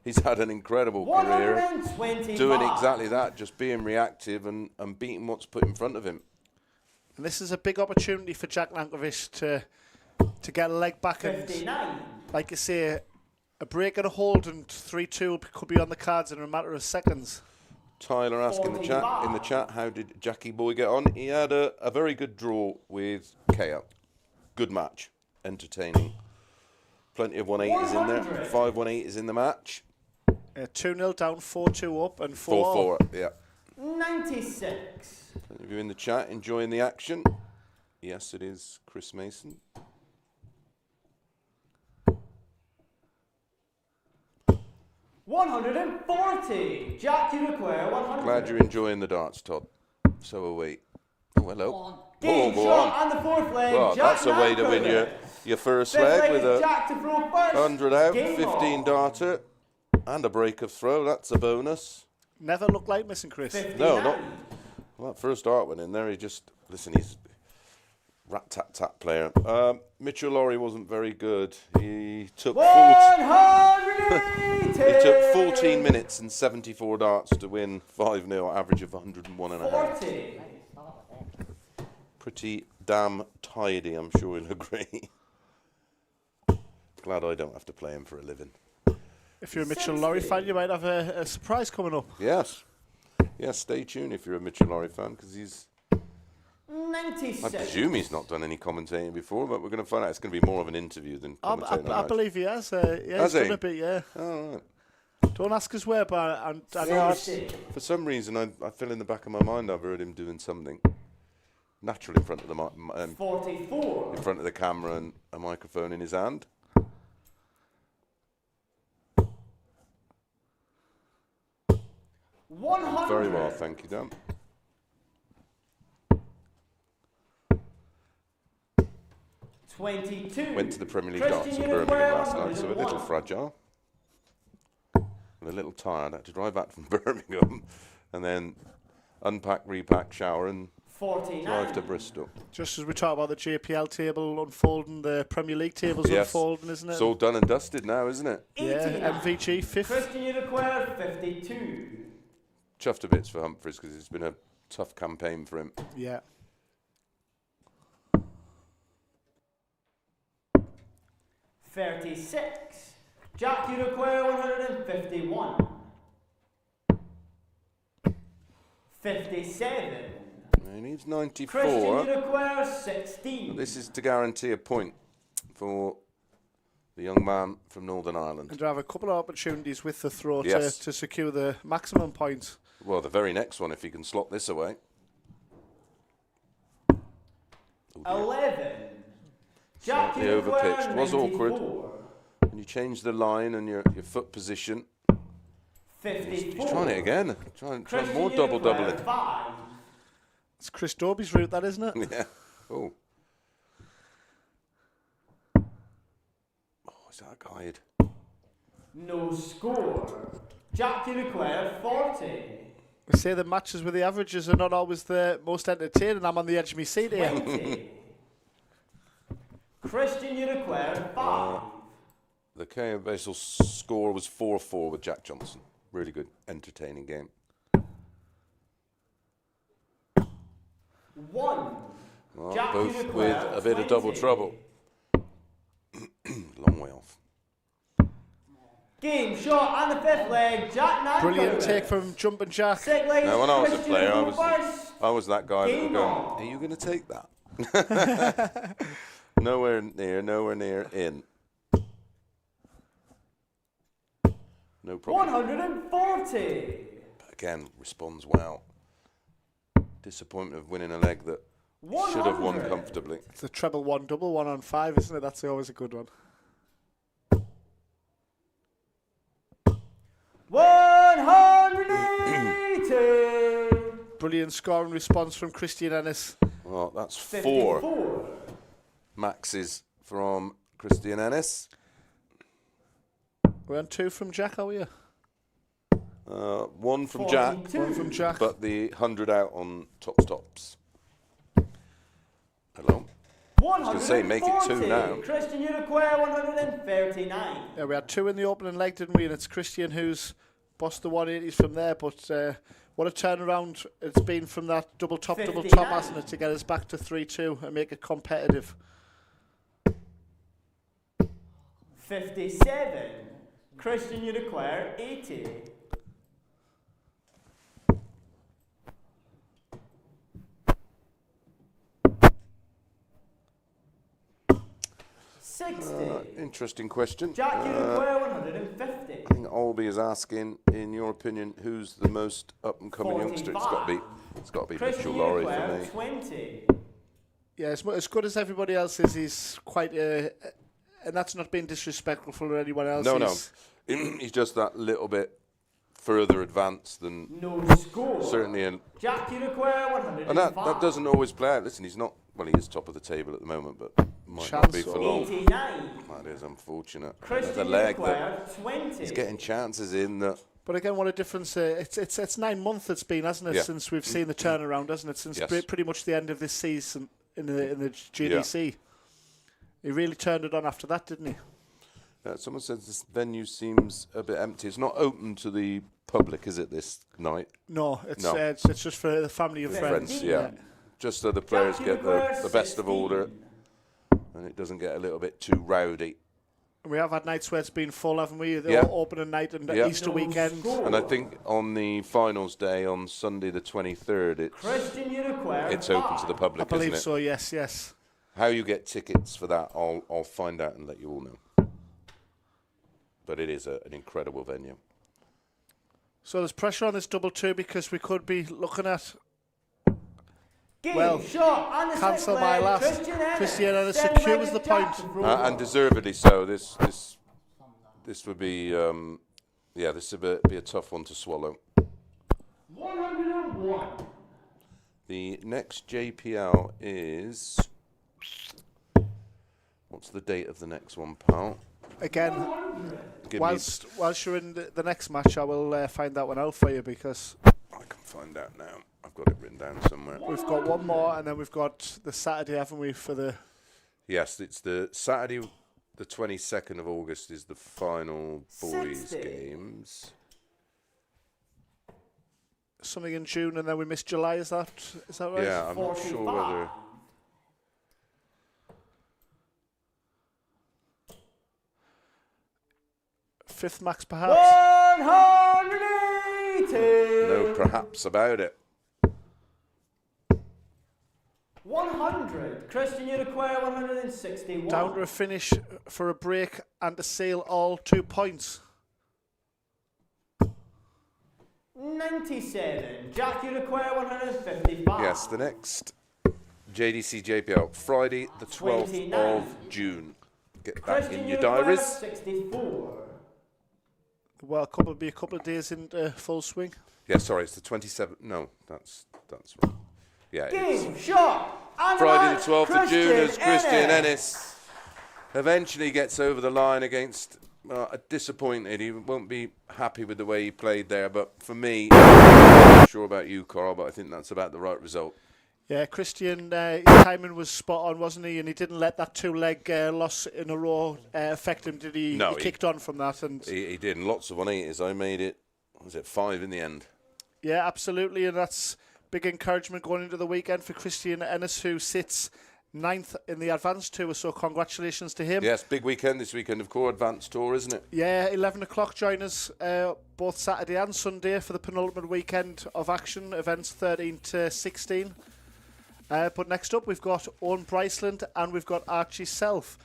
B: he's had an incredible career
C: 125.
B: doing exactly that, just being reactive and beating what's put in front of him.
E: And this is a big opportunity for Jack Nankervis to get a leg back.
C: 59.
E: And, like you say, a break and a hold and 3-2 could be on the cards in a matter of seconds.
B: Tyler asking in the chat, how did Jackie Boy get on? He had a very good draw with KO. Good match, entertaining. Plenty of 180s in there. 5 180s in the match.
E: 2-0 down, 4-2 up, and
B: 4-4. Yeah.
C: 96.
B: Plenty of you in the chat enjoying the action. Yes, it is Chris Mason.
C: 140. Jack, you require 100.
B: Glad you're enjoying the darts, Todd. So are we. Oh, hello.
C: Game
B: go
C: shot
B: on.
C: and the fourth leg.
B: Well,
C: Jack
B: that's a way to win your first
C: Fifth
B: leg
C: leg
B: with
C: is
B: a
C: Jack to throw first.
B: 100 out,
C: Game
B: 15
C: on.
B: darter, and a break of throw. That's a bonus.
E: Never looked like missing, Chris.
C: 59.
B: No, not. Well, that first dart went in there. He just, listen, he's rat-tat-tat player. Mitchell Laurie wasn't very good. He took 14 minutes and 74 darts to win 5-0, average of 101.5.
C: 40.
B: Pretty damn tidy, I'm sure you'll agree. Glad I don't have to play him for a living.
E: If you're a Mitchell Laurie fan, you might have a surprise coming up.
B: Yes. Yes, stay tuned if you're a Mitchell Laurie fan, because he's...
C: 96.
B: I presume he's not done any commentating before, but we're going to find out. It's going to be more of an interview than commentating.
E: I believe he has.
B: Has
E: he's
B: he?
E: done a bit, yeah.
B: Oh, right.
E: Don't ask us where, but I
B: Yeah, for some reason, I feel in the back of my mind I've heard him doing something natural in front of the
C: 44.
B: in front of the camera and a microphone in his hand. Very well, thank you, Dan.
C: 22.
B: Went to the Premier League darts in Birmingham last night, so a little fragile. And a little tired. I had to drive back from Birmingham and then unpack, repack, shower and
C: 49.
B: drive to Bristol.
E: Just as we talk about the JPL table unfolding, the Premier League table's unfolding, isn't it?
B: It's all done and dusted now, isn't it?
E: Yeah, MVG 5th.
C: Christian Uniquare, 52.
B: Chuffed to bits for Humphries because it's been a tough campaign for him.
E: Yeah.
C: 36. Jack Uniquare, 151. 57.
B: He needs 94.
C: Christian Uniquare, 16.
B: This is to guarantee a point for the young man from Northern Ireland.
E: And to have a couple of opportunities with the throw
B: Yes.
E: to secure the maximum points.
B: Well, the very next one, if he can slot this away.
C: 11. Jack
B: Slightly overpitched.
C: Uniquare,
B: Was awkward.
C: 94.
B: And you change the line and your foot position.
C: 54.
B: He's trying it again. Trying
C: Christian
B: more double
C: Uniquare,
B: doubling.
C: 5.
E: It's Chris Dobie's route, that, isn't it?
B: Yeah. Oh. Oh, is that a guide?
C: No score. Jack Uniquare, 40.
E: We say the matches with the averages are not always the most entertaining. I'm on the edge of my seat here.
C: 20. Christian Uniquare, 5.
B: The KO Baysal score was 4-4 with Jack Johnson. Really good, entertaining game.
C: 1.
B: Well,
C: Jack
B: both
C: Uniquare,
B: with a bit of double
C: 20.
B: trouble. Long way off.
C: Game shot and the 5th leg, Jack Nankervis.
E: Brilliant take from Jumping Jack.
C: Sixth leg,
B: Now, when I was a
C: Christian
B: player,
C: Uniquare,
B: I was that guy that would
C: Game
B: go,
C: on.
B: are you going to take that? Nowhere near in. No problem.
C: 140.
B: But again, responds well. Disappointment of winning a leg that should have won
C: 100.
B: comfortably.
E: It's the treble one, double 1 on 5, isn't it? That's always a good one.
C: 180.
E: Brilliant scoring response from Christian Ennis.
B: Well, that's
C: 54.
B: 4 maxes from Christian Ennis.
E: We're on 2 from Jack, are we?
B: 1 from Jack,
C: 42.
E: 1 from Jack.
B: but the 100 out on tops. Hello.
C: I
B: was gonna say, make it 2 now.
C: Christian Uniquare, 139.
E: Yeah, we had 2 in the opening leg, didn't we? And it's Christian who's bossed the 180s from there. But what a turnaround it's been from that double top,
C: 59.
E: hasn't it, to get us back to 3-2 and make it competitive.
C: 57. Christian Uniquare, 80. 60.
B: Interesting question.
C: Jack Uniquare, 150.
B: I think Olby is asking, in your opinion, who's the most up-and-coming youngster? It's got to be
C: Christian
B: Mitchell Laurie for
C: Uniquare,
B: me.
C: 20.
E: Yeah, as good as everybody else is, he's quite a And that's not being disrespectful for anyone else.
B: No. He's just that little bit further advanced than
C: No score.
B: certainly in.
C: Jackie require 105.
B: And that doesn't always play out. Listen, he's not. Well, he is top of the table at the moment, but might not be for long.
C: 89.
B: That is unfortunate. The
C: Christian
B: leg
C: require
B: that
C: 20.
B: he's getting chances in that.
E: But again, what a difference. It's 9 months it's been, hasn't it,
B: Yeah.
E: since we've seen the turnaround, hasn't it? Since
B: Yes.
E: pretty much the end of this season in the JDC. He really turned it on after that, didn't he?
B: Someone says this venue seems a bit empty. It's not open to the public, is it, this night?
E: No, it's
B: No.
E: It's just for the family and friends.
B: Yeah. Just so the players get the best of order and it doesn't get a little bit too rowdy.
E: We have had nights where it's been full, haven't we? The
B: Yeah.
E: opening night and
B: Yeah.
E: Easter weekend.
B: And I think on the finals day on Sunday the 23rd,
C: Christian, you require
B: it's open to the public,
E: I believe
B: isn't it?
E: so, yes.
B: How you get tickets for that, I'll find out and let you all know. But it is an incredible venue.
E: So there's pressure on this double two because we could be looking at
C: Game, shot, and the
E: cancel
C: sixth
E: my
C: leg,
E: last. Christian Ennis secures the point.
B: And deservedly so. This would be this would be a tough one to swallow.
C: 101.
B: The next JPL is. What's the date of the next one, pal?
E: Again,
B: Give
E: whilst you're in the next match, I will find that one out for you because
B: I can find out now. I've got it written down somewhere.
E: we've got one more and then we've got the Saturday, haven't we, for the...
B: Yes, it's the Saturday, the 22nd of August is the final boys
C: 60.
B: games.
E: Something in June and then we miss July, is that right?
B: Yeah, I'm not sure whether...
E: Fifth max, perhaps.
C: 180.
B: No, perhaps about it.
C: 100. Christian, you require 161.
E: Down to a finish for a break and to seal all 2 points.
C: 97. Jack, you require 155.
B: Yes, the next JDC JPL, Friday the 12th
C: 29.
B: of June. Get that
C: Christian,
B: in
C: you
B: your
C: require
B: diaries.
C: 64.
E: Well, be a couple of days into full swing.
B: Yeah, sorry, it's the 27th. No, that's right. Yeah, it's
C: Game, shot, and
B: Friday the
C: match,
B: 12th of June as Christian
C: Ennis.
B: Ennis eventually gets over the line against disappointed. He won't be happy with the way he played there, but for me, I'm not sure about you, Carl, but I think that's about the right result.
E: Yeah, Christian, his timing was spot on, wasn't he? And he didn't let that 2-leg loss in a row affect him, did he?
B: No,
E: he kicked on from that. And
B: He did, and lots of 180s. I made it, was it 5 in the end?
E: yeah, absolutely. And that's big encouragement going into the weekend for Christian Ennis, who sits 9th in the Advanced Tour. So congratulations to him.
B: Yes, big weekend this weekend of course, Advanced Tour, isn't it?
E: Yeah, 11 o'clock, join us both Saturday and Sunday for the penultimate weekend of action, events 13 to 16. But next up, we've got Owen Bryceland and we've got Archie Self.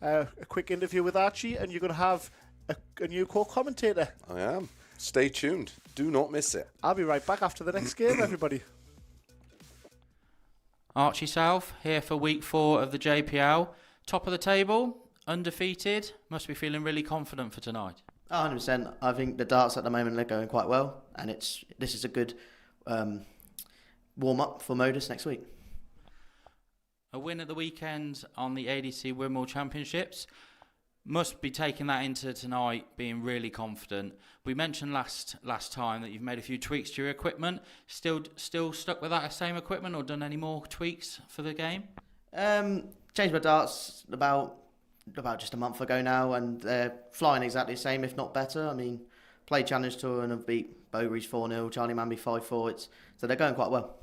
E: A quick interview with Archie, and you're going to have a new co-commentator.
B: I am. Stay tuned. Do not miss it.
E: I'll be right back after the next game, everybody.
F: Archie South here for week 4 of the JPL. Top of the table, undefeated. Must be feeling really confident for tonight.
L: 100%. I think the darts at the moment are going quite well, and this is a good warm up for Modus next week.
F: A win at the weekend on the ADC Wimble Championships. Must be taking that into tonight, being really confident. We mentioned last time that you've made a few tweaks to your equipment. Still stuck with that same equipment, or done any more tweaks for the game?
L: Changed my darts about just a month ago now, and they're flying exactly the same, if not better. I mean, played Challenge Tour and have beat Bowbridge 4-0, Charlie Manby 5-4. So they're going quite well.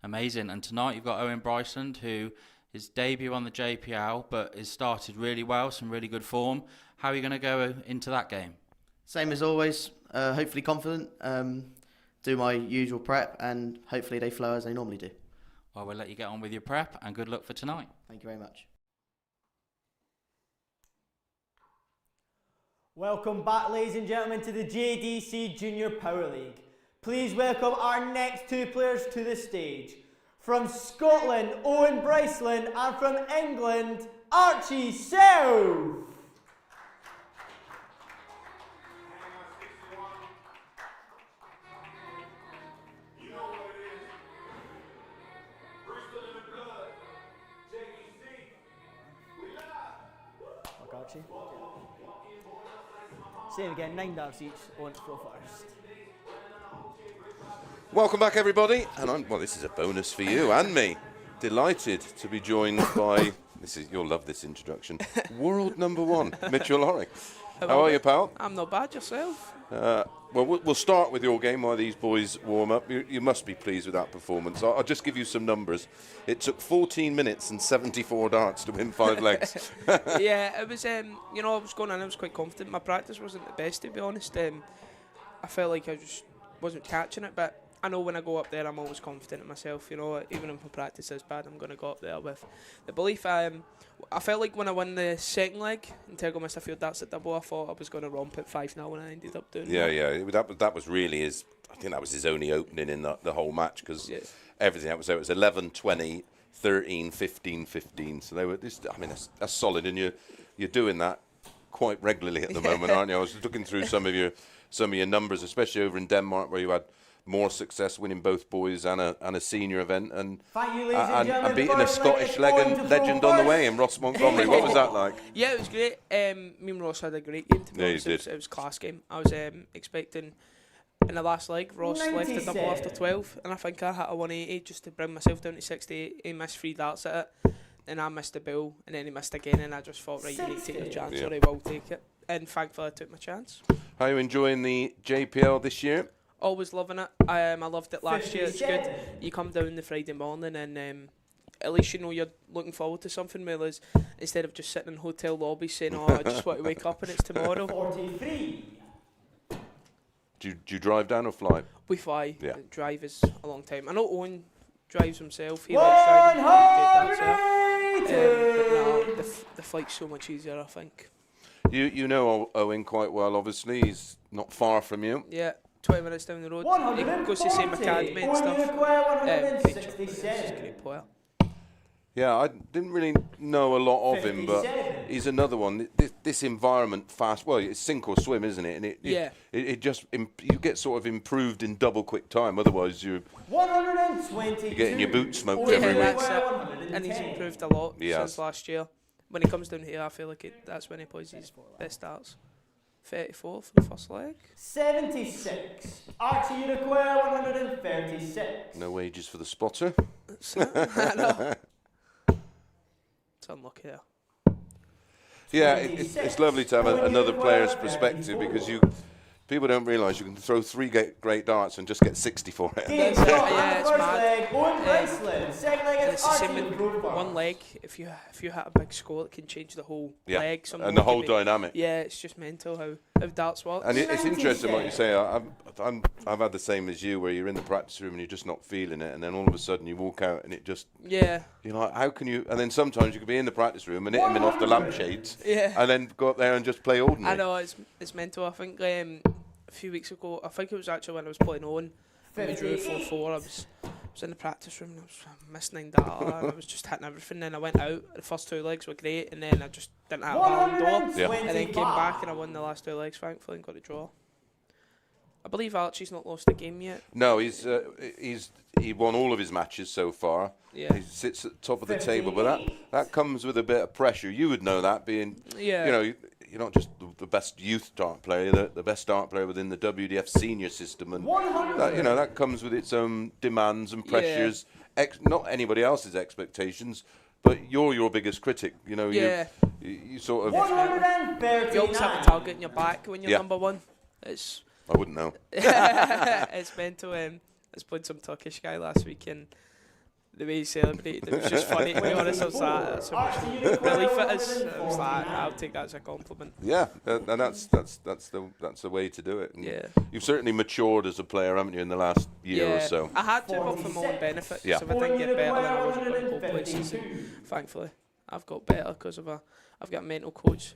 F: Amazing. And tonight you've got Owen Bryceland, who his debut on the JPL, but has started really well, some really good form. How are you going to go into that game?
L: Same as always, hopefully confident, do my usual prep, and hopefully they flow as they normally do.
F: Well, we'll let you get on with your prep, and good luck for tonight.
L: Thank you very much.
C: Welcome back, ladies and gentlemen, to the JDC Junior Power League. Please welcome our next 2 players to the stage. From Scotland, Owen Bryceland, and from England, Archie South. Archie. Same again, 9 darts each. Owen to go first.
B: Welcome back, everybody. And well, this is a bonus for you and me. Delighted to be joined by, you'll love this introduction, world number 1, Mitchell Lorry. How are you, pal?
M: I'm not bad, yourself?
B: Well, we'll start with your game while these boys warm up. You must be pleased with that performance. I'll just give you some numbers. It took 14 minutes and 74 darts to win 5 legs.
M: Yeah, it was, I was going in, I was quite confident. My practice wasn't the best, to be honest. I felt like I just wasn't catching it, but I know when I go up there, I'm always confident in myself. Even if my practice is bad, I'm going to go up there with the belief. I felt like when I won the second leg and Turgle missed a few darts at double, I thought I was going to romp at 5-0 and I ended up doing
B: That was really his. I think that was his only opening in the whole match because everything that was there. It was 11, 20, 13, 15, 15. So they were. That's solid, and you're doing that quite regularly at the moment, aren't you? I was looking through some of your numbers, especially over in Denmark, where you had more success winning both boys and a senior event and beating a Scottish legend on the way in Ross Montgomery. What was that like?
M: Yeah, it was great. Me and Ross had a great game, to be honest. It was a class game. I was expecting in the last leg, Ross 96. Left a double after 12 and I think I hit a 180 just to bring myself down to 68. He missed 3 darts at it and I missed the bill and then he missed again and I just thought, right, you need to take your chance or he will take it. And thankfully I took my chance.
B: How are you enjoying the JPL this year?
M: Always loving it. I loved it last year. It's good. You come down the Friday morning and at least you know you're looking forward to something, whereas instead of just sitting in hotel lobbies saying, oh, I just want to wake up and it's tomorrow.
C: 43.
B: Do you drive down or fly?
M: We fly.
B: Yeah.
M: Drive is a long time. I know Owen drives himself. He likes driving. But no, the flight's so much easier, I think.
B: You know Owen quite well, obviously. He's not far from you.
M: Yeah. 20 minutes down the road. He goes to the same academy and stuff. He's a great player.
B: Yeah, I didn't really know a lot of him, but he's another one. This environment, fast. Well, it's sink or swim, isn't it? And it just you get sort of improved in double quick time. Otherwise, you're getting your boots smoked every week.
M: And he's improved a lot since last year. When he comes down here, I feel like that's when he plays his best darts. 34 for the first leg.
C: 76. Archie Uruguay 136.
B: No wages for the spotter.
M: I know. It's unlucky there.
B: Yeah, it's lovely to have another player's perspective because people don't realise you can throw 3 great darts and just get 60 for it.
M: Yeah, it's mad.
C: Bryceland. Second leg
M: and it's the same with one leg. If you hit a big score, it can change the whole leg.
B: And the whole dynamic.
M: Yeah, it's just mental how darts work.
B: And it's interesting what you say. I've had the same as you, where you're in the practice room and you're just not feeling it, and then all of a sudden you walk out and it just you're like, how can you? And then sometimes you could be in the practice room and hit him in off the lampshades, and then go up there and just play ordinary.
M: I know it's mental. I think a few weeks ago, I think it was actually when I was playing Owen, when we drew 4-4. I was in the practice room and I was missing 9 data and I was just hitting everything. Then I went out. The first 2 legs were great, and then I just didn't have a ball door. And then came back and I won the last 2 legs, thankfully, and got a draw. I believe Archie's not lost a game yet.
B: No, he won all of his matches so far.
M: Yeah.
B: He sits at the top of the table, but that comes with a bit of pressure. You would know that, being you're not just the best youth dart player, the best dart player within the WDF senior system, and that comes with its own demands and pressures. Not anybody else's expectations, but you're your biggest critic. You sort of.
C: 139.
M: You always have a target in your back when you're number 1.
B: I wouldn't know.
M: It's mental. I was playing some Turkish guy last week and the way he celebrated, it was just funny. To be honest, I was like, that's how much relief it is. I was like, I'll take that as a compliment.
B: Yeah, and that's the way to do it. And you've certainly matured as a player, haven't you, in the last year or so?
M: I had to, but for my own benefit. So if I didn't get better, then I wasn't going to go places. Thankfully, I've got better because I've got a mental coach,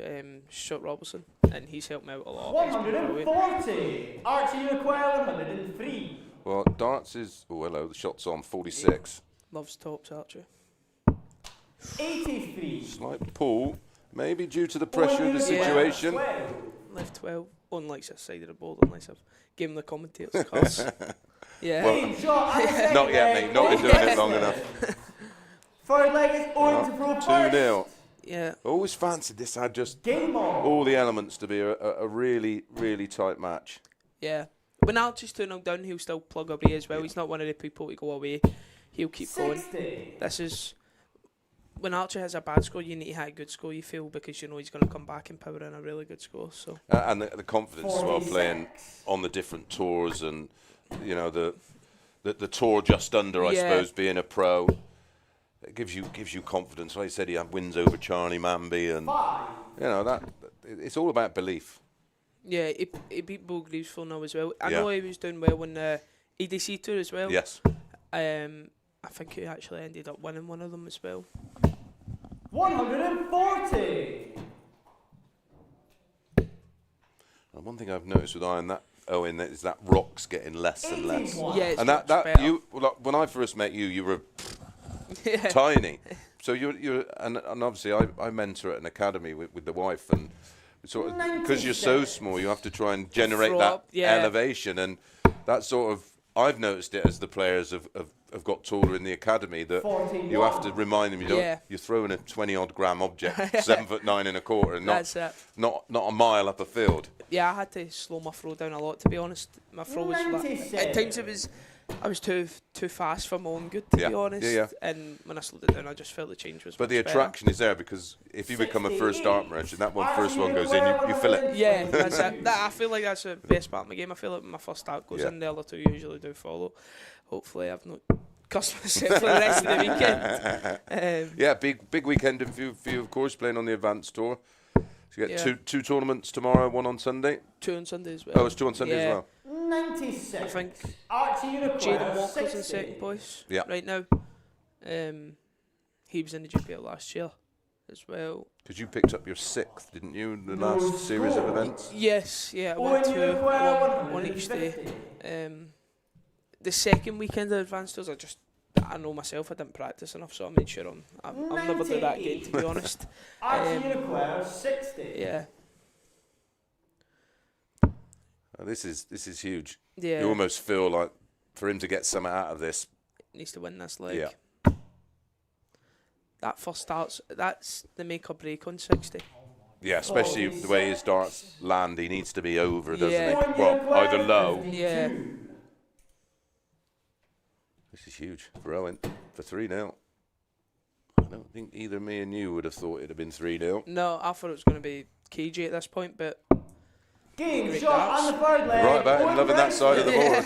M: Shepard Robertson, and he's helped me out a lot.
C: 140. Archie Uruguay 103.
B: Well, darts is... Oh, hello, the shot's on 46.
M: Loves tops, Archie.
C: 83.
B: Slight pull, maybe due to the pressure of the situation.
M: Left 12, unlike this side of the board, unless I've given the commentators cuss. Yeah.
B: Well, not yet, mate. Not been doing it long enough.
C: Third leg is on to pro
B: 2-0.
M: Yeah.
B: Always fancied this had just all the elements to be a really, really tight match.
M: Yeah. When Archie's 2-0 down, he'll still plug away as well. He's not one of the people to go away. He'll keep going. This is... When Archie has a bad score, you need to have a good score, you feel, because you know he's going to come back and power in a really good score. So
B: and the confidence as well, playing on the different tours, and you know the tour just under, I suppose, being a pro, it gives you confidence. Like I said, he had wins over Charlie Manby, and you know that it's all about belief.
M: Yeah, he beat Bo Greaves 4-0 as well. I know he was doing well on the EDC tour as well.
B: Yes.
M: I think he actually ended up winning one of them as well.
C: 140.
B: And one thing I've noticed with Owen is that rock's getting less and less.
M: Yeah,
B: and that you when I first met you, you were tiny. So you're and obviously I mentor at an academy with the wife, and sort of because you're so small, you have to try and generate that elevation, and that sort of I've noticed it as the players have got taller in the academy, that 41. You have to remind them you're throwing a 20-odd gram object 7'9¼ and not a mile up a field.
M: Yeah, I had to slow my throw down a lot, to be honest. My throw was at times I was too fast for my own good, to be honest. Yeah. And when I slowed it down, I just felt the change was.
B: But the attraction is there, because if you become a first start merchant, that first one goes in, you feel it.
M: Yeah, that's it. I feel like that's the best part of my game. I feel like when my first start goes in, the other two usually do follow. Hopefully, I've not cost myself for the rest of the weekend. Big weekend for you, of course, playing on the Advanced Tour. So you get two tournaments tomorrow, one on Sunday. 2 on Sunday as well. Oh, it's 2 on Sunday as well.
C: 96.
M: I think
C: Jaden
M: Walker's in second place right now. He was in the GPL last year as well.
B: Because you picked up your 6th, didn't you, in the last series of events?
M: Yes, I went to one each day. The second weekend of Advanced Tours, I know myself, I didn't practice enough, so I made sure I'll never do that again, to be honest.
C: 60.
M: Yeah.
B: This is huge.
M: Yeah.
B: You almost feel like for him to get something out of this,
M: needs to win this leg.
B: Yeah.
M: That first starts, that's the make or break on 60.
B: Yeah, especially the way his darts land, he needs to be over, doesn't he? Well, either low.
M: Yeah.
B: This is huge for Owen, for 3-0. I don't think either me and you would have thought it'd have been 3-0.
M: No, I thought it was going to be KJ at this point, but...
C: Game shot on the third leg.
B: Right about him, loving that side of the board.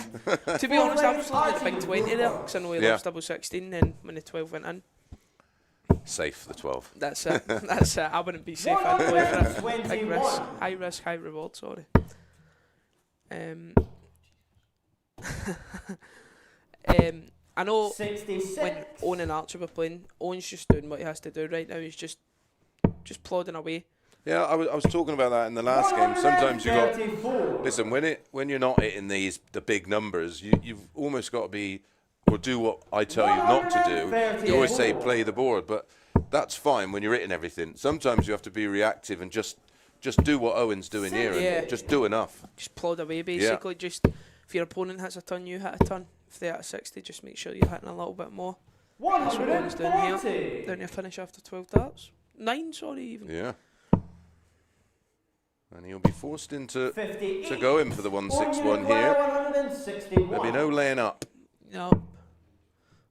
M: To be honest, I was looking at the big 20 there, because I know he loves double 16, and when the 12 went in.
B: Safe, the 12.
M: That's it. That's it. I wouldn't be safe. I'd go for it. Big risk. High risk, high reward, sorry. I know
C: 66.
M: when Owen and Archer were playing, Owen's just doing what he has to do right now. He's just plodding away.
B: Yeah, I was talking about that in the last game. Sometimes you got listen when you're not hitting the big numbers, you've almost got to be or do what I tell you not to do. You always say play the board, but that's fine when you're hitting everything. Sometimes you have to be reactive and just do what Owen's doing here and just do enough.
M: Just plod away basically. Just if your opponent hits a ton, you hit a ton. If they hit a 60, just make sure you're hitting a little bit more. That's what Owen's doing here. Down your finish after 12 darts. 9, sorry, even.
B: Yeah. And he'll be forced into to go in for the 161 here. There'll be no laying up.
M: No.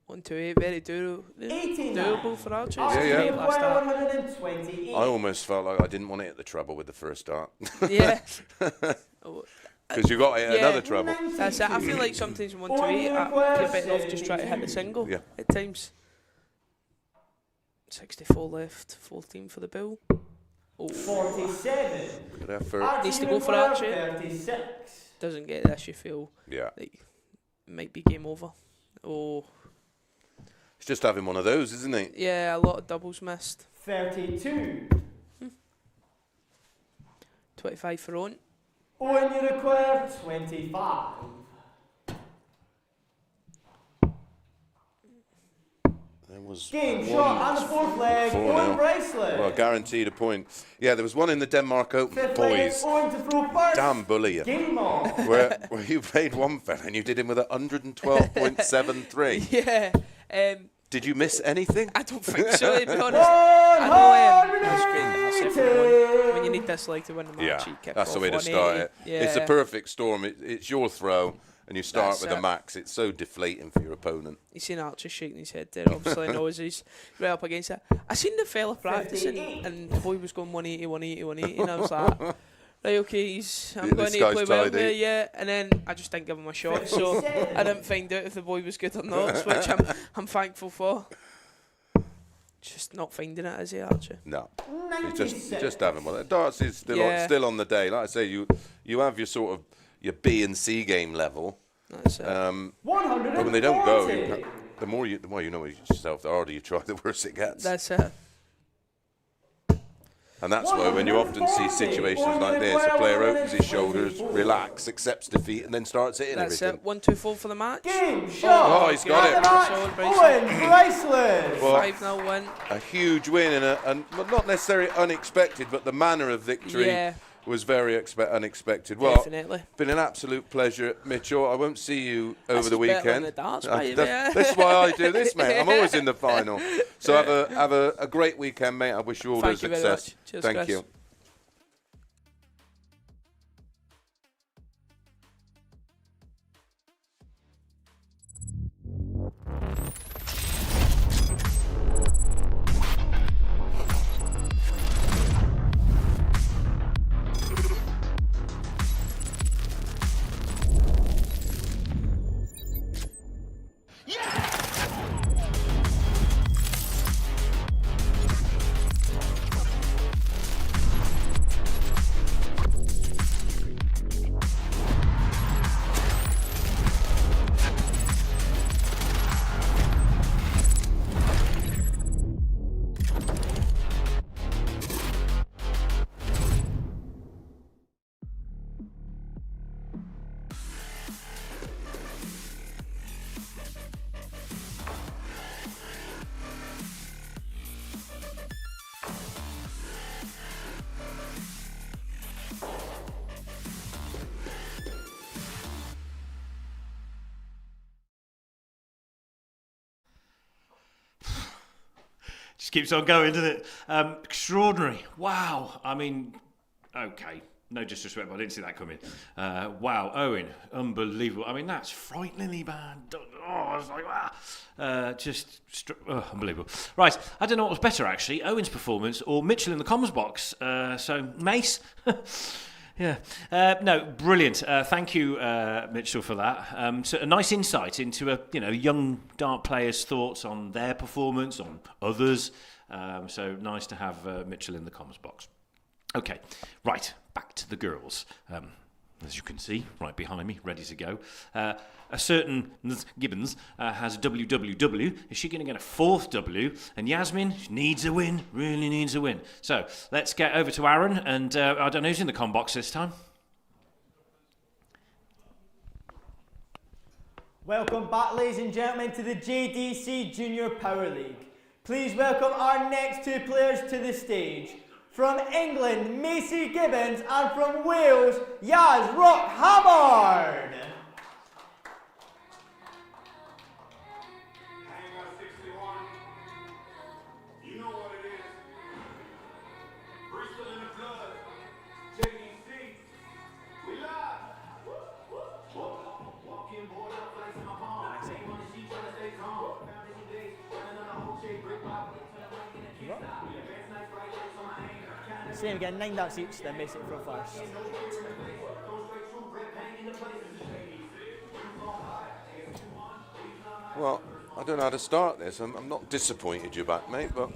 M: 128, very doable for Archer.
B: Yeah.
M: Last start.
B: I almost felt like I didn't want to hit the treble with the first start.
M: Yeah.
B: Because you got to hit another treble.
M: That's it. I feel like sometimes in 128, you're better off just trying to hit the single at times. 64 left, 14 for the bill.
C: 47.
B: Good effort.
M: Needs to go for Archer.
C: 36.
M: Doesn't get this, you feel like it might be game over. Oh.
B: He's just having one of those, isn't he?
M: Yeah, a lot of doubles missed.
C: 32.
M: 25 for Owen.
C: Owen, you require 25.
B: There was
C: Game shot and the fourth leg, Owen Bryceland.
B: Well, guaranteed a point. Yeah, there was one in the Denmark Open,
C: Fifth
B: boys.
C: leg, Owen to throw first.
B: Damn bully you.
C: Game on.
B: where you played one fella and you did him with 112.73.
M: Yeah.
B: Did you miss anything?
M: I don't think so, to be honest. I know that's great. That's everyone. When you need this leg to win the match, you kick
B: that's
M: off
B: the way to
M: 180.
B: start it.
M: Yeah.
B: It's a perfect storm. It's your throw, and you start
M: That's
B: with
M: it.
B: a max. It's so deflating for your opponent.
M: You seen Archer shaking his head there. Obviously, knows he's right up against it. I seen the fella practicing, and the boy was going 180, 180, 180, and I was like, right, okay, I'm going to play well there, yeah. And then I just didn't give him a shot, so I didn't find out if the boy was good or not, which I'm thankful for. Just not finding it, is he, Archer?
B: No, you just having one. Darts is still on the day. Like I say, you have your sort of your B and C game level.
M: That's it.
B: But when they don't go, the more you know yourself, the harder you try, the worse it gets.
M: That's it.
B: And that's why when you often see situations like this, a player opens his shoulders, relax, accepts defeat, and then starts hitting everything.
M: That's it. 1, 2, 4 for the match.
C: Game shot.
B: Oh, he's got it.
C: Owen Bryceland.
M: 5-0 win.
B: A huge win and not necessarily unexpected, but the manner of victory was very unexpected. Well,
M: definitely.
B: Been an absolute pleasure, Mitchell. I won't see you over the weekend.
M: That's
B: why I do this, mate. I'm always in the final. So have a great weekend, mate. I wish you all the success.
M: Cheers,
B: Thank
M: Chris.
B: you.
A: Just keeps on going, doesn't it? Extraordinary. Wow. I mean, okay. No disrespect, but I didn't see that coming. Wow, Owen, unbelievable. I mean, that's frighteningly bad. Oh, I was like, wow. Unbelievable. Right, I don't know what was better, actually, Owen's performance or Mitchell in the comms box. So, Mace... Yeah. No, brilliant. Thank you, Mitchell, for that. So a nice insight into young dart players' thoughts on their performance, on others. So nice to have Mitchell in the comms box. Okay, right, back to the girls. As you can see, right behind me, ready to go. A certain Gibbons has a WWW. Is she going to get a fourth W? And Yasmin needs a win, really needs a win. So let's get over to Aaron, and I don't know who's in the comm box this time.
C: Welcome back, ladies and gentlemen, to the JDC Junior Power League. Please welcome our next two players to the stage. From England, Macy Gibbons, and from Wales, Yaz Rock Havard.
N: You know what it is. Bristol in the blood. JDC. We live. Walking board up, flex in my palm. They want to see each other stay calm. Foundation days, running on a whole shape, brick by brick, turn away in the kick stop. Advanced night, bright lights on my anger.
C: Same again, 9 darts each, then Macy from first.
B: Well, I don't know how to start this. I'm not disappointed you're back, mate, but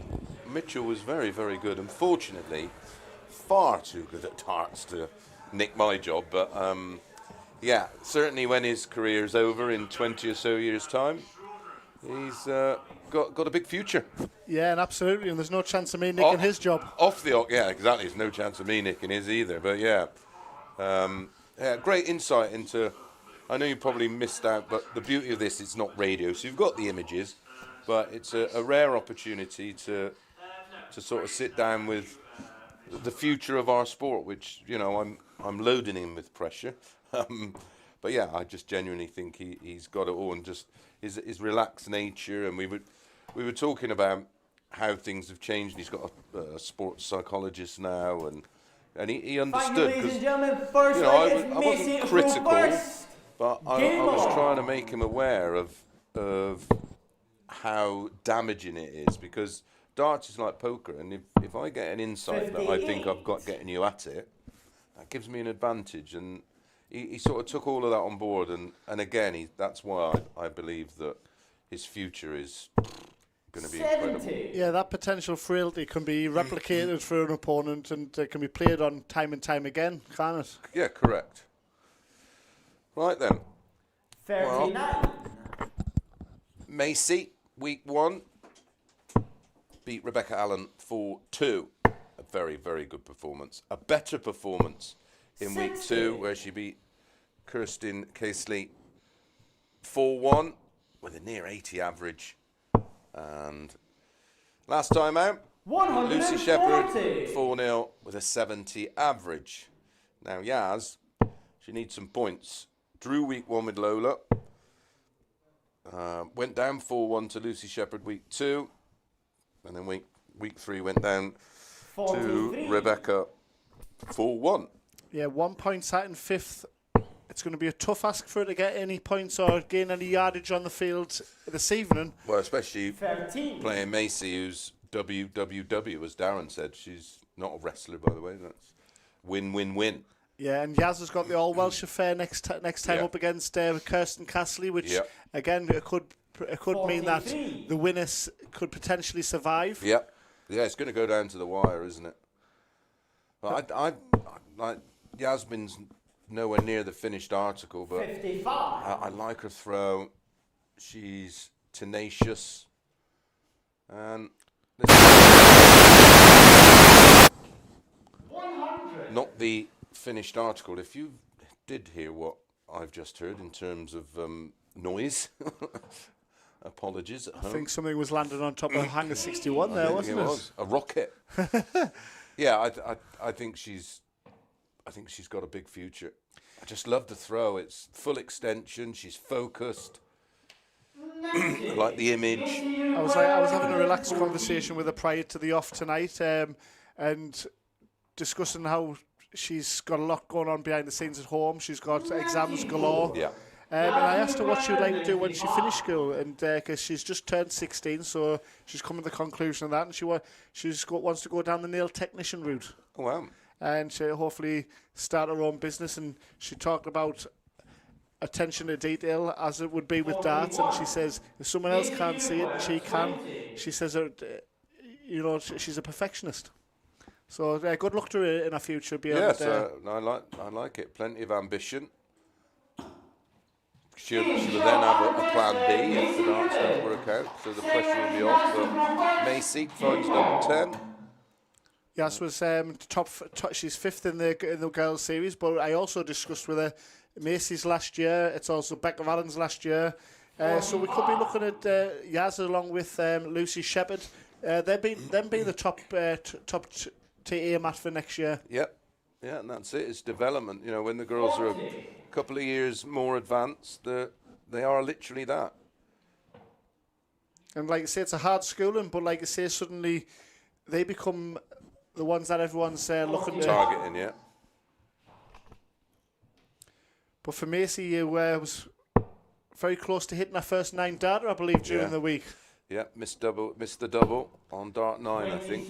B: Mitchell was very, very good. Unfortunately, far too good at darts to nick my job. But, yeah, certainly when his career's over in 20 or so years' time, he's got a big future.
E: Yeah, and absolutely, and there's no chance of me nicking his job.
B: Yeah, exactly. There's no chance of me nicking his either. But, yeah, great insight into... I know you probably missed out, but the beauty of this, it's not radio, so you've got the images. but it's a rare opportunity to sort of sit down with the future of our sport, which, you know, I'm loading him with pressure. But yeah, I just genuinely think he's got it all, and just his relaxed nature. And we were talking about how things have changed. He's got a sports psychologist now, and he understood.
C: Ladies and gentlemen, first
B: you know,
C: leg,
B: I wasn't critical, but I was trying to make him aware of how damaging it is, because darts is like poker, and if I get an insight that I think I've got getting you at it, that gives me an advantage. And he sort of took all of that on board, and again, that's why I believe that his future is going to be incredible.
E: Yeah, that potential frailty can be replicated for an opponent, and can be played on time and time again, can't it?
B: Yeah, correct. Right then.
C: 39.
B: Well, Macy, week 1, beat Rebecca Allen 4-2. A very, very good performance. A better performance in week 2, where she beat Kirsten Casley 4-1 with a near 80 average. And last time out, Lucy Shepard 4-0 with a 70 average. Now Yaz, she needs some points. Drew week 1 with Lola. Went down 4-1 to Lucy Shepard week 2. And then week 3 went down 43. To Rebecca 4-1.
E: Yeah, 1 point sat in 5th. It's going to be a tough ask for her to get any points or gain any yardage on the field this evening.
B: Well, especially playing Macy, who's WWW, as Darren said. She's not a wrestler, by the way. That's win-win-win.
E: Yeah, and Yaz has got the All-Welsh affair next time up against Kirsten Casley, which, again, it could mean that the winners could potentially survive.
B: Yeah, it's going to go down to the wire, isn't it? But I like Yasmin's nowhere near the finished article, but I like her throw. She's tenacious, and not the finished article. If you did hear what I've just heard in terms of noise, apologies at home.
E: I think something was landing on top of Hangar 61 there, wasn't it?
B: It was a rocket. Yeah, I think she's got a big future. I just love the throw. It's full extension. She's focused. I like the image.
E: I was having a relaxed conversation with her prior to the off tonight, and discussing how she's got a lot going on behind the scenes at home. She's got exams galore.
B: Yeah.
E: And I asked her what she would like to do when she finished school, and because she's just turned 16, so she's come to the conclusion of that, and she wants to go down the nail technician route.
B: Oh, wow.
E: And she hopefully start her own business. And she talked about attention to detail, as it would be with darts. And she says if someone else can't see it, she can. She says, she's a perfectionist. So good luck to her in her future.
B: I like it. Plenty of ambition. She'll then have a plan B if the darts don't work out, so the pressure will be off. But Macy finds number 10.
E: Yes, was top. She's 5th in the girls' series, but I also discussed with her Macy's last year. It's also Becca Allen's last year. So we could be looking at Yaz along with Lucy Shepard. Them being the top TA mat for next year.
B: Yep. Yeah, and that's it. It's development. You know, when the girls are a couple of years more advanced, they are literally that.
E: And like I say, it's a hard schooling, but like I say, suddenly they become the ones that everyone's looking at.
B: Targeting, yeah.
E: But for Macy, you was very close to hitting her first 9 data, I believe, during the week.
B: Yeah, missed the double on dart 9, I think.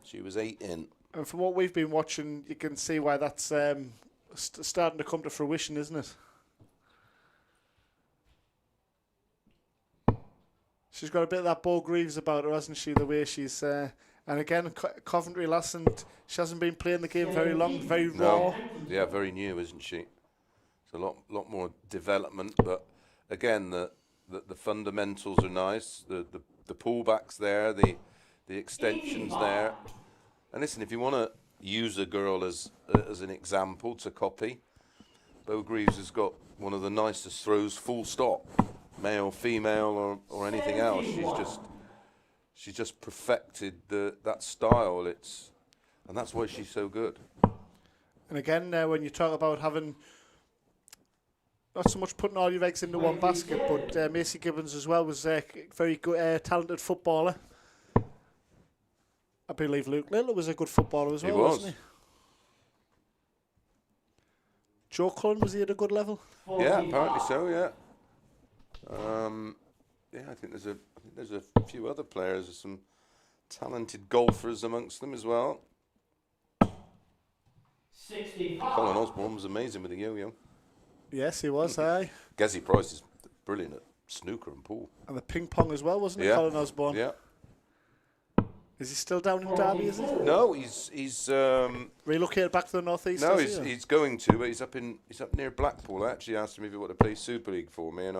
B: She was 8 in.
E: And from what we've been watching, you can see why that's starting to come to fruition, isn't it? She's got a bit of that Bo Greaves about her, hasn't she? The way she's... and again, Coventry lass, and she hasn't been playing the game very long, very raw.
B: Yeah, very new, isn't she? It's a lot more development, but again, the fundamentals are nice. The pullbacks there, the extensions there. And listen, if you want to use a girl as an example to copy, Bo Greaves has got one of the nicest throws, full stop. male, female, or anything else. She's just perfected that style. And that's why she's so good.
E: And again, when you talk about having not so much putting all your eggs into one basket, but Macy Gibbons as well was a very good, talented footballer. I believe Luke Little was a good footballer as well, wasn't he? Joe Cullen, was he at a good level?
B: Yeah, apparently so. Yeah. I think there's a few other players, there's some talented golfers amongst them as well.
H: 65.
B: Colin Osborne was amazing with the yo-yo.
E: Yes, he was. Aye.
B: Gezi Price is brilliant at snooker and pool.
E: And the ping pong as well, wasn't it, Colin Osborne?
B: Yeah.
E: Is he still down in Derby? Is he?
B: No, he's
E: relocated back to the northeast.
B: No, he's going to, but he's up near Blackpool. I actually asked him if he wanted to play Super League for me, and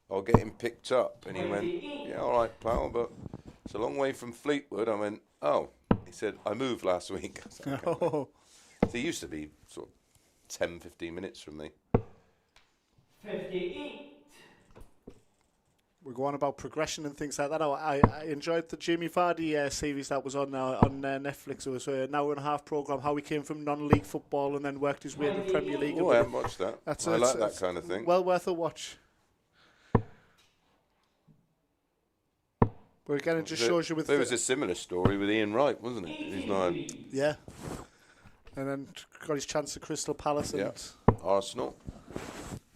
B: I'll get him picked up. And he went, yeah, all right, pal, but it's a long way from Fleetwood. I went, oh. He said, I moved last week. I said, okay. So he used to be sort of 10, 15 minutes from me.
H: 58.
E: We're going about progression and things like that. I enjoyed the Jamie Vardy series that was on Netflix. It was an hour-and-a-half programme, how he came from non-league football and then worked his way in the Premier League.
B: Oh, I haven't watched that. I like that kind of thing.
E: Well worth a watch. But again, it just shows you with...
B: There was a similar story with Ian Wright, wasn't it? He's not...
E: Yeah. And then got his chance at Crystal Palace and...
B: Arsenal.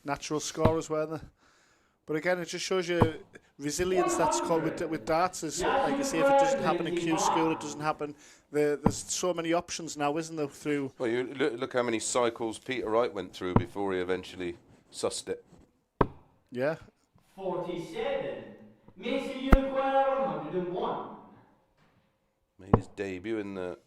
E: Natural scorers, weren't they? But again, it just shows you resilience that's called with darts. Is like you say, if it doesn't happen in Q School, it doesn't happen. There's so many options now, isn't there? Through
B: well, you look how many cycles Peter Wright went through before he eventually sussed it.
E: Yeah.
H: 47. Macy Uruguay 101.
B: Made his debut in the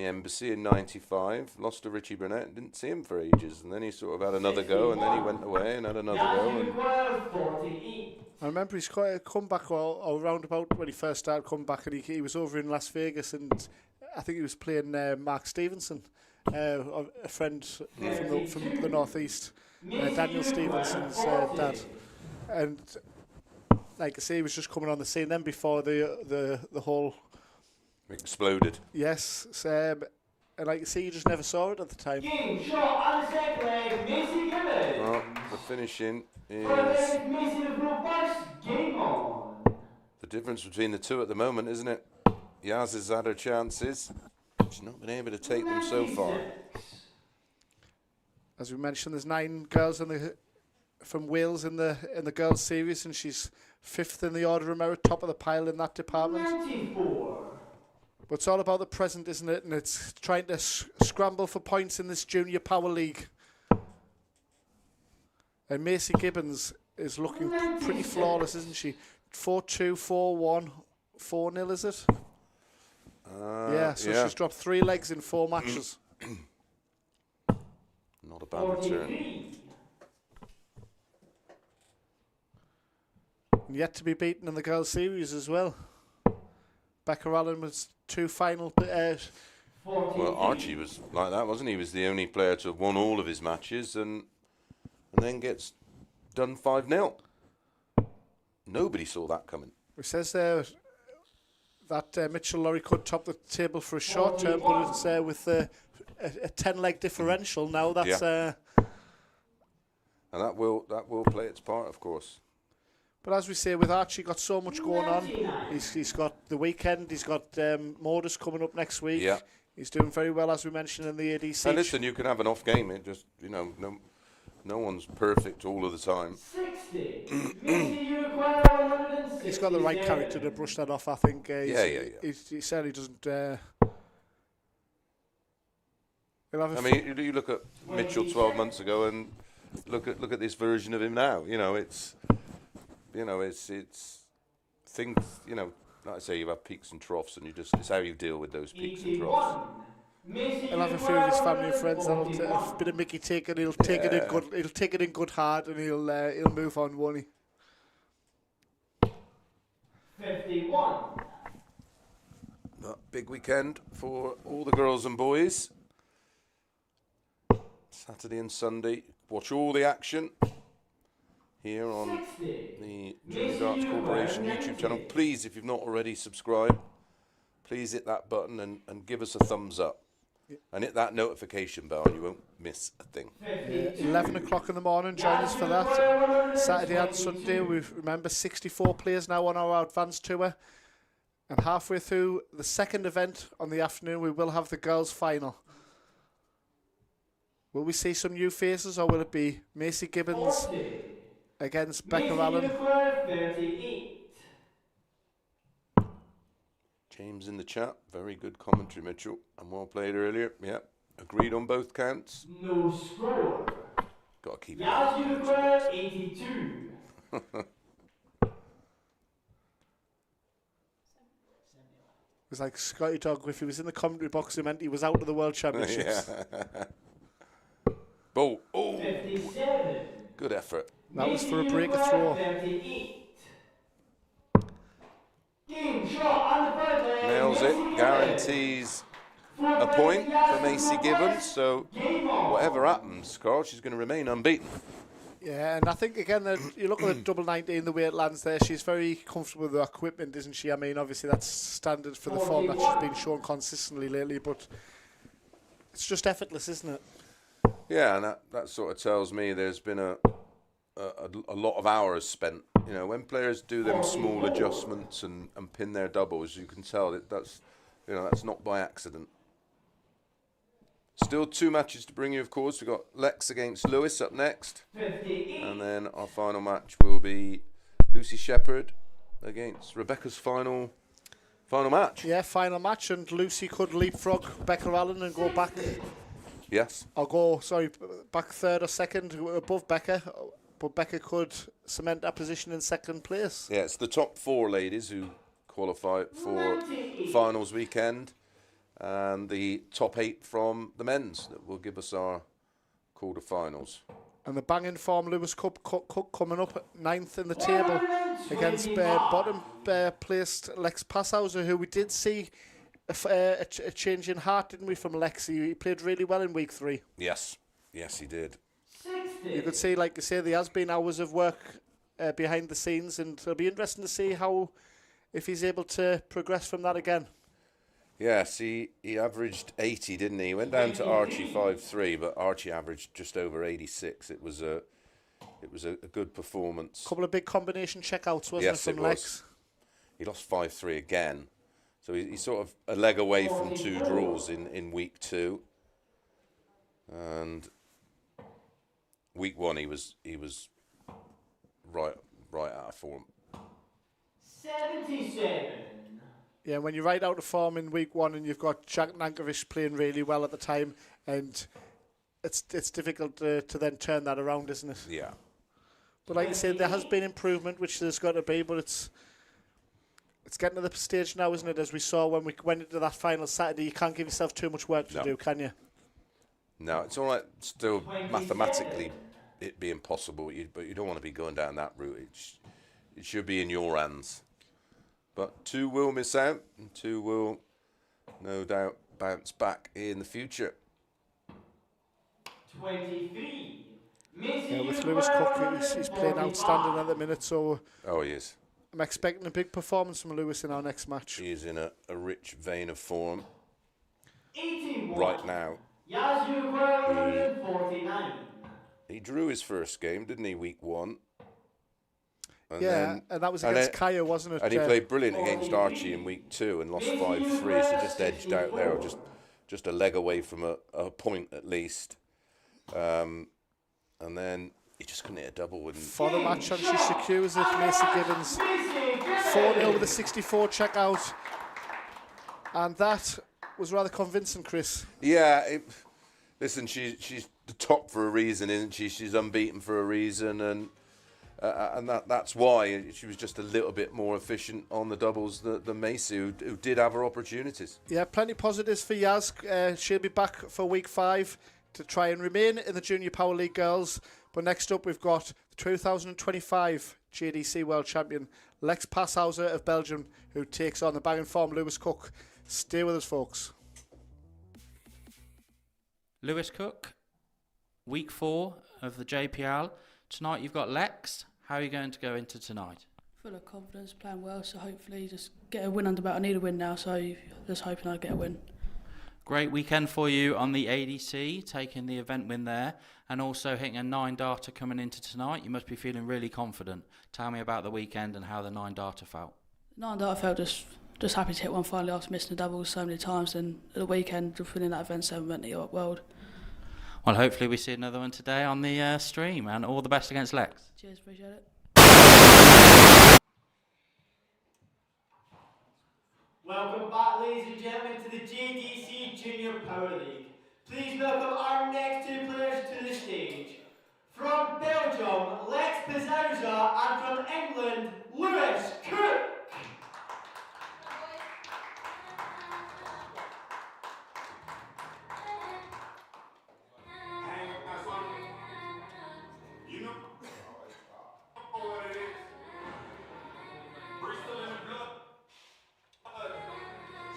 B: embassy in '95. Lost to Richie Burnett. Didn't see him for ages, and then he sort of had another go, and then he went away and had another go. And
E: I remember he's quite a comeback or roundabout when he first started coming back, and he was over in Las Vegas, and I think he was playing Mark Stevenson, a friend from the northeast, Daniel Stevenson's dad, and like I say, he was just coming on the scene then before the whole.
B: Exploded.
E: Yes, and like you see, you just never saw it at the time.
H: Game shot on the second leg, Macy Gibbons.
B: Well, the finishing is...
H: Game on.
B: The difference between the two at the moment, isn't it? Yaz has had her chances. She's not been able to take them so far.
E: As we mentioned, there's 9 girls from Wales in the girls' series, and she's 5th in the order of merit, top of the pile in that department.
H: 94.
E: But it's all about the present, isn't it? And it's trying to scramble for points in this junior power league. And Macy Gibbons is looking pretty flawless, isn't she? 4-2, 4-1, 4-0, is it? Yeah, so she's dropped 3 legs in 4 matches.
B: Not a bad return.
E: And yet to be beaten in the girls' series as well. Becca Allen was 2 final.
B: Well, Archie was like that, wasn't he? He was the only player to have won all of his matches and then gets done 5-0. Nobody saw that coming.
E: It says there that Mitchell Lorry could top the table for a short term, but it's with a 10-leg differential now. That's
B: and that will play its part, of course.
E: But as we say, with Archie got so much going on. He's got the weekend. He's got Modus coming up next week.
B: Yeah.
E: He's doing very well, as we mentioned, in the ADC.
B: And listen, you can have an off game. It just, no one's perfect all of the time.
H: 60.
E: He's got the right character to brush that off, I think. He certainly doesn't...
B: I mean, you look at Mitchell 12 months ago and look at this version of him now. It's things, like I say, you have peaks and troughs, and it's how you deal with those peaks and troughs.
E: He'll have a few of his family and friends that'll a bit of Mickey take, and he'll take it in good. He'll take it in good heart, and he'll move on, won't he?
H: 51.
B: Big weekend for all the girls and boys. Saturday and Sunday, watch all the action. here on the Junior Darts Corporation YouTube channel. Please, if you've not already subscribed, please hit that button and give us a thumbs up. And hit that notification bell and you won't miss a thing.
E: 11 o'clock in the morning, join us for that. Saturday and Sunday, we remember 64 players now on our advanced tour. And halfway through the second event on the afternoon, we will have the girls' final. Will we see some new faces, or will it be Macy Gibbons against Becca Allen?
B: James in the chat, very good commentary, Mitchell, and well played earlier. Yeah, agreed on both counts.
H: No score.
B: Got to keep it.
H: Yaz 82.
E: It was like Scotty Dog, if he was in the commentary box, it meant he was out of the World Championships.
B: Ball. Oh,
H: 57.
B: good effort.
E: That was for a breaker throw.
H: 38. Game shot on the third leg.
B: Nails it, guarantees a point for Macy Gibbons. So whatever happens, Carl, she's going to remain unbeaten.
E: Yeah, and I think again that you look at the double 19, the way it lands there, she's very comfortable with her equipment, isn't she? I mean, obviously that's standard for the form that she's been shown consistently lately, but it's just effortless, isn't it?
B: Yeah, and that sort of tells me there's been a lot of hours spent. You know, when players do them small adjustments and pin their doubles, you can tell that's not by accident. Still 2 matches to bring you, of course. We've got Lex against Lewis up next. And then our final match will be Lucy Shepard against Rebecca's final match.
E: Yeah, final match, and Lucy could leapfrog Becca Allen and go back.
B: Yes.
E: Back third or second above Becca, but Becca could cement that position in second place.
B: Yeah, it's the top 4 ladies who qualify for finals weekend, and the top 8 from the men's that will give us our quarterfinals.
E: And the banging form Lewis Cup coming up 9th in the table against bottom placed Lex Passhauser, who we did see a change in heart, didn't we, from Lexi? He played really well in week 3.
B: Yes, he did.
E: You could see, like you say, there has been hours of work behind the scenes, and it'll be interesting to see if he's able to progress from that again.
B: Yes, he averaged 80, didn't he? He went down to Archie 5-3, but Archie averaged just over 86. It was a good performance.
E: Couple of big combination checkouts, wasn't it, from Lex?
B: He lost 5-3 again. So he's sort of a leg away from 2 draws in week 2. And week 1 he was right out of form.
H: 77.
E: Yeah, when you're right out of form in week 1 and you've got Jack Nankervis playing really well at the time, and it's difficult to then turn that around, isn't it?
B: Yeah.
E: But like you said, there has been improvement, which there's got to be, but it's getting to the stage now, isn't it? As we saw when we went into that final Saturday, you can't give yourself too much work to do, can you?
B: No, it's all right. Still, mathematically, it'd be impossible. But you don't want to be going down that route. It should be in your hands. But 2 will miss out, and 2 will, no doubt, bounce back in the future.
H: 23.
E: Yeah, with Lewis Cook, he's playing outstanding at the minute, so...
B: Oh, he is.
E: I'm expecting a big performance from Lewis in our next match.
B: He is in a rich vein of form
H: 81.
B: right now.
H: Yaz 49.
B: He drew his first game, didn't he, week 1? And
E: and that was against Kaya, wasn't it?
B: And he played brilliant against Archie in week 2 and lost 5-3, so just edged out there, or just a leg away from a point at least. And then he just couldn't hit a double.
E: For the match, and she secures it, Macy Gibbons. 4-0 with a 64 checkout. And that was rather convincing, Chris.
B: Yeah, listen, she's the top for a reason, isn't she? She's unbeaten for a reason, and that's why she was just a little bit more efficient on the doubles than Macy, who did have her opportunities.
E: Yeah, plenty positives for Yaz. She'll be back for week 5 to try and remain in the Junior Power League girls. But next up, we've got the 2025 JDC World Champion, Lex Passhauser of Belgium, who takes on the banging form Lewis Cook. Stay with us, folks.
F: Lewis Cook, week 4 of the JPL, Tonight you've got Lex. How are you going to go into tonight?
O: Full of confidence, playing well, so hopefully just get a win under belt. I need a win now, so just hoping I get a win.
F: Great weekend for you on the ADC, taking the event win there, and also hitting a 9-darter coming into tonight. You must be feeling really confident. Tell me about the weekend and how the 9-darter felt.
O: 9-darter felt just happy to hit one finally after missing the doubles so many times, and at the weekend just winning that event 7 meant the world.
F: Well, hopefully we see another one today on the stream, and all the best against Lex.
O: Cheers, appreciate it.
C: Welcome back, ladies and gentlemen, to the JDC Junior Power League. Please welcome our next 2 players to the stage. From Belgium, Lex Passa, and from England, Lewis Cook.
N: You know what it is. Bristol in the blood.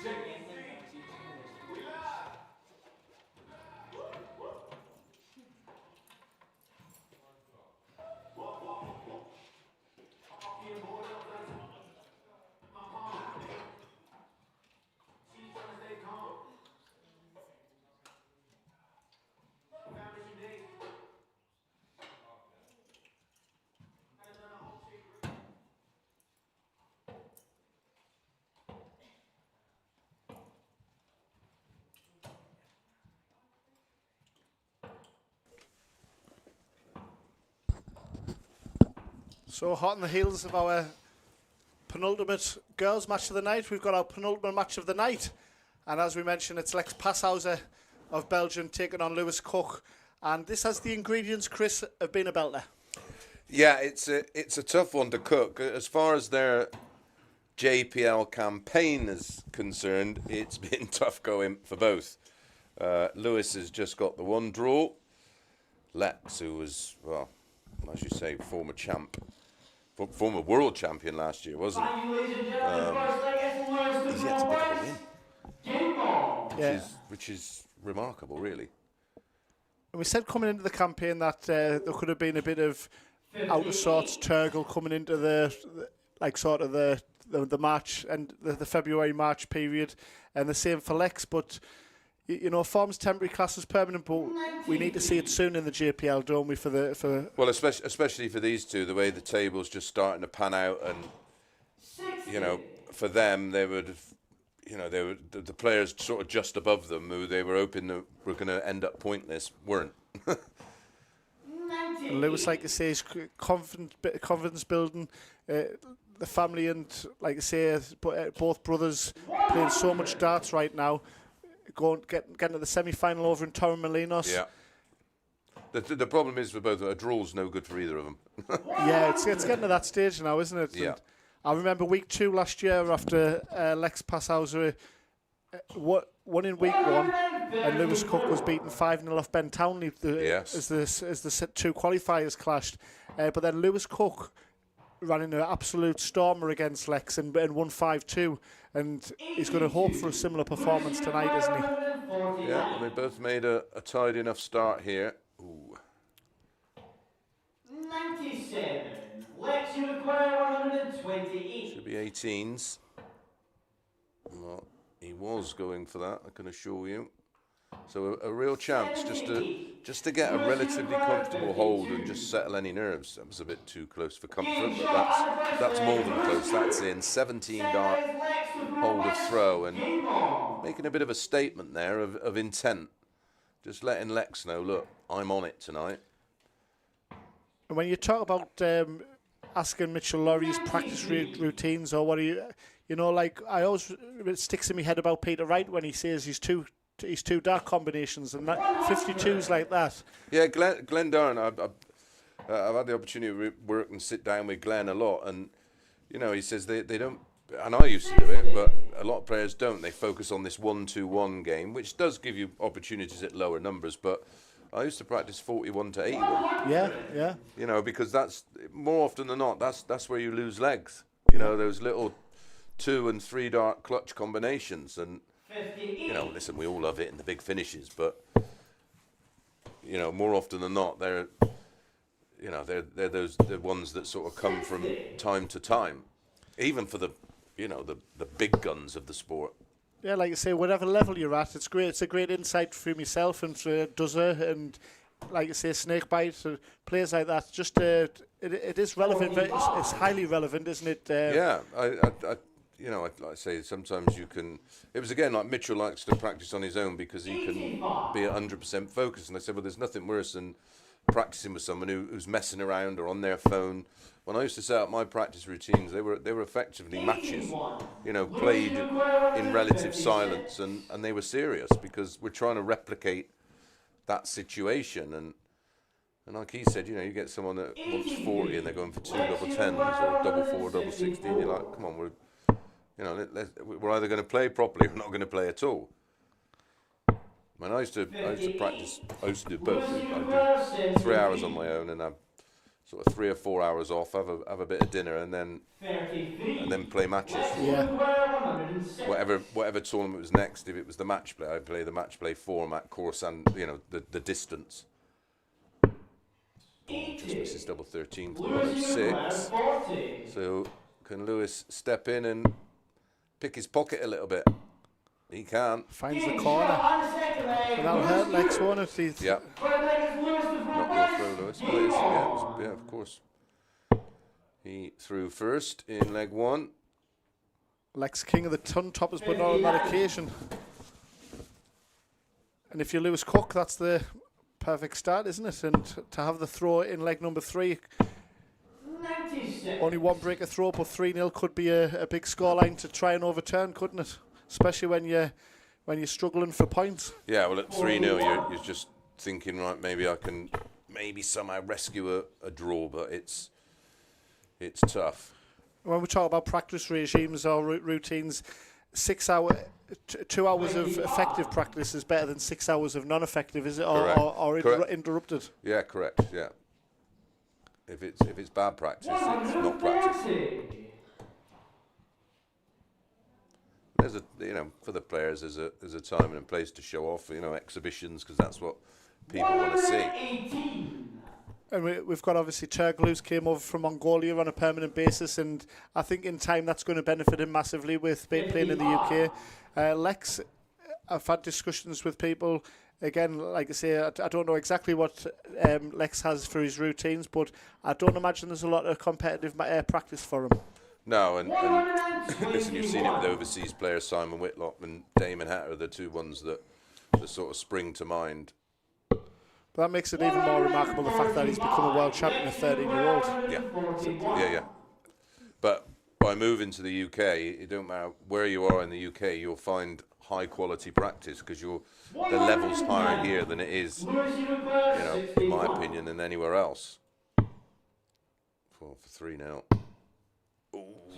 N: JDC. We live.
E: So hot on the heels of our penultimate girls match of the night, we've got our penultimate match of the night. And as we mentioned, it's Lex Passa of Belgium taking on Lewis Cook. And this has the ingredients, Chris, of being a belter.
B: Yeah, it's a tough one to cook. As far as their JPL campaign is concerned, it's been tough going for both. Lewis has just got the 1 draw. Lex, who was, well, as you say, former former world champion last year, wasn't he?
C: He's yet to pick up a win.
B: Which is remarkable, really.
E: And we said coming into the campaign that there could have been a bit of out of sorts Turgle coming into the March and the February March period, and the same for Lex. But you know, form's temporary, class is permanent. But we need to see it soon in the JPL, don't we?
B: Well, especially for these two, the way the table's just starting to pan out, and you know, for them, they would. You know, they were the players sort of just above them, who they were hoping that were going to end up pointless, weren't.
E: And Lewis, like I say, is confidence building. The family and, like I say, both brothers playing so much darts right now. Getting to the semi-final over in Torremolinos.
B: Yeah. The problem is for both. A draw's no good for either of them.
E: Yeah, it's getting to that stage now, isn't it?
B: Yeah.
E: And I remember week 2 last year after Lex Passa won in week 1, and Lewis Cook was beaten 5-0 off Ben Townley as the 2 qualifiers clashed. But then Lewis Cook ran in an absolute stormer against Lex and won 5-2, and he's going to hope for a similar performance tonight, isn't he?
B: Yeah, and they both made a tidy enough start here. Ooh.
C: 97. Lex, you require 120
B: Should be 18s. Well, he was going for that, I can assure you. So a real chance just to get a relatively comfortable hold and just settle any nerves. That was a bit too close for comfort, but that's more than close. That's in 17-dart hold of throw, and making a bit of a statement there of intent. Just letting Lex know, look, I'm on it tonight.
E: And when you talk about asking Mitchell Laurie's practice routines, or what are you know, like I always, it sticks in my head about Peter Wright when he says he's two dart combinations and that 52s like that.
B: Yeah, Glenn Darren, I've had the opportunity to work and sit down with Glenn a lot, and you know, he says they don't, and I used to do it, but a lot of players don't. They focus on this 1-2-1 game, which does give you opportunities at lower numbers, but I used to practice 41 to 81.
E: Yeah.
B: You know, because that's more often than not, that's where you lose legs. You know, those little 2 and 3 dart clutch combinations, and you know, listen, we all love it in the big finishes, but you know, more often than not, you know, they're the ones that sort of come from time to time, even for the, you know, the big guns of the sport.
E: Yeah, like you say, whatever level you're at, it's great. It's a great insight for myself and for Duzzer and, like you say, Snakebite, players like that. Just it is relevant. It's highly relevant, isn't it?
B: Yeah, I you know, like I say, sometimes you can. It was again like Mitchell likes to practice on his own because he can be 100% focused. And I said, well, there's nothing worse than practicing with someone who's messing around or on their phone. When I used to set up my practice routines, they were effectively matches, you know, played in relative silence, and they were serious because we're trying to replicate that situation. And like he said, you know, you get someone that wants 40 and they're going for 2 double 10s or double 4, double 16. You're like, come on, we're either going to play properly or not going to play at all. I mean, I used to practice. I used to do both. I do 3 hours on my own and have sort of 3 or 4 hours off. Have a bit of dinner and then play matches.
E: Yeah.
B: Whatever tournament was next. If it was the match play, I'd play the match play format course and, you know, the distance. Just misses double 13 for the 6. So can Lewis step in and pick his pocket a little bit? He can't.
E: Finds the corner. And that'll hurt Lex, won't it?
B: Yeah. Not your throw, Lewis. But it is, yeah, of course. He threw first in leg 1.
E: Lex king of the ton toppers, but not on that occasion. And if you're Lewis Cook, that's the perfect start, isn't it? And to have the throw in leg number 3, only one breaker throw, but 3-0 could be a big scoreline to try and overturn, couldn't it? Especially when you're struggling for points.
B: Yeah, well, at 3-0, you're just thinking, right, maybe I can somehow rescue a draw, but it's tough.
E: When we talk about practice regimes or routines, 2 hours of effective practice is better than 6 hours of non-effective, is it? Or interrupted?
B: Yeah, correct. Yeah. If it's bad practice, it's not practice. There's for the players, there's a time and a place to show off, exhibitions, because that's what people want to see.
E: And we've got obviously Turgle, who's came over from Mongolia on a permanent basis, and I think in time that's going to benefit him massively with playing in the UK. Lex, I've had discussions with people. Again, like I say, I don't know exactly what Lex has for his routines, but I don't imagine there's a lot of competitive practice for him.
B: No, and listen, you've seen it with overseas players, Simon Whitlock and Damon Hatter are the two ones that sort of spring to mind.
E: But that makes it even more remarkable, the fact that he's become a world champion at 13-year-old.
B: Yeah. But by moving to the UK, it don't matter where you are in the UK, you'll find high quality practice because the level's higher here than it is, in my opinion, than anywhere else. For 3-0.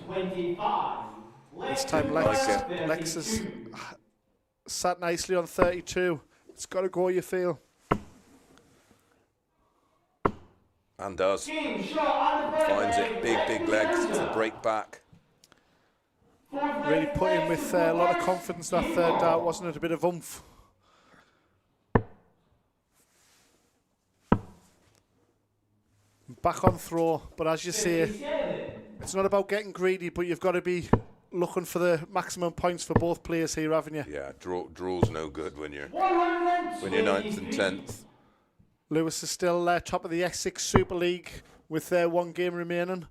E: 25. This time Lex has sat nicely on 32. It's got to go, you feel.
B: And does. Finds it. Big legs. It's a break back.
E: Really put him with a lot of confidence that third dart, wasn't it? A bit of oomph. Back on throw, but as you say, it's not about getting greedy, but you've got to be looking for the maximum points for both players here, haven't you?
B: Yeah, draw's no good when you're 9th and 10th.
E: Lewis is still top of the S6 Super League with one game remaining.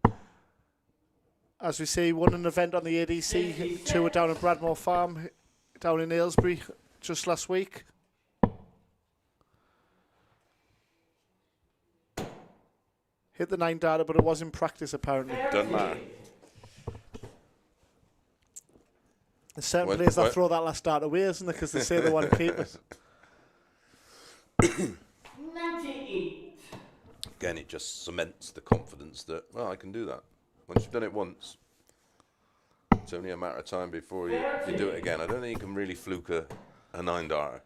E: As we see, won an event on the ADC, 2 were down at Bradmore Farm, down in Aylesbury just last week. Hit the 9 data, but it was in practice apparently.
B: Doesn't matter.
E: There's certain players that throw that last dart away, isn't there? Because they say they want to keep it.
N: 98.
B: Again, it just cements the confidence that, I can do that. Once you've done it once, it's only a matter of time before you do it again. I don't think you can really fluke a 9 darter.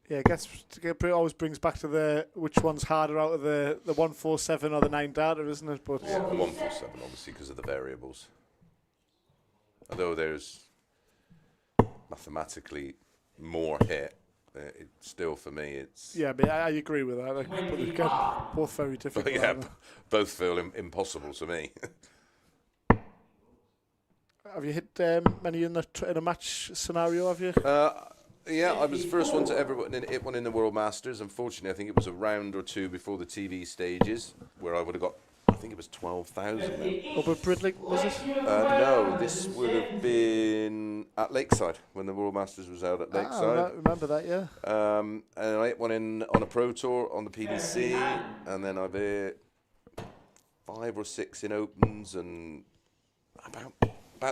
E: Yeah, it always brings back to which one's harder out of the 147 or the 9 darter, isn't it? But
B: yeah, the 147, obviously, because of the variables. Although there's mathematically more hit, Still for me, it's...
E: Yeah, but I agree with that. But again, both very difficult.
B: But yeah, both feel impossible to me.
E: Have you hit many in a match scenario, have you?
B: Yeah, I was the first one to ever hit one in the World Masters. Unfortunately, I think it was a round or two before the TV stages, where I would have got, I think it was 12,000.
E: Up at Bridling, was it?
B: No, this would have been at Lakeside, when the World Masters was out at Lakeside.
E: I remember that, yeah.
B: And I hit one on a Pro Tour on the PDC, and then I've hit 5 or 6 in Opens, and about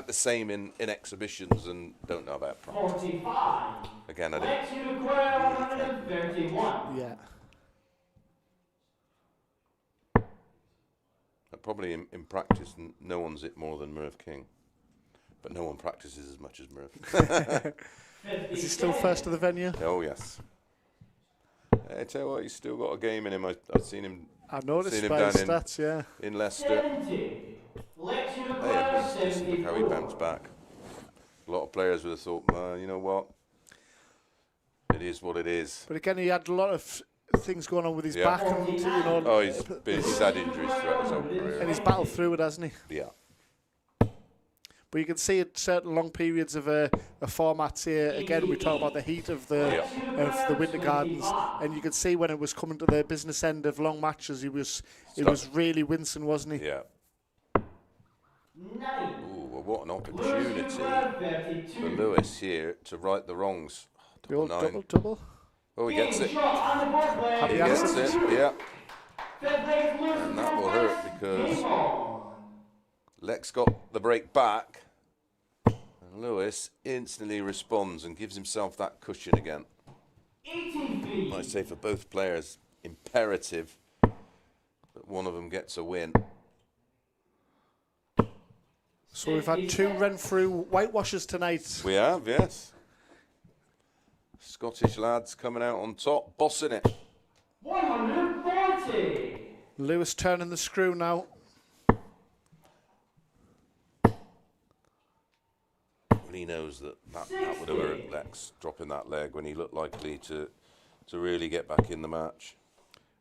B: the same in exhibitions, and don't know about practice. Again, I didn't really care.
E: Yeah.
B: Probably in practice, no one's hit more than Merv King, but no one practices as much as Merv.
E: Is he still first of the venue?
B: Oh yes. I tell you what, he's still got a game in him. I've seen him.
E: I've noticed
B: seen him
E: by
B: down
E: his stats, yeah.
B: In Leicester. Look how he bounced back. A lot of players would have thought, you know what, it is what it is.
E: But again, he had a lot of things going on with his back, and you know.
B: Oh, he's had injuries throughout his whole career,
E: and he's battled through it, hasn't he?
B: Yeah.
E: But you can see at certain long periods of a format here. Again, we talk about the heat of the Winter Gardens, and you could see when it was coming to the business end of long matches, he was really wincing, wasn't he?
B: Yeah. Ooh, well, what an opportunity for Lewis here to right the wrongs.
E: Double.
B: Oh, he gets it. He gets it, yeah. And that will hurt because Lex got the break back, and Lewis instantly responds and gives himself that cushion again. I say for both players, imperative that one of them gets a win.
E: So we've had 2 run-through whitewashers tonight.
B: We have, yes. Scottish lads coming out on top, bossing it.
H: 140.
E: Lewis turning the screw now.
B: Well, he knows that would have hurt Lex, dropping that leg when he looked likely to really get back in the match.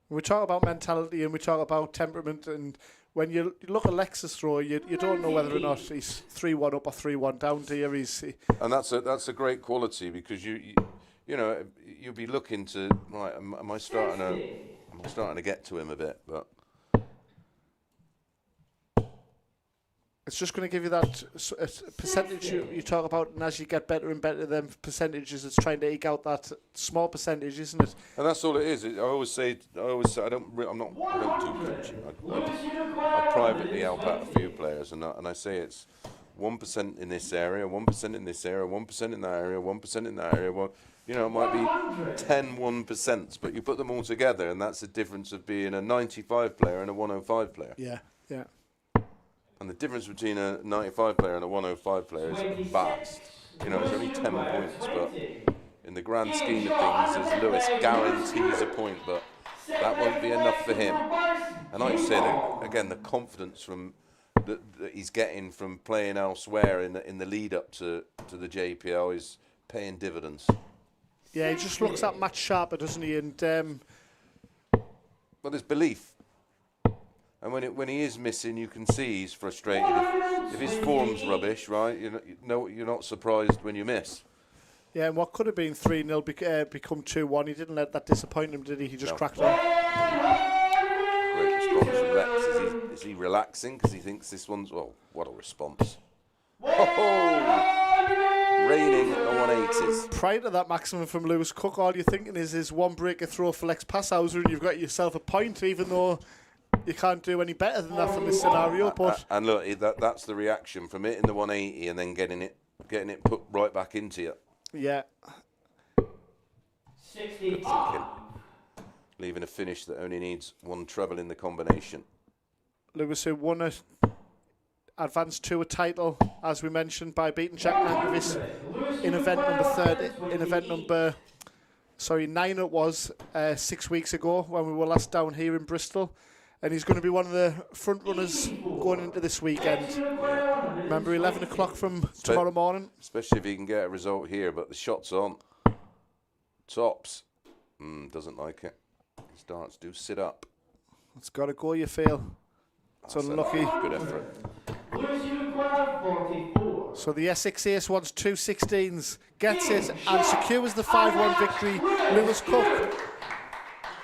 E: We talk about mentality and we talk about temperament, and when you look at Lex's throw, you don't know whether or not he's 3-1 up or 3-1 down to you.
B: And that's a great quality, because you know, you'll be looking to, right, am I starting to get to him a bit, but
E: it's just going to give you that percentage you talk about, and as you get better and better, then percentages, it's trying to eke out that small percentage, isn't it?
B: And that's all it is. I always say I don't do coaching. I privately help out a few players, and I say it's 1% in this area, 1% in this area, 1% in that area, 1% in that area. Well, you know, it might be 10 1%, but you put them all together, and that's the difference of being a 95 player and a 105 player.
E: Yeah.
B: And the difference between a 95 player and a 105 player is vast. You know, it's only 10 points, but in the grand scheme of things, as Lewis guarantees a point, but that won't be enough for him. And I say that, again, the confidence from that he's getting from playing elsewhere in the lead up to the JPL is paying dividends.
E: Yeah, he just looks that much sharper, doesn't he? And
B: but there's belief. And when he is missing, you can see he's frustrated. If his form's rubbish, right, you're not surprised when you miss.
E: Yeah, and what could have been 3-0 become 2-1. He didn't let that disappoint him, did he? He just cracked on.
B: Great response from Lex. Is he relaxing because he thinks this one's... Well, what a response. Raining at the 180s.
E: Prior to that maximum from Lewis Cook, all you're thinking is one breaker throw for Lex Passa, and you've got yourself a point, even though you can't do any better than that from this scenario. But
B: and look, that's the reaction from hitting the 180 and then getting it put right back into you.
E: Yeah.
H: 65.
B: Leaving a finish that only needs one treble in the combination.
E: Lewis, who won advanced to a title, as we mentioned, by beating Jack Nankervis in event number 9 it was 6 weeks ago when we were last down here in Bristol. And he's going to be one of the front runners going into this weekend. Remember, 11 o'clock from tomorrow morning.
B: Especially if he can get a result here, but the shot's on. tops. Doesn't like it. His darts do sit up.
E: It's got to go, you feel. It's unlucky.
B: Good effort.
E: So the Essex Ace wants 2 16s, gets it and secures the 5-1 victory. Lewis Cook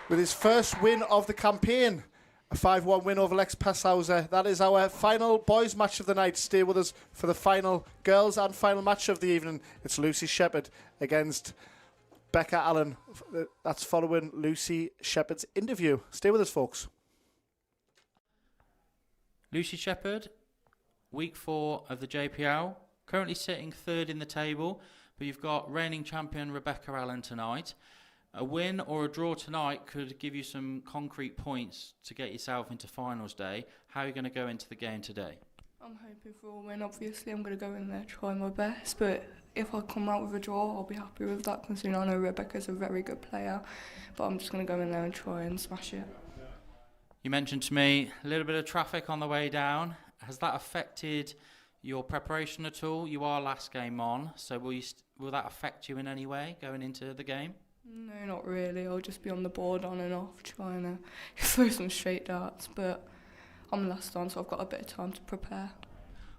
E: with his first win of the campaign. A 5-1 win over Lex Passhauser. That is our final boys match of the night. Stay with us for the final girls and final match of the evening. It's Lucy Shepard against Becca Allen. That's following Lucy Shepard's interview. Stay with us, folks.
F: Lucy Shepard, week 4 of the JPL, currently sitting 3rd in the table, but you've got reigning champion Rebecca Allen tonight. A win or a draw tonight could give you some concrete points to get yourself into finals day. How are you going to go into the game today?
P: I'm hoping for a win. Obviously, I'm going to go in there, try my best, but if I come out with a draw, I'll be happy with that, considering I know Rebecca's a very good player, but I'm just going to go in there and try and smash it.
F: You mentioned to me a little bit of traffic on the way down. Has that affected your preparation at all? You are last game on, so will that affect you in any way going into the game?
P: No, not really. I'll just be on the board on and off, trying to throw some straight darts, but I'm last on, so I've got a bit of time to prepare.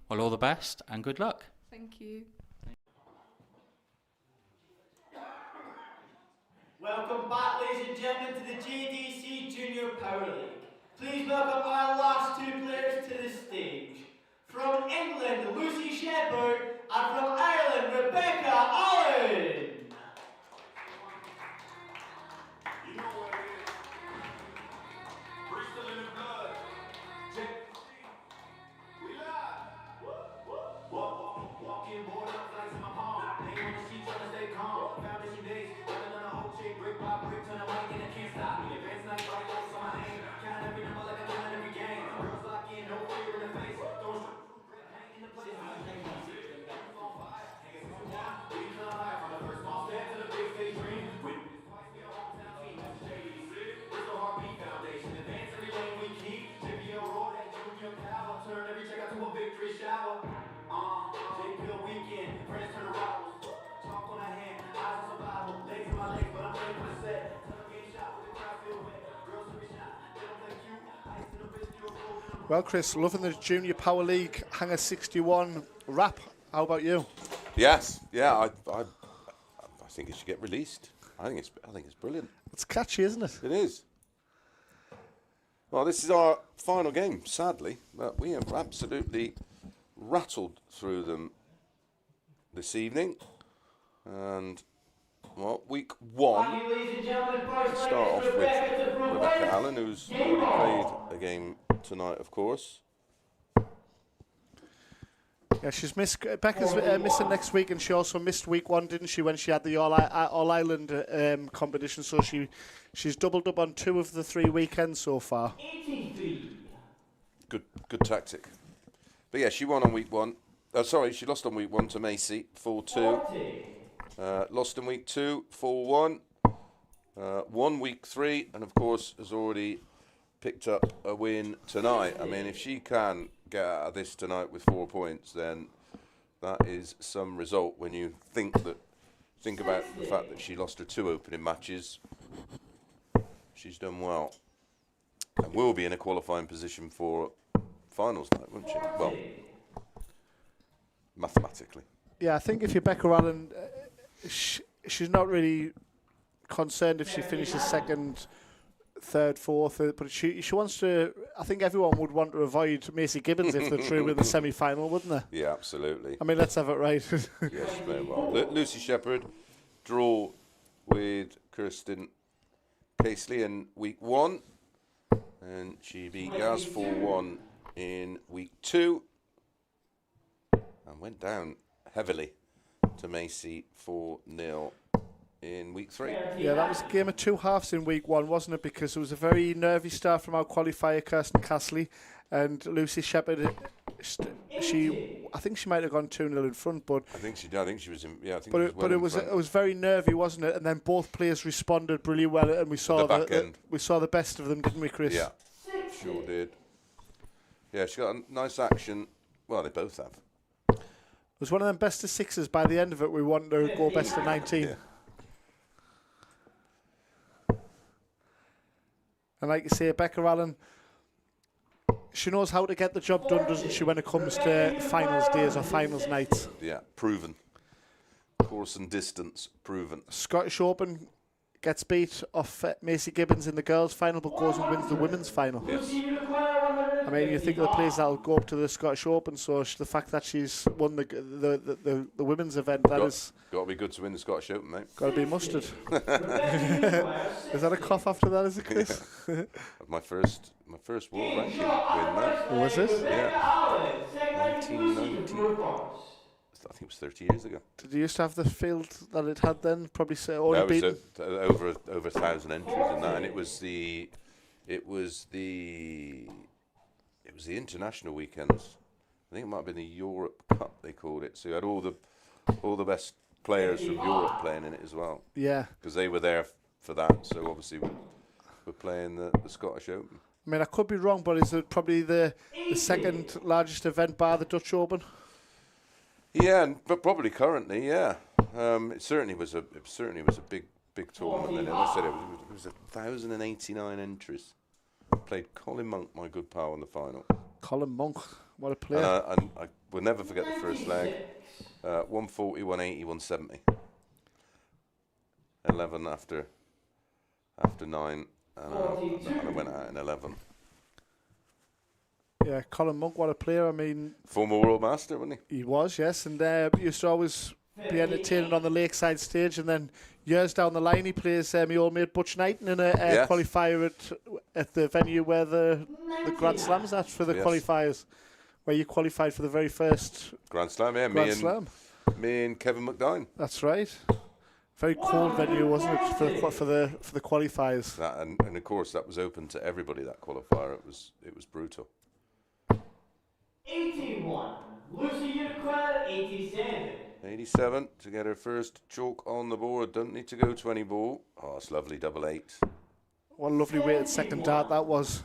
F: Well, all the best and good luck.
P: Thank you.
C: Welcome back, ladies and gentlemen, to the JDC Junior Power League. Please welcome our last 2 players to the stage. From England, Lucy Shepard, and from Ireland, Rebecca Allen.
N: You know what it is. Bristol in the blood. JDC. We live. Walking board up flights in my palm. They on the sheet trying to stay calm. Foundation days. Running on a whole chick. Brick by brick. Turn the mic and I can't stop me. Advance night. Body lights on my name. Count every number like I count every game. Girls lock in. No fear in the face. Throwing hang in the place. On fire. Hanging from down. We come high. From the first small step to the big stage dream. With twice we are hometown team. That's JDC. Bristol Heartbeat Foundation. Advance every lane we keep. JPL roar that junior power. Turn every check out to a victory shower. JPL weekend. Friends turn to rivals. Talk on a hand. Eyes on survival. Legs in my legs, but I'm ready for the set. Game shot with the crowd feel wet. Girls every shot. They don't play cute. Ice in the wrist. You're rolling.
E: Well, Chris, loving the Junior Power League Hanger 61 wrap. How about you?
B: Yes, yeah, I think it should get released. I think it's brilliant.
E: It's catchy, isn't it?
B: It is. Well, this is our final game, sadly, but we have absolutely rattled through them this evening. And, well, week 1, let's start off with Rebecca Allen, who's already played a game tonight, of course.
E: Yeah, she's missed. Becca's missing next week, and she also missed week 1, didn't she, when she had the All Ireland competition? So she's doubled up on 2 of the 3 weekends so far.
B: Good tactic. But yeah, she won on week 1. She lost on week 1 to Macy 4-2. Lost in week 2 4-1. Won week 3, and of course has already picked up a win tonight. I mean, if she can get out of this tonight with 4 points, then that is some result. When you think about the fact that she lost her 2 opening matches, she's done well, and will be in a qualifying position for finals night, won't she? Well, mathematically.
E: Yeah, I think if you're Becca Allen, she's not really concerned if she finishes 2nd, 3rd, 4th, but she wants to. I think everyone would want to avoid Macy Gibbons if they're through with the semi-final, wouldn't they?
B: Yeah, absolutely.
E: I mean, let's have it right.
B: Yes, very well. Lucy Shepard draw with Kirsten Casley in week 1, and she beat Gaz 4-1 in week 2, and went down heavily to Macy 4-0 in week 3.
E: Yeah, that was a game of 2 halves in week 1, wasn't it? Because it was a very nervy start from our qualifier, Kirsten Casley, and Lucy Shepard. I think she might have gone 2-0 in front, but
B: I think she was in. Yeah, I think.
E: But it was very nervy, wasn't it? And then both players responded really well, and we saw the best of them, didn't we, Chris?
B: Yeah, sure did. Yeah, she got a nice action. Well, they both have.
E: It was one of them best of 6s. By the end of it, we wanted to go best of 19.
B: Yeah.
E: And like you say, Becca Allen, she knows how to get the job done, doesn't she, when it comes to finals days or finals nights?
B: Yeah, proven. Course and distance, proven.
E: Scottish Open gets beat off Macy Gibbons in the girls' final, but goes and wins the women's final.
B: Yes.
E: I mean, you think of the players that'll go up to the Scottish Open, so the fact that she's won the women's event, that is
B: got to be good to win the Scottish Open, mate.
E: got to be mustard. Is that a cough after that, is it, Chris?
B: Yeah. my first world ranking win, mate.
E: Was it?
B: Yeah. 1990. I think it was 30 years ago.
E: Did you used to have the field that it had then? Probably only beaten
B: over 1,000 entries in that, and it was the international weekends. I think it might have been the Europe Cup they called it. So you had all the best players from Europe playing in it as well.
E: Yeah.
B: Because they were there for that. So obviously we're playing the Scottish Open.
E: I mean, I could be wrong, but is it probably the second largest event bar the Dutch Open?
B: Yeah, but probably currently, yeah. It certainly was a big tournament then. As I said, it was 1,089 entries. Played Colin Monk, my good pal, in the final.
E: Colin Monk, what a player!
B: And I will never forget the first leg. 140, 180, 170. 11 after 9, and I went out in 11.
E: Yeah, Colin Monk, what a player. I mean,
B: former world master, wasn't he?
E: He was, yes, and used to always be entertaining on the lakeside stage, and then years down the line he plays my old mate Butch Knighton in a qualifier at the venue where the Grand Slam's at for the qualifiers, where you qualified for the very first
B: Grand Slam, yeah. Me and Kevin McDine.
E: That's right. Very cold venue, wasn't it, for the qualifiers?
B: That, and of course that was open to everybody, that qualifier. It was brutal.
H: 81, Lucy Uniquel, 87.
B: 87 to get her first chalk on the board. Don't need to go to any ball. Oh, it's lovely, 8.
E: What a lovely weighted second dart that was.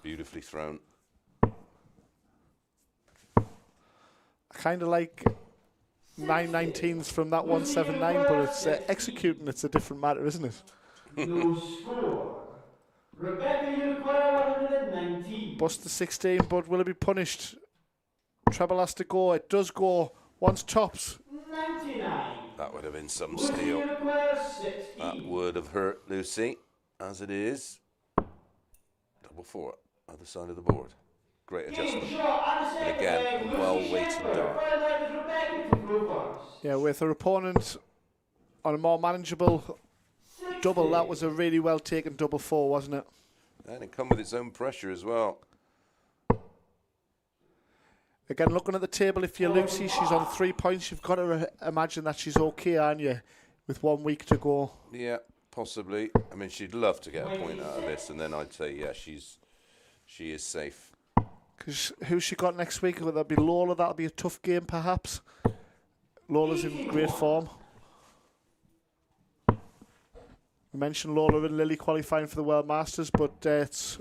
B: Beautifully thrown.
E: I kind of like 919s from that 179, but it's executing, it's a different matter, isn't it?
H: No score. Rebecca Uniquel, 119.
E: Bust the 16, but will it be punished? Treble has to go. It does go. Once tops.
H: 99.
B: That would have been some steel. That would have hurt Lucy, as it is. 4-4, other side of the board. Great adjustment. And again, a well-weighted dart.
E: Yeah, with her opponent on a more manageable double, that was a really well taken 4-4, wasn't it?
B: And it come with its own pressure as well.
E: Again, looking at the table, if you're Lucy, she's on 3 points. You've got to imagine that she's okay, aren't you, with 1 week to go?
B: Yeah, possibly. I mean, she'd love to get a point out of this, and then I'd say, yeah, she is safe.
E: Because who's she got next week? Will that be Lola? That'll be a tough game, perhaps. Lola's in great form. We mentioned Lola and Lily qualifying for the World Masters, but it's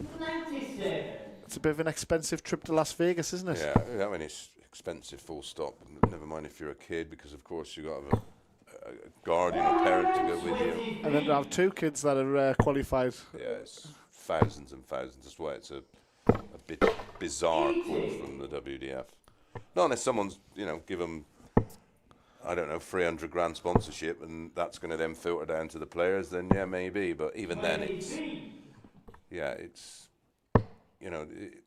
E: a bit of an expensive trip to Las Vegas, isn't it?
B: Yeah, I mean, it's expensive, full stop. Never mind if you're a kid, because, of course, you've got to have a guardian or parent to go with you.
E: And then to have 2 kids that are qualified.
B: Yeah, it's thousands and thousands. That's why it's a bit bizarre call from the WDF. Not unless someone's, give them, I don't know, 300 grand sponsorship, and that's going to then filter down to the players, then yeah, maybe. But even then, it's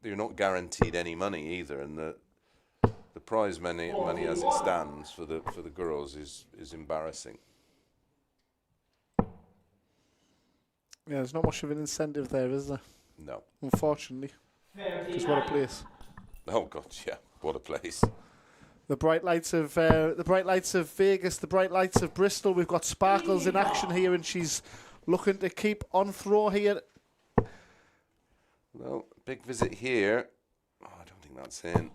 B: they're not guaranteed any money either, and the prize money as it stands for the girls is embarrassing.
E: Yeah, there's not much of an incentive there, is there?
B: No.
E: Unfortunately. Just what a place.
B: Oh God, yeah, what a place.
E: The bright lights of Vegas, the bright lights of Bristol. We've got Sparkles in action here, and she's looking to keep on throw here.
B: Well, big visit here. Oh, I don't think that's in.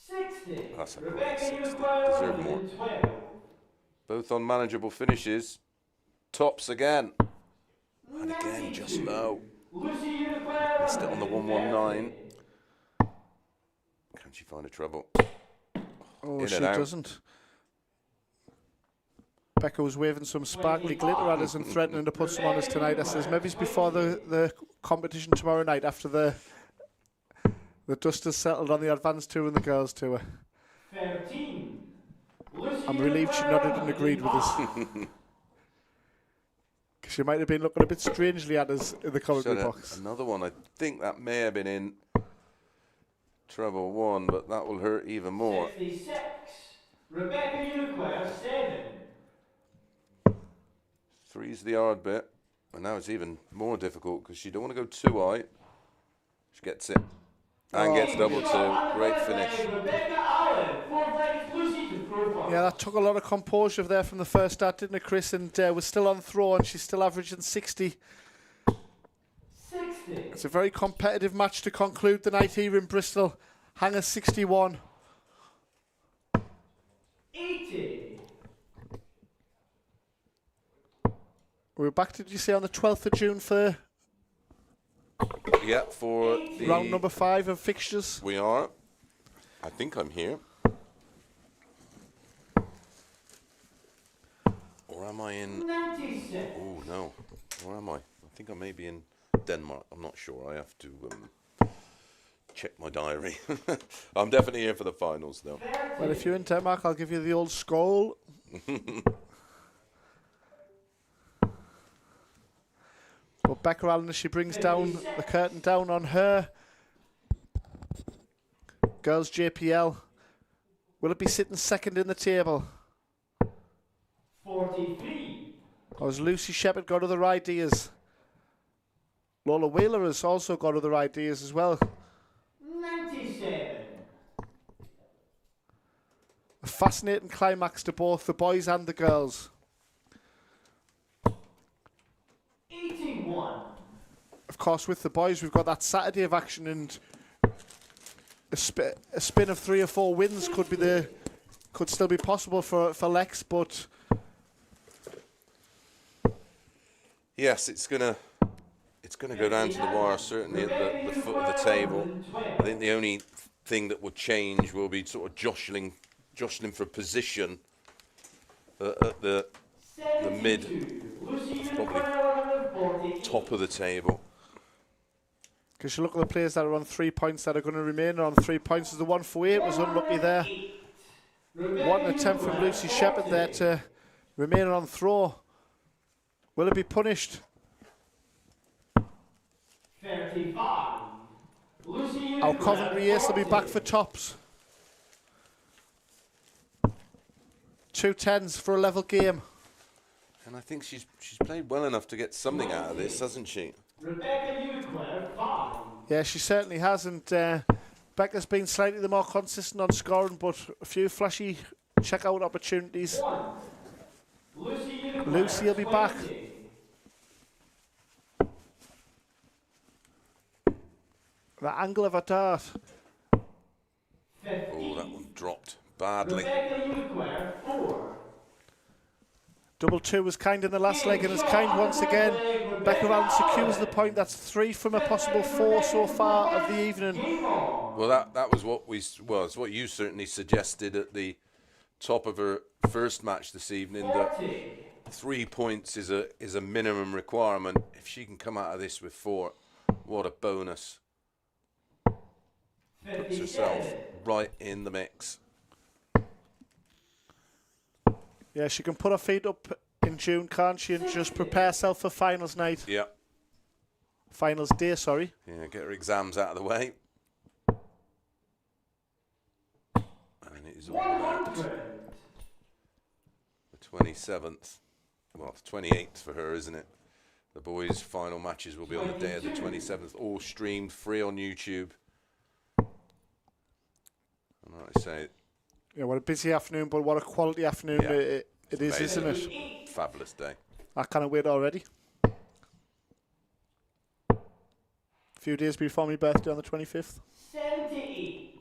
H: 60.
B: That's a great 60. Deserve more. Both on manageable finishes. Tops again. And again, just low. Missed it on the 119. Can she find a treble?
E: Oh, she doesn't. Becca was waving some sparkly glitter at us and threatening to put some on us tonight. I says, maybe it's before the competition tomorrow night, after the dust has settled on the advanced tour and the girls tour.
H: 13.
E: I'm relieved she nodded and agreed with us. Because she might have been looking a bit strangely at us in the commentary box.
B: Another one, I think that may have been in treble 1, but that will hurt even more.
H: 66. Rebecca Uruguay, 7.
B: 3's the hard bit, and now it's even more difficult because she don't want to go too high. She gets it and gets double 2. Great finish.
E: Yeah, that took a lot of composure there from the first start, didn't it, Chris? And was still on throw, and she's still averaging 60. It's a very competitive match to conclude the night here in Bristol. Hanger 61.
H: 80.
E: We're back, did you say, on the 12th of June for
B: for the
E: round number 5 of fixtures?
B: We are. I think I'm here. Or am I in...
H: 96.
B: Oh, no. Where am I? I think I may be in Denmark. I'm not sure. I have to check my diary. I'm definitely here for the finals, though.
E: Well, if you're in Denmark, I'll give you the old skull. But Becca Allen, as she brings down the curtain down on her girls JPL, will it be sitting second in the table?
H: 43.
E: Or has Lucy Shepard got other ideas? Lola Wheeler has also got other ideas as well.
H: 97.
E: A fascinating climax to both the boys and the girls.
H: 81.
E: Of course, with the boys, we've got that Saturday of action, and a spin of 3 or 4 wins could still be possible for Lex, but
B: yes, it's gonna go down to the wire, certainly at the foot of the table. I think the only thing that would change will be sort of jostling for position at the mid, probably top of the table.
E: because you look at the players that are on 3 points that are going to remain on 3 points. The 148 was unlucky there. What an attempt from Lucy Shepard there to remain on throw. Will it be punished?
H: 35.
E: Our Coventry Ace will be back for tops. 2 10s for a level game.
B: And I think she's played well enough to get something out of this, hasn't she?
H: Rebecca Uruguay, 5.
E: Yeah, she certainly has, and Becca's been slightly the more consistent on scoring, but a few flashy check-out opportunities. Lucy will be back. The angle of a dart.
B: Oh, that one dropped badly.
H: Rebecca Uruguay, 4.
E: Double 2 was kind in the last leg and is kind once again. Becca Allen secures the point. That's 3 from a possible 4 so far of the evening.
B: Well, that was what it's what you certainly suggested at the top of her first match this evening, that 3 points is a minimum requirement. If she can come out of this with 4, what a bonus. Puts herself right in the mix.
E: Yeah, she can put her feet up in June, can't she, and just prepare herself for finals night.
B: Yeah.
E: Finals day, sorry.
B: Yeah, get her exams out of the way. And it is all about the 27th. Well, the 28th for her, isn't it? The boys' final matches will be on the day of the 27th, all streamed free on YouTube. And like I say,
E: yeah, what a busy afternoon, but what a quality afternoon it is, isn't it?
B: Fabulous day.
E: I can't wait already. A few days before my birthday on the 25th.
H: 78.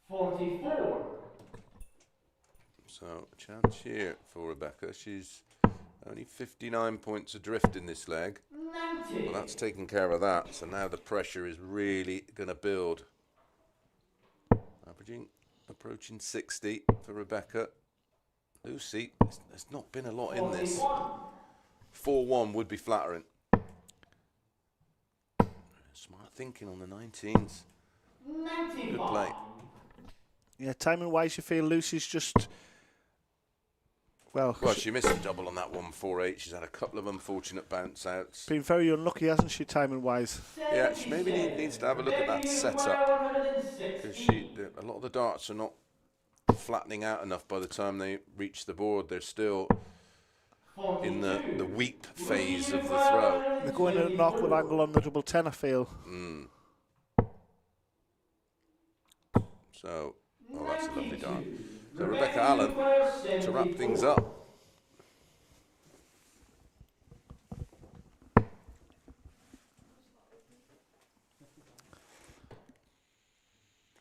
H: 44.
B: So, a chance here for Rebecca. She's only 59 points adrift in this leg. Well, that's taken care of that. So now the pressure is really going to build. Approaching 60 for Rebecca. Lucy, there's not been a lot in this. 4-1 would be flattering. Smart thinking on the 19s. Good play.
E: Yeah, timing-wise, you feel Lucy's just... Well,
B: she missed a double on that 1-4-8. She's had a couple of unfortunate bounce outs.
E: Been very unlucky, hasn't she, timing-wise?
B: Yeah, she maybe needs to have a look at that setup. Because a lot of the darts are not flattening out enough by the time they reach the board. They're still in the weep phase of the throw.
E: They're going at an awkward angle on the double 10, I feel.
B: So, that's a lovely dart. So Rebecca Allen to wrap things up.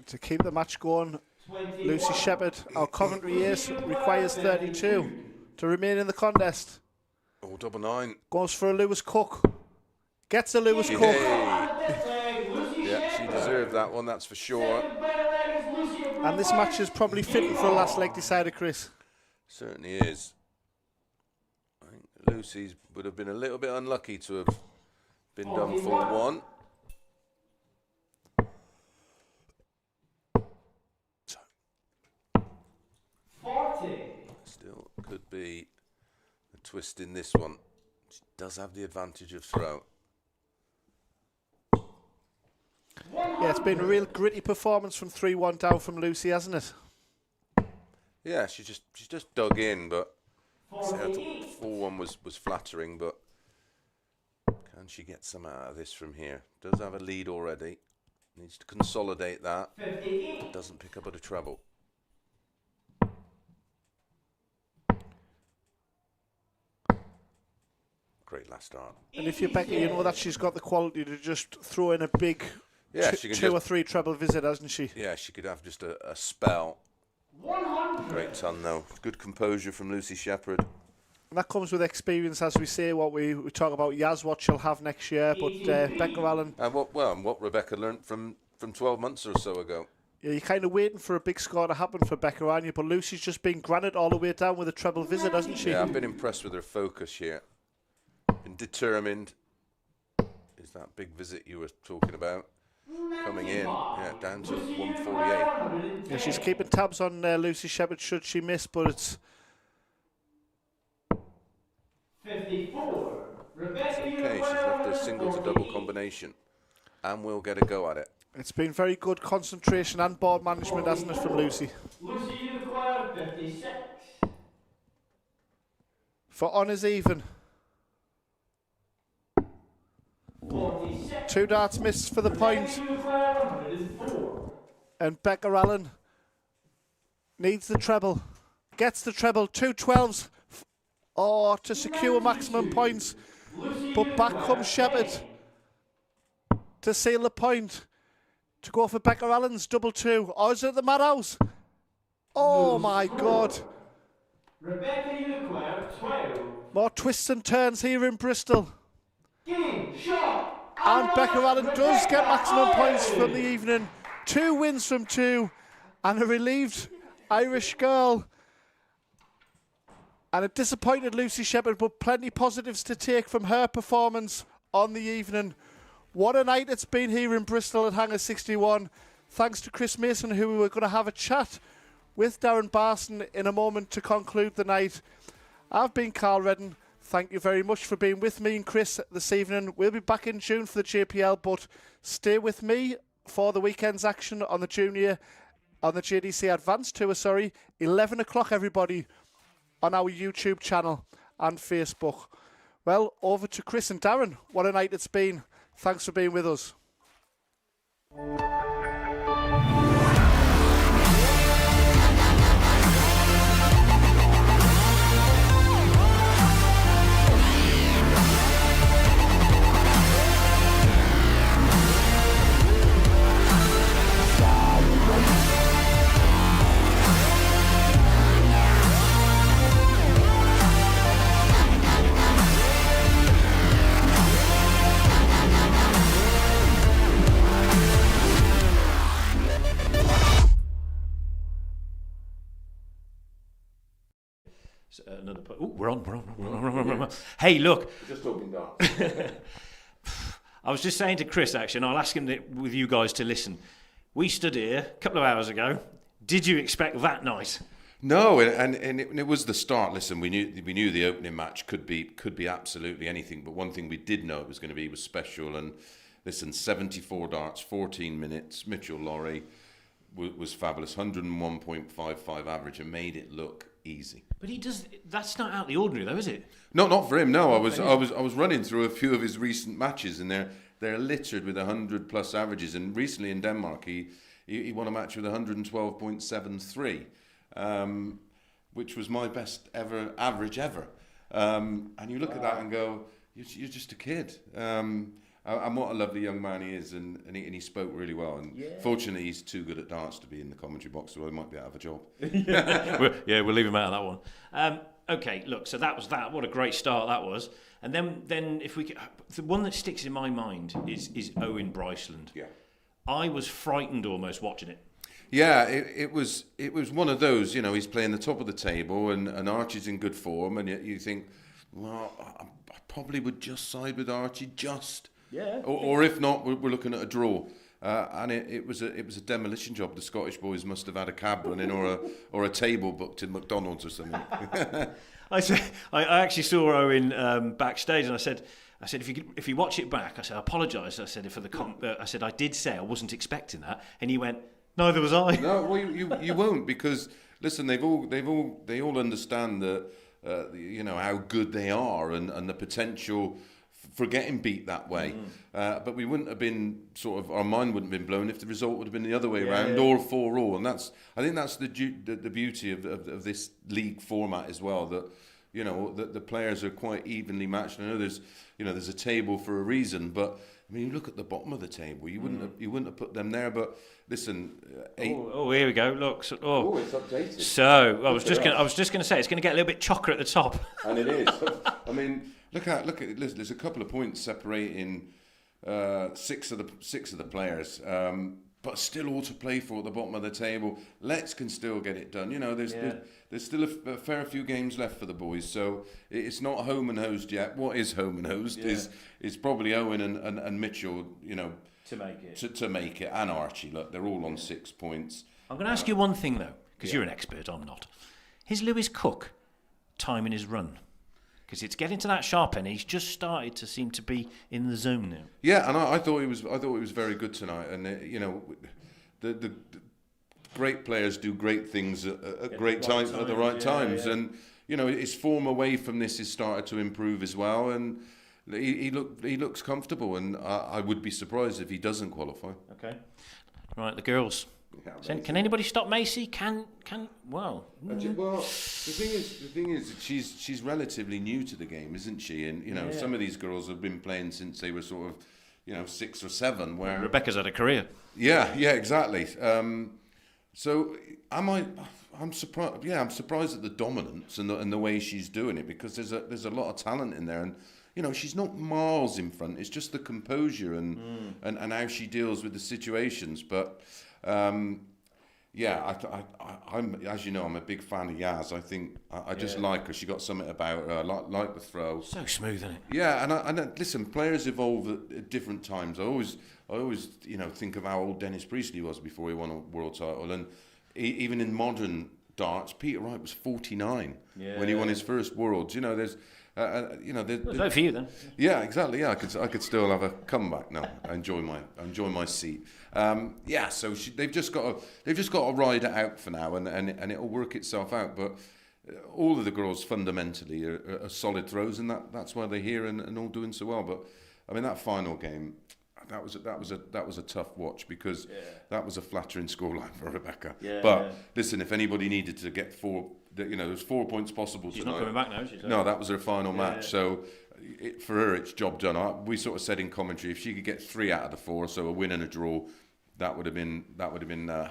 E: To keep the match going, Lucy Shepard, our Coventry ace, requires 32 to remain in the contest.
B: Oh, double 9.
E: Goes for a Lewis Cook. Gets a Lewis Cook.
B: Yeah, she deserved that one, that's for sure.
E: And this match is probably fitting for a last leg decider, Chris.
B: Certainly is. I think Lucy's would have been a little bit unlucky to have been done 4-1. Still could be a twist in this one. She does have the advantage of throw.
E: Yeah, it's been a real gritty performance from 3-1 down from Lucy, hasn't it?
B: Yeah, she just dug in, but I thought 4-1 was flattering, but can she get some out of this from here? Does have a lead already. Needs to consolidate that. Doesn't pick up at a treble. Great last start.
E: And if you're Becky, you know that she's got the quality to just throw in a big two or three treble visit, hasn't she?
B: Yeah, she could have just a spell.
H: 100.
B: Great ton, though. Good composure from Lucy Shepard.
E: And that comes with experience, as we say. What we talk about Yaz, what she'll have next year, but Becca Allen.
B: And what Rebecca learnt from 12 months or so ago.
E: Yeah, you're kind of waiting for a big score to happen for Becca, aren't you? But Lucy's just been granted all the way down with a treble visit, hasn't she?
B: Yeah, I've been impressed with her focus here. Been determined. Is that big visit you were talking about coming in? Yeah, down to 148.
E: Yeah, she's keeping tabs on Lucy Shepard should she miss, but it's
H: 54.
B: It's okay, she's left her single to double combination and will get a go at it.
E: It's been very good concentration and board management, hasn't it, from Lucy?
H: Lucy, you acquire 56.
E: For honours even.
H: 46.
E: 2 darts missed for the point. And Becca Allen needs the treble. Gets the treble. 2 12s. To secure maximum points. But back comes Shepard to seal the point. To go for Becca Allen's double 2. Or is it the Madhouse? Oh my God.
H: Rebecca, you acquire 12.
E: More twists and turns here in Bristol.
H: Game, shot.
E: And Becca Allen does get maximum points from the evening. 2 wins from 2. And a relieved Irish girl. And a disappointed Lucy Shepard, but plenty positives to take from her performance on the evening. What a night it's been here in Bristol at Hangar 61. Thanks to Chris Mason, who we were going to have a chat with Darren Barson in a moment to conclude the night. I've been Carl Redden. Thank you very much for being with me and Chris this evening. We'll be back in June for the JPL, but stay with me for the weekend's action on the JDC Advanced Tour, 11 o'clock, everybody, on our YouTube channel and Facebook. Well, over to Chris and Darren. What a night it's been. Thanks for being with us.
A: Another. We're on. Hey, look.
B: We're just talking darts.
A: I was just saying to Chris, actually, and I'll ask him with you guys to listen. We stood here a couple of hours ago. Did you expect that night?
B: No, and it was the start. Listen, we knew the opening match could be absolutely anything, but one thing we did know it was going to be was special. And listen, 74 darts, 14 minutes. Mitchell Lorry was fabulous, 101.55 average, and made it look easy.
A: But he does. That's not out of the ordinary, though, is it?
B: Not for him. No, I was running through a few of his recent matches, and they're littered with 100+ averages. And recently in Denmark, he won a match with 112.73. Which was my best average ever. And you look at that and go, you're just a kid. And what a lovely young man he is, and he spoke really well. And fortunately, he's too good at darts to be in the commentary box, so he might be out of a job.
A: We'll leave him out of that one. Okay, look, so that was that. What a great start that was. And then if we the one that sticks in my mind is Owen Bryceland.
B: Yeah,
A: I was frightened almost watching it.
B: Yeah, it was one of those, he's playing the top of the table and Archie's in good form, and you think, well, I probably would just side with Archie, just.
A: Yeah.
B: Or if not, we're looking at a draw. And it was a demolition job. The Scottish boys must have had a cab running or a table booked in McDonald's or something.
A: I actually saw Owen backstage, and I said, if you watch it back, I said, I apologise. I said, I did say I wasn't expecting that, and he went, neither was I.
B: No, well, you won't, because listen, they all understand that how good they are and the potential for getting beat that way. But we wouldn't have been our mind wouldn't have been blown if the result would have been the other way around, or 4-4. And I think that's the beauty of this league format as well, that that the players are quite evenly matched. I know there's a table for a reason, but I mean, you look at the bottom of the table. You wouldn't have put them there. But listen,
A: here we go. Look,
B: it's updated.
A: So I was just going to say it's going to get a little bit chocker at the top.
B: And it is. I mean, look at. There's a couple of points separating six of the players, but still all to play for at the bottom of the table. Lex can still get it done. There's still a fair few games left for the boys, so it's not home and hosed yet. What is home and hosed is probably Owen and Mitchell,
A: to make it.
B: To make it, and Archie. Look, they're all on 6 points.
A: I'm going to ask you one thing though, because you're an expert, I'm not. Is Lewis Cook timing his run? Because it's getting to that sharp end. He's just started to seem to be in the zone now.
B: Yeah, and I thought he was very good tonight. And the great players do great things at great times at the right times. Yeah. And his form away from this has started to improve as well. And he looks comfortable. And I would be surprised if he doesn't qualify.
A: Okay, right, the girls. Yeah, can anybody stop Macy? Well,
B: the thing is, she's relatively new to the game, isn't she? And some of these girls have been playing since they were sort of, 6 or 7. Where
A: Rebecca's had a career.
B: Yeah, exactly. So I'm surprised. Yeah, I'm surprised at the dominance and the way she's doing it, because there's a lot of talent in there, and she's not miles in front. It's just the composure and how she deals with the situations, but. I'm as you know, I'm a big fan of Yaz. I think I just like her. She got something about her. I like the throw.
A: So smooth, isn't it?
B: Yeah, and listen, players evolve at different times. I always think of how old Dennis Priestley was before he won a world title, and even in modern darts, Peter Wright was 49 when he won his first Worlds. There's.
A: Vote for you then.
B: Yeah, exactly. Yeah, I could still have a comeback now. I enjoy my seat. So they've just got to ride it out for now, and it'll work itself out. But all of the girls fundamentally are solid throws, and that's why they're here and all doing so well. But I mean, that final game, that was a tough watch, because that was a flattering scoreline for Rebecca. Listen, if anybody needed to get 4. There's 4 points possible tonight.
A: She's not coming back now, is she?
B: No, that was her final match. So for her, it's job done. We sort of said in commentary, if she could get 3 out of the 4, so a win and a draw, that would have been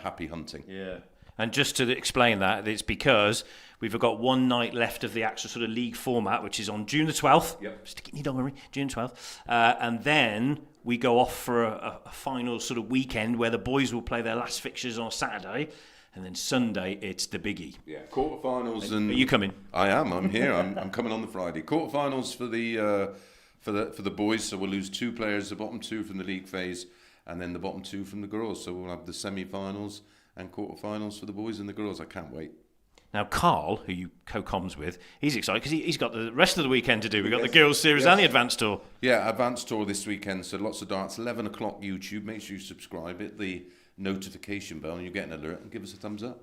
B: happy hunting.
A: Yeah. And just to explain that, it's because we've got one night left of the actual sort of league format, which is on June the 12th.
B: Yep.
A: Stick it in your diary, June 12th. And then we go off for a final sort of weekend where the boys will play their last fixtures on Saturday. and then Sunday it's the biggie.
B: Yeah, quarterfinals and.
A: Are you coming?
B: I am. I'm here. I'm coming on the Friday. Quarterfinals for the boys. So we'll lose 2 players, the bottom 2 from the league phase, and then the bottom 2 from the girls. So we'll have the semi-finals and quarterfinals for the boys and the girls. I can't wait.
A: Now, Carl, who you co-coms with, he's excited because he's got the rest of the weekend to do. We've got the Girls Series and the Advanced Tour.
B: Yeah, Advanced Tour this weekend, so lots of darts. 11 o'clock YouTube. Make sure you subscribe, hit the notification bell, and you get an alert, and give us a thumbs up.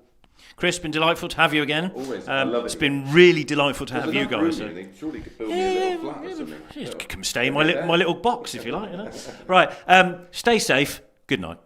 A: Chris, been delightful to have you again.
B: Always. I love it.
A: It's been really delightful to have you guys.
B: Surely you could build me a little flat or something.
A: Come stay in my little box if you like. Right, stay safe. Good night.